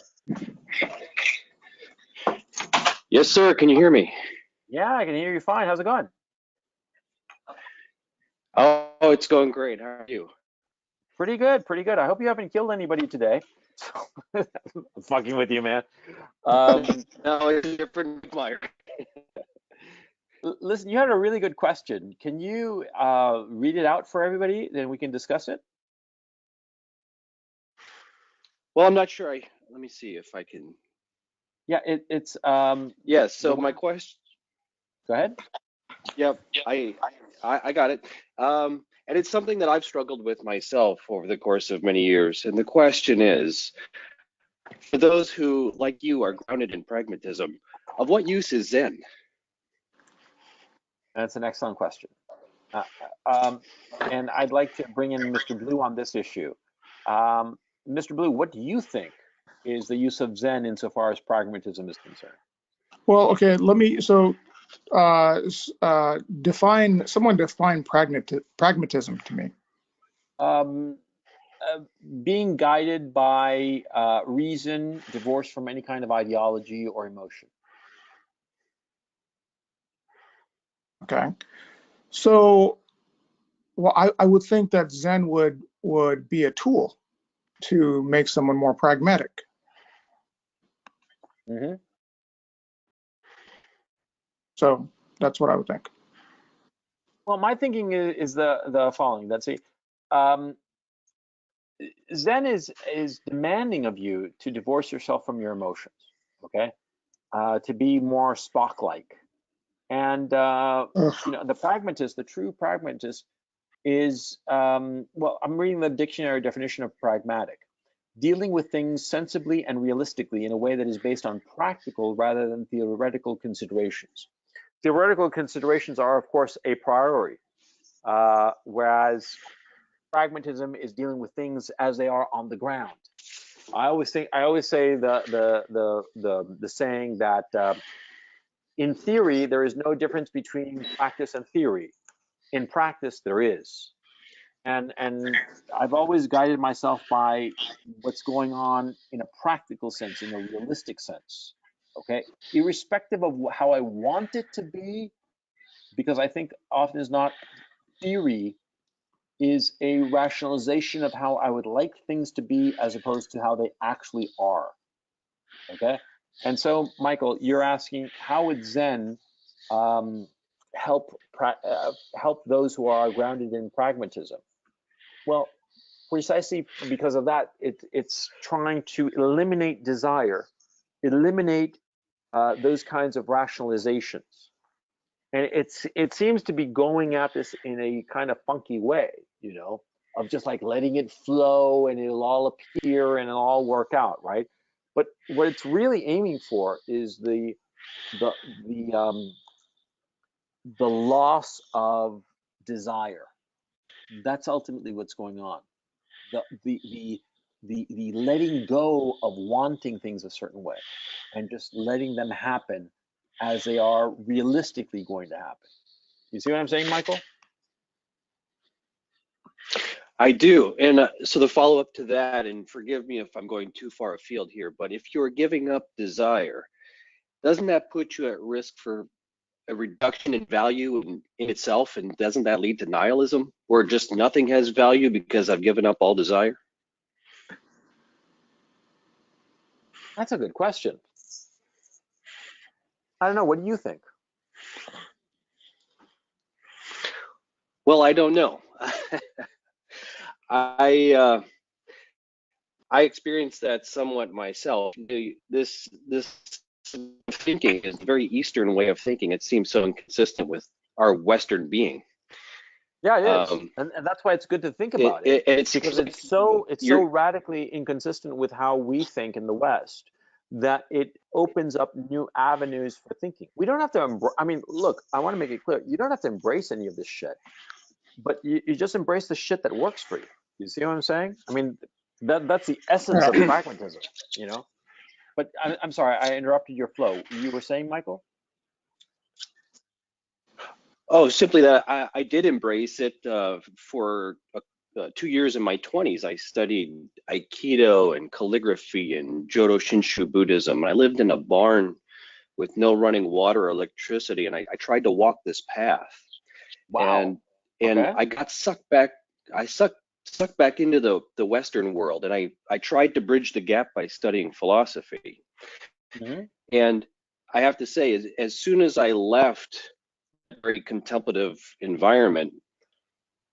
Yes, sir. Can you hear me? Yeah, I can hear you fine. How's it going? Oh, it's going great. How are you? Pretty good, pretty good. I hope you haven't killed anybody today. I'm fucking with you, man. No, it's a different Meyer. Listen, you had a really good question. Can you read it out for everybody, then we can discuss it? Well, I'm not sure. Let me see if I can. Yeah, it's Yes. So my question. Go ahead. Yep. I got it. And it's something that I've struggled with myself over the course of many years. And the question is, for those who, like you, are grounded in pragmatism, of what use is Zen? That's an excellent question. Uh, um, and I'd like to bring in Mr. Blue on this issue. Mr. Blue, what do you think is the use of Zen insofar as pragmatism is concerned? Well, okay, someone define pragmatism to me. Um, Being guided by reason, divorced from any kind of ideology or emotion. Okay. So, well, I would think that Zen would be a tool to make someone more pragmatic. Mm-hmm. So that's what I would think. Well, my thinking is the following. Let's see. Zen is demanding of you to divorce yourself from your emotions. Okay, to be more Spock-like, and the pragmatist, the true pragmatist, is well, I'm reading the dictionary definition of pragmatic: dealing with things sensibly and realistically in a way that is based on practical rather than theoretical considerations. Theoretical considerations are, of course, a priority, whereas pragmatism is dealing with things as they are on the ground. I always say the saying that in theory there is no difference between practice and theory. In practice, there is, and I've always guided myself by what's going on in a practical sense, in a realistic sense. Okay, irrespective of how I want it to be, because I think often is not theory is a rationalization of how I would like things to be as opposed to how they actually are. Okay, and so Michael, you're asking how would Zen help those who are grounded in pragmatism? Well, precisely because of that, it's trying to eliminate desire, eliminate those kinds of rationalizations. And it seems to be going at this in a kind of funky way, of just like letting it flow and it'll all appear and it'll all work out, right? But what it's really aiming for is the the loss of desire. That's ultimately what's going on. The letting go of wanting things a certain way and just letting them happen as they are realistically going to happen. You see what I'm saying, Michael? I do. And so the follow up to that, and forgive me if I'm going too far afield here, but if you're giving up desire, doesn't that put you at risk for a reduction in value in itself? And doesn't that lead to nihilism, where just nothing has value because I've given up all desire? That's a good question. I don't know. What do you think? Well, I don't know. I experienced that somewhat myself. This thinking is a very Eastern way of thinking. It seems so inconsistent with our Western being. Yeah, it is, and that's why it's good to think about it because it's so radically inconsistent with how we think in the West that it opens up new avenues for thinking. We don't have to. I mean, look, I want to make it clear: you don't have to embrace any of this shit, but you just embrace the shit that works for you. You see what I'm saying? I mean, that's the essence of pragmatism, But I'm sorry, I interrupted your flow. You were saying, Michael? Oh, simply that I did embrace it for 2 years in my 20s. I studied Aikido and calligraphy and Jodo Shinshu Buddhism. I lived in a barn with no running water or electricity, and I tried to walk this path. Wow. And Okay. I got sucked back. I sucked back into the Western world, and I tried to bridge the gap by studying philosophy. Mm-hmm. And I have to say, as soon as I left a very contemplative environment,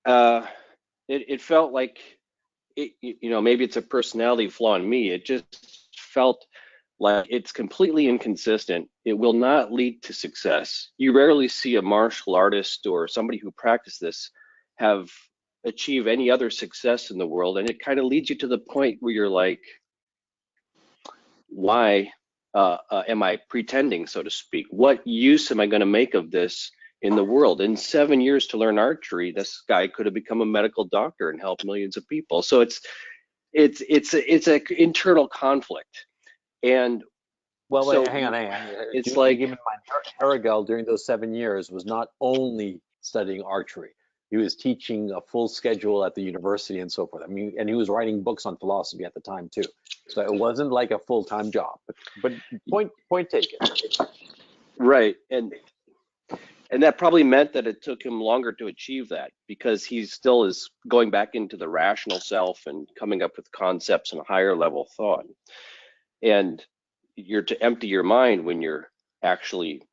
it felt like maybe it's a personality flaw in me. It just felt like it's completely inconsistent. It will not lead to success. You rarely see a martial artist or somebody who practiced this have achieve any other success in the world, and it kind of leads you to the point where you're like, why am I pretending, so to speak? What use am I going to make of this in the world. In 7 years to learn archery, this guy could have become a medical doctor and helped millions of people. So it's an internal conflict. And Well, so wait, hang on. it's You like, keep in mind, Herigel during those 7 years was not only studying archery. He was teaching a full schedule at the university and so forth. I mean, and he was writing books on philosophy at the time too. So it wasn't like a full-time job. But point taken. right. And that probably meant that it took him longer to achieve that, because he still is going back into the rational self and coming up with concepts and a higher level thought. And you're to empty your mind when you're actually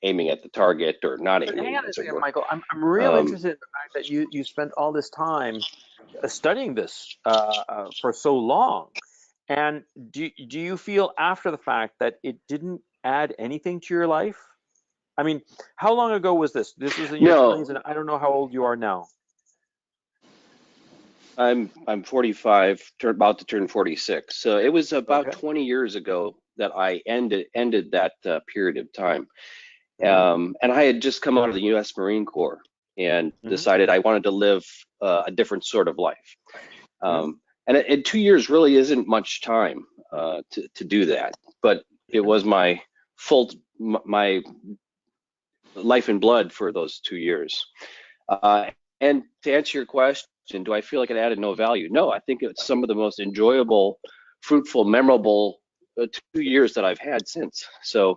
aiming at the target or not But aiming. hang on a as it second, were. Michael. I'm real interested in the fact that you spent all this time studying this for so long. And do you feel after the fact that it didn't add anything to your life? I mean, how long ago was this? This was in your No, 20s, and I don't know how old you are now. I'm 45, about to turn 46. So it was about Okay. 20 years ago that I ended that period of time. And I had just come out of the U.S. Marine Corps and decided I wanted to live a different sort of life. And 2 years really isn't much time to do that, but it was my life and blood for those 2 years. And to answer your question, do I feel like it added no value? No, I think it's some of the most enjoyable, fruitful, memorable 2 years that I've had since. So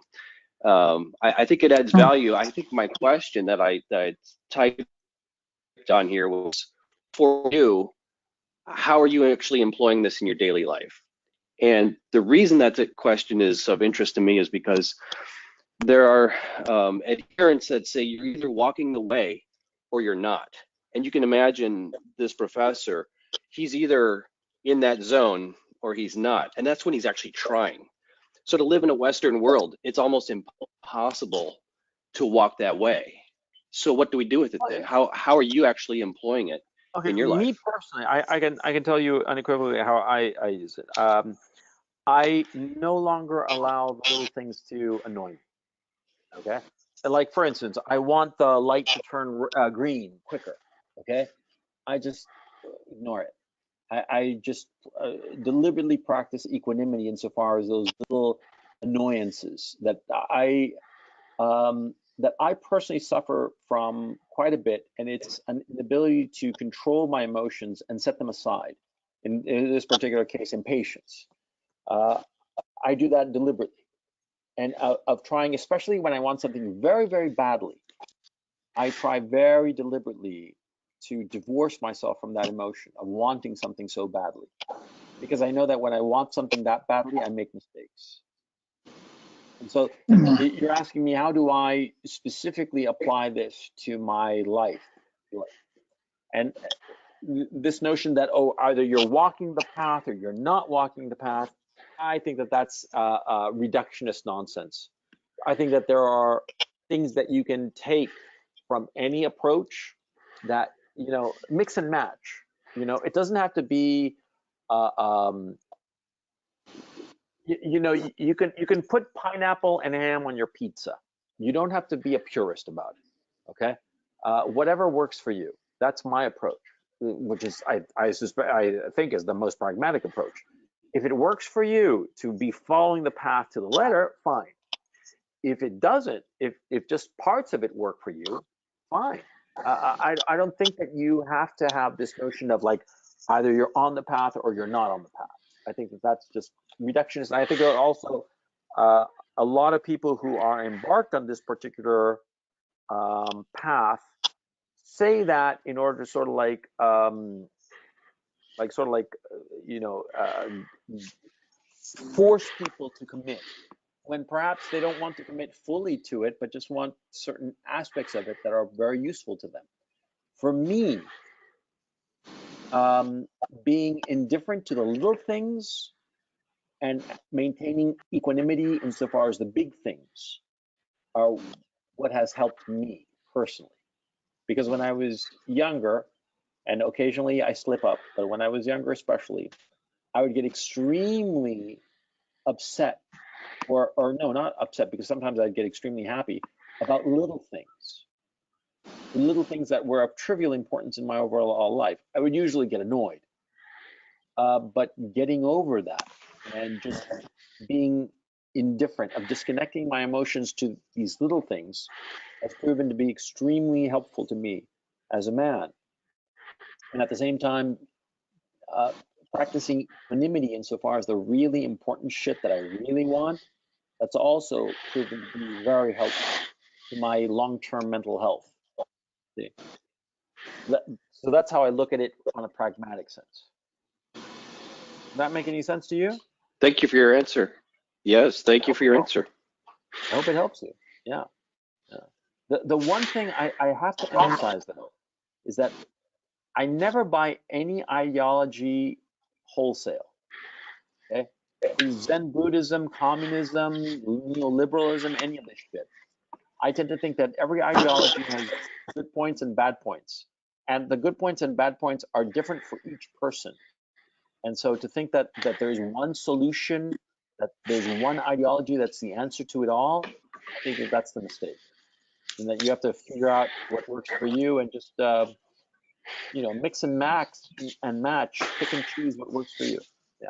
I think it adds value. I think my question that I typed on here was, for you, how are you actually employing this in your daily life? And the reason that the question is of interest to me is because there are adherents that say you're either walking the way or you're not. And you can imagine this professor, he's either in that zone or he's not. And that's when he's actually trying. So to live in a Western world, it's almost impossible to walk that way. So what do we do with it then? How are you actually employing it Okay, in your me life? personally, I can tell you unequivocally how I use it. I no longer allow the little things to annoy me. Okay, and like for instance, I want the light to turn green quicker. Okay, I just ignore it. I just deliberately practice equanimity insofar as those little annoyances that I personally suffer from quite a bit, and it's an inability to control my emotions and set them aside. In this particular case, impatience. I do that deliberately, and of trying, especially when I want something very, very badly, I try very deliberately to divorce myself from that emotion of wanting something so badly, because I know that when I want something that badly, I make mistakes. And so you're asking me, how do I specifically apply this to my life? And this notion that, oh, either you're walking the path or you're not walking the path, I think that that's reductionist nonsense. I think that there are things that you can take from any approach that, mix and match. It doesn't have to be you can put pineapple and ham on your pizza. You don't have to be a purist about it. Okay, whatever works for you. That's my approach, which is I think is the most pragmatic approach. If it works for you to be following the path to the letter, fine. If it doesn't, if just parts of it work for you, fine. I don't think that you have to have this notion of like either you're on the path or you're not on the path. I think that that's just reductionist. I think that also a lot of people who are embarked on this particular path say that in order to sort of force people to commit, when perhaps they don't want to commit fully to it, but just want certain aspects of it that are very useful to them. For me, being indifferent to the little things and maintaining equanimity insofar as the big things are what has helped me personally. Because when I was younger, and occasionally I slip up, but when I was younger especially, I would get extremely upset, or no, not upset, because sometimes I'd get extremely happy, about little things that were of trivial importance in my overall life, I would usually get annoyed. But getting over that and just being indifferent, of disconnecting my emotions to these little things, has proven to be extremely helpful to me as a man. And at the same time, practicing equanimity insofar as the really important shit that I really want, that's also proven to be very helpful to my long-term mental health. See? So that's how I look at it on a pragmatic sense. Does that make any sense to you? Thank you for your answer. Yes, thank you for your answer. I hope it helps you. Yeah. The one thing I have to emphasize, though, is that I never buy any ideology wholesale. Okay? Zen Buddhism, communism, neoliberalism, any of this shit. I tend to think that every ideology has good points and bad points. And the good points and bad points are different for each person. And so to think that there's one solution, that there's one ideology that's the answer to it all, I think that that's the mistake. And that you have to figure out what works for you and just mix and match, pick and choose what works for you. Yeah.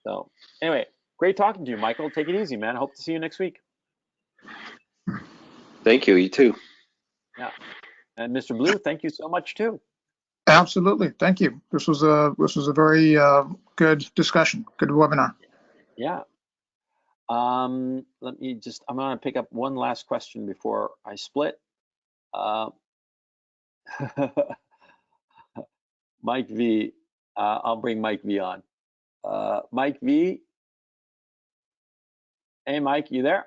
So anyway, great talking to you, Michael. Take it easy, man. I hope to see you next week. Thank you. You too. Yeah. And Mr. Blue, thank you so much too. Absolutely. Thank you. This was a very good discussion. Good webinar. Yeah. I'm gonna pick up one last question before I split. Mike V, I'll bring Mike V on. Mike V, hey Mike, you there?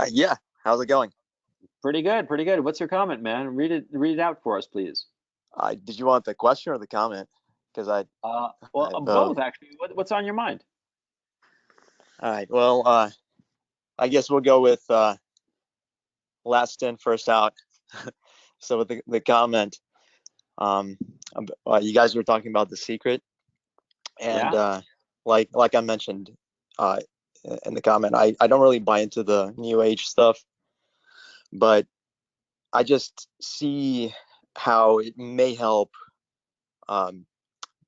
Yeah, how's it going? Pretty good, pretty good. What's your comment, man? Read it out for us, please. Did you want the question or the comment? Because Both actually. What's on your mind? All right. Well, I guess we'll go with last in, first out. So with the comment, you guys were talking about The Secret, and Yeah. like I mentioned in the comment, I don't really buy into the New Age stuff, but I just see how it may help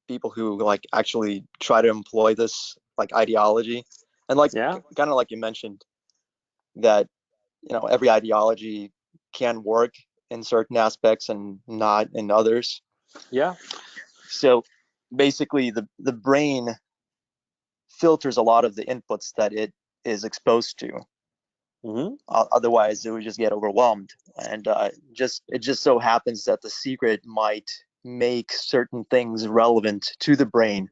people who like actually try to employ this like ideology, and like Yeah. kind of like you mentioned that every ideology can work in certain aspects and not in others. Yeah. So basically the brain filters a lot of the inputs that it is exposed to. Mm-hmm. Otherwise it would just get overwhelmed, and it just so happens that The Secret might make certain things relevant to the brain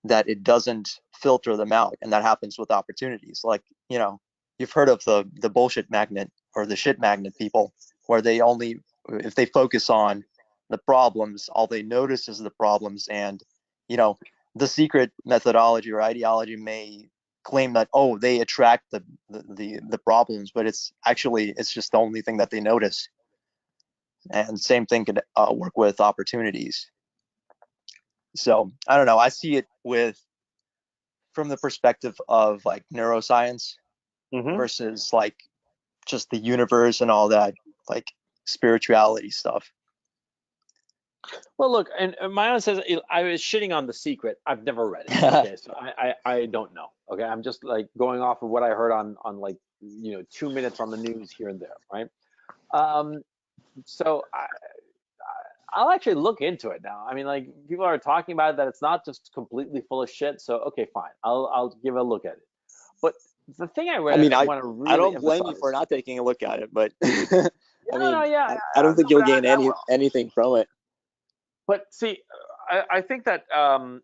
that it doesn't filter them out, and that happens with opportunities. Like, you've heard of the bullshit magnet or the shit magnet people, where they only, if they focus on the problems, all they notice is the problems. And The Secret methodology or ideology may claim that, oh, they attract the problems, but it's just the only thing that they notice. And same thing could work with opportunities. So I don't know, I see it from the perspective of like neuroscience Mm-hmm. versus like just the universe and all that, like spirituality stuff. Well, look, and my honest says I was shitting on The Secret. I've never read it. Okay, so I don't know. Okay, I'm just like going off of what I heard on like 2 minutes on the news here and there, right? So I'll actually look into it now. I mean, like people are talking about it, that it's not just completely full of shit. So okay, fine, I'll give a look at it. But the thing I read, I mean, want to really I don't blame you emphasize. for not taking a look at it, but Yeah, I don't think no, you'll but gain I will. anything from it. But see, I think that I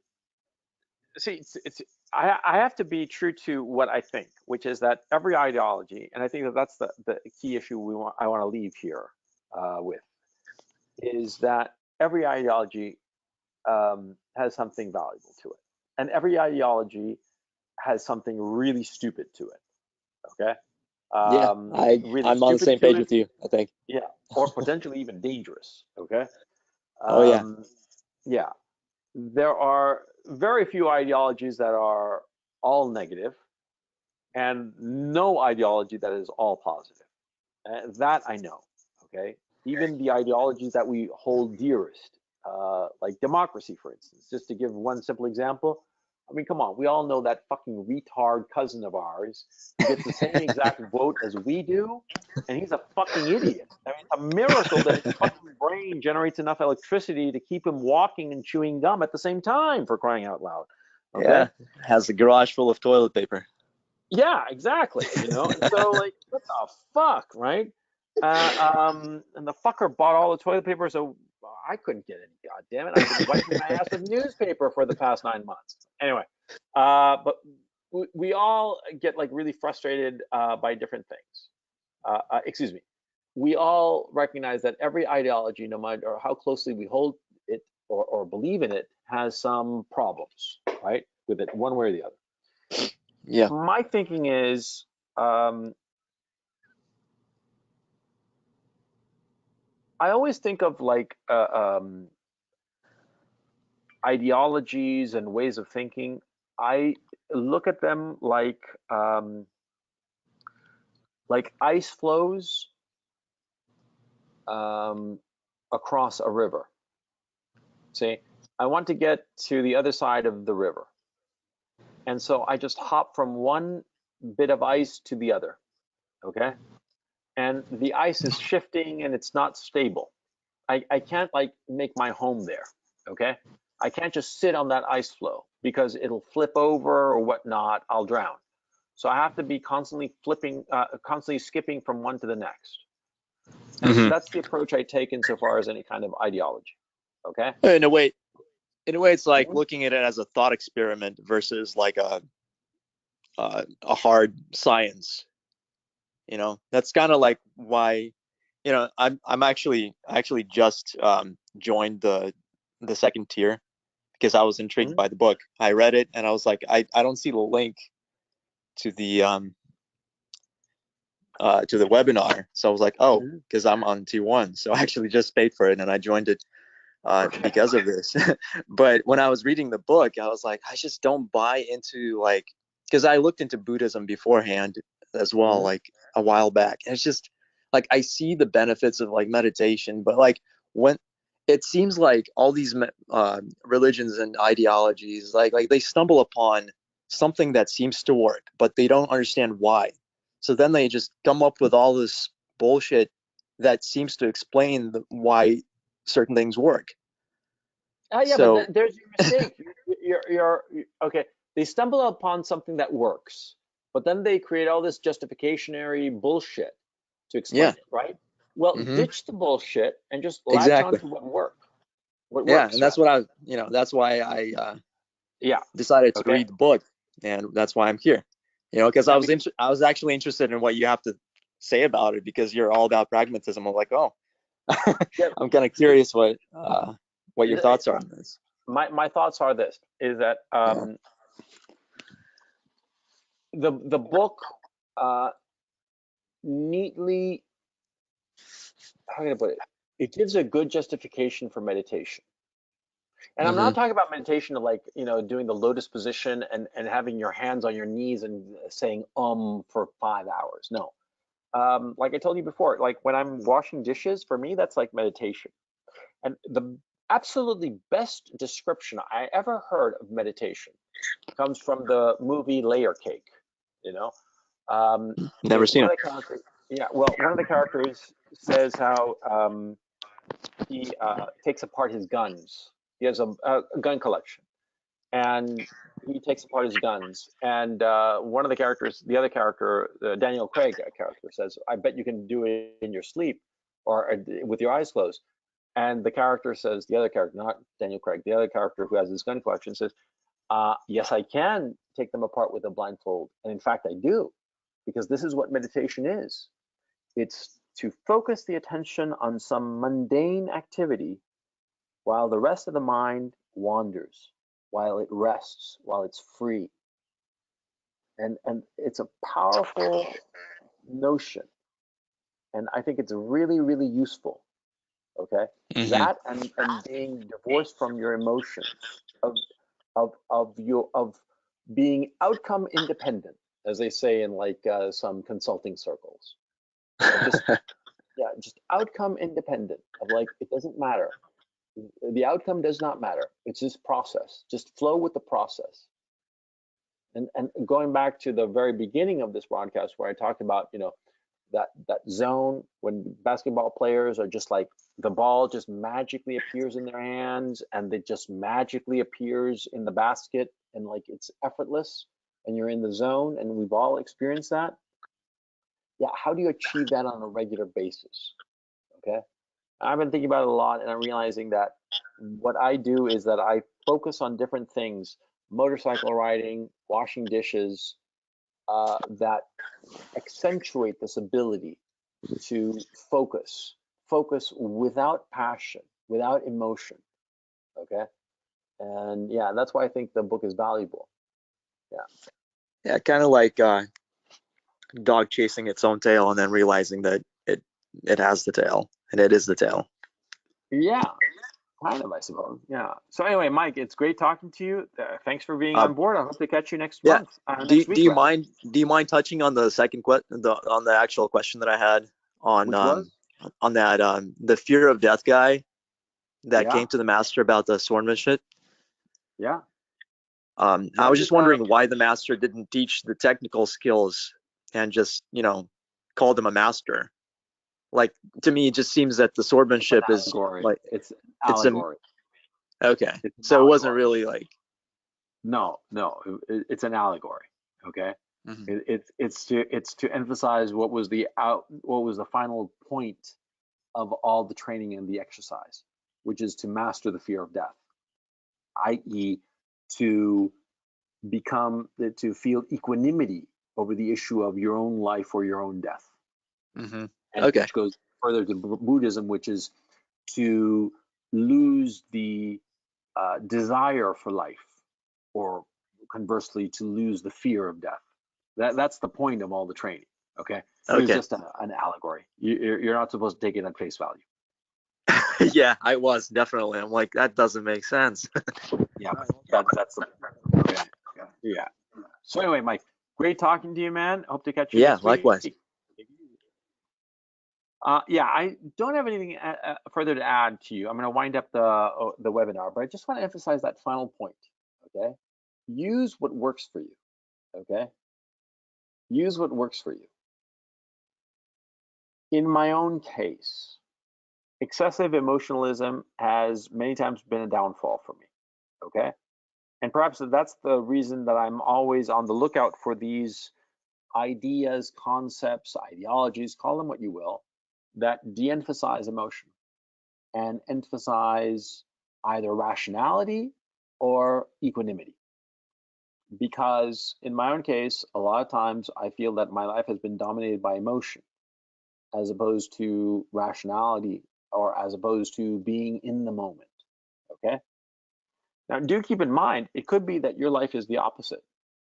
have to be true to what I think, which is that every ideology, and I think that that's the key issue I want to leave here with, is that every ideology has something valuable to it, and every ideology has something really stupid to it. Okay, Yeah, really I'm on the stupid same to page it. with you, I think. Yeah, or potentially even dangerous. Okay. Oh yeah. Yeah, there are very few ideologies that are all negative, and no ideology that is all positive. That I know, okay? Even the ideologies that we hold dearest, like democracy, for instance, just to give one simple example. I mean, come on, we all know that fucking retard cousin of ours who gets the same exact vote as we do, and he's a fucking idiot. I mean, it's a miracle that his fucking brain generates enough electricity to keep him walking and chewing gum at the same time, for crying out loud. Okay? Yeah, has a garage full of toilet paper. Yeah, exactly. You know, and so like, what the fuck, right? And the fucker bought all the toilet paper, so I couldn't get any. God damn it! I've been wiping my ass with newspaper for the past 9 months. Anyway, but we all get like really frustrated by different things. Excuse me. We all recognize that every ideology, no matter how closely we hold it or believe in it, has some problems, right, with it, one way or the other. Yeah. My thinking is, I always think of like ideologies and ways of thinking. I look at them like ice flows across a river. See, I want to get to the other side of the river, and so I just hop from one bit of ice to the other. Okay, and the ice is shifting and it's not stable. I can't like make my home there, okay? I can't just sit on that ice floe because it'll flip over or whatnot, I'll drown. So I have to be constantly constantly skipping from one to the next. And that's the approach I take insofar as any kind of ideology, okay? In a way, it's like Mhm. looking at it as a thought experiment versus like a hard science. You know, that's kind of like why, you know, I'm actually just joined the second tier because I was intrigued Mhm. by the book. I read it and I was like, I don't see the link to the webinar. So I was like, oh, Mhm. because I'm on tier 1. So I actually just paid for it and I joined it Okay. because of this. But when I was reading the book, I was like, I just don't buy into like, because I looked into Buddhism beforehand as well, Mhm. like a while back. And it's just like, I see the benefits of like meditation, but like when it seems like all these religions and ideologies, like they stumble upon something that seems to work, but they don't understand why. So then they just come up with all this bullshit that seems to explain why certain things work. Yeah, but So there's your mistake. Okay. They stumble upon something that works, but then they create all this justificationary bullshit to explain yeah, it, right? Well, hmm ditch the bullshit and just latch on exactly. to what Yeah, works, and that's rather. what that's why I Yeah. decided to Okay. read the book, and that's why I'm here. You know, because Yeah. I was actually interested in what you have to say about it because you're all about pragmatism. I'm like, oh, Yeah. I'm kind of curious what your thoughts are on this. My thoughts are this: is that Yeah. the book neatly, how can I put it? It gives a good justification for meditation. And I'm hmm not talking about meditation of like, doing the lotus position and having your hands on your knees and saying for 5 hours. No. Like I told you before, like when I'm washing dishes, for me, that's like meditation. And the absolutely best description I ever heard of meditation comes from the movie Layer Cake. You know, Never seen one it. of the characters, yeah, well, one of the characters says how he takes apart his guns. He has a gun collection, and he takes apart his guns. And one of the characters, the other character, the Daniel Craig character, says, "I bet you can do it in your sleep or with your eyes closed." And the character says, the other character, not Daniel Craig, the other character who has his gun collection says, "Yes, I can take them apart with a blindfold, and in fact, I do, because this is what meditation is. It's to focus the attention on some mundane activity while the rest of the mind wanders, while it rests, while it's free." And it's a powerful notion, and I think it's really, really useful. Okay, hmm that and being divorced from your emotions, of being outcome independent. as they say in like some consulting circles. Just yeah, just outcome independent of like it doesn't matter. The outcome does not matter. It's just process. Just flow with the process. And going back to the very beginning of this broadcast where I talked about, you know, that zone when basketball players are just like the ball just magically appears in their hands and it just magically appears in the basket and like it's effortless and you're in the zone, and we've all experienced that. Yeah, how do you achieve that on a regular basis? Okay. I've been thinking about it a lot, and I'm realizing that what I do is that I focus on different things: motorcycle riding, washing dishes, that accentuate this ability to focus without passion, without emotion. Okay, and yeah, that's why I think the book is valuable. Yeah, Yeah, kind of like dog chasing its own tail and then realizing that it has the tail and it is the tail. yeah, kind of, I suppose. Yeah. So anyway, Mike, it's great talking to you. Thanks for being on board. I hope to catch you next Yeah. month. Do Next you week, mind touching on the second on the actual question that I had on which was? on that the fear of death guy that Yeah, came to the master about the swordsmanship? yeah. I was just wondering why the master didn't teach the technical skills and just, you know, called him a master. Like, to me, it just seems that the swordmanship is Allegory. like It's an it's a allegory. okay. It's an So it wasn't allegory. really like No, it's an allegory. Okay. mhm. It's to emphasize what was the final point of all the training and the exercise, which is to master the fear of death, i.e., to to feel equanimity over the issue of your own life or your own death, Mhm. and Okay. which goes further to Buddhism, which is to lose the desire for life, or conversely, to lose the fear of death. That's the point of all the training. Okay, it was Okay. just an allegory. You're not supposed to take it at face value. Yeah, I was definitely. I'm like, that doesn't make sense. Yeah, that's the okay. Yeah. So anyway, Mike, great talking to you, man. Hope to catch you Yeah, next likewise. week. Yeah, I don't have anything further to add to you. I'm going to wind up the webinar, but I just want to emphasize that final point. Okay, use what works for you. Okay, use what works for you. In my own case, excessive emotionalism has many times been a downfall for me. Okay, and perhaps that's the reason that I'm always on the lookout for these ideas, concepts, ideologies, call them what you will, that de-emphasize emotion and emphasize either rationality or equanimity. Because in my own case, a lot of times I feel that my life has been dominated by emotion as opposed to rationality, or as opposed to being in the moment. Okay. Now, do keep in mind, it could be that your life is the opposite.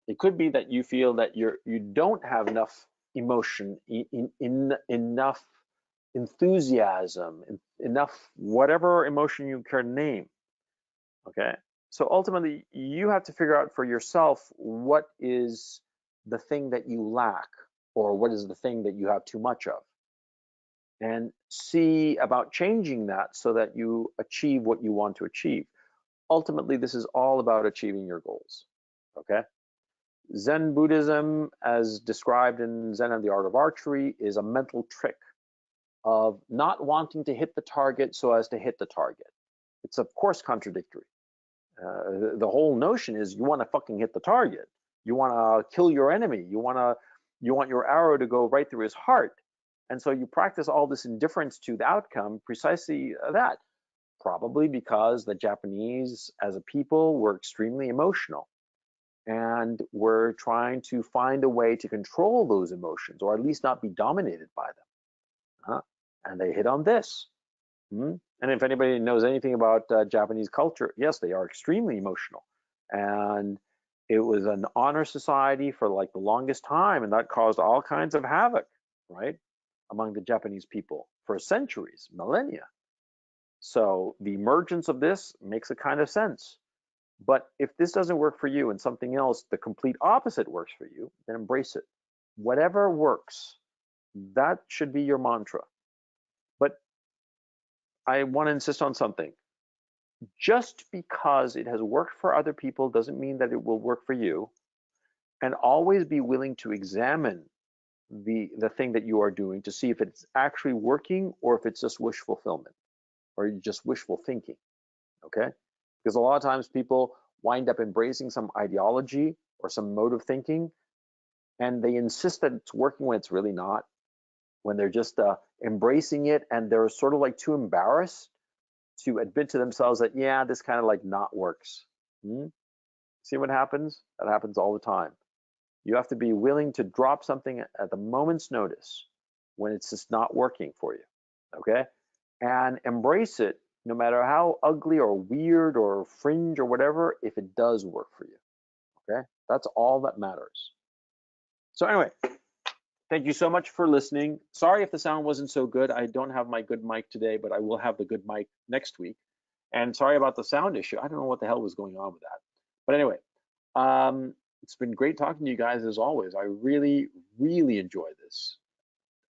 It could be that you feel that you don't have enough emotion, enough enthusiasm, enough whatever emotion you can name. Okay. So ultimately, you have to figure out for yourself what is the thing that you lack, or what is the thing that you have too much of, and see about changing that so that you achieve what you want to achieve. Ultimately, this is all about achieving your goals. Okay. Zen Buddhism, as described in Zen and the Art of Archery, is a mental trick of not wanting to hit the target so as to hit the target. It's of course contradictory. The whole notion is you want to fucking hit the target. You want to kill your enemy. You want your arrow to go right through his heart. And so you practice all this indifference to the outcome, precisely that. Probably because the Japanese as a people were extremely emotional, and we're trying to find a way to control those emotions, or at least not be dominated by them. And they hit on this. And if anybody knows anything about Japanese culture, yes, they are extremely emotional. And it was an honor society for like the longest time, and that caused all kinds of havoc, right, among the Japanese people for centuries, millennia. So the emergence of this makes a kind of sense. But if this doesn't work for you and something else, the complete opposite works for you, then embrace it. Whatever works, that should be your mantra. But I want to insist on something. Just because it has worked for other people doesn't mean that it will work for you. And always be willing to examine the thing that you are doing to see if it's actually working or if it's just wish fulfillment or just wishful thinking. Okay? Because a lot of times people wind up embracing some ideology or some mode of thinking, and they insist that it's working when it's really not, when they're just embracing it and they're sort of like too embarrassed to admit to themselves that, yeah, this kind of like not works. See what happens? That happens all the time. You have to be willing to drop something at the moment's notice when it's just not working for you, okay? And embrace it no matter how ugly or weird or fringe or whatever, if it does work for you, okay? That's all that matters. So anyway, thank you so much for listening. Sorry if the sound wasn't so good. I don't have my good mic today, but I will have the good mic next week. And sorry about the sound issue. I don't know what the hell was going on with that. But anyway, it's been great talking to you guys as always. I really, really enjoy this.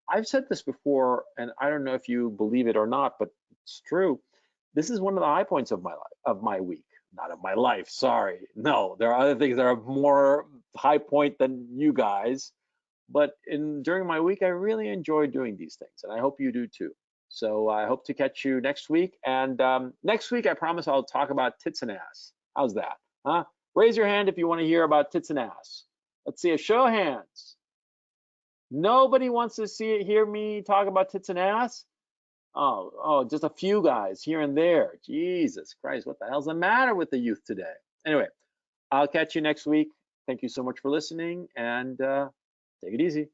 I've said this before, and I don't know if you believe it or not, but it's true. This is one of the high points of my week, not of my life. Sorry, no. There are other things that are more high point than you guys, but during my week, I really enjoy doing these things, and I hope you do too. So I hope to catch you next week. And next week, I promise I'll talk about tits and ass. How's that? Huh? Raise your hand if you want to hear about tits and ass. Let's see a show of hands. Nobody wants to hear me talk about tits and ass? Oh, just a few guys here and there. Jesus Christ, what the hell's the matter with the youth today? Anyway, I'll catch you next week. Thank you so much for listening, and take it easy.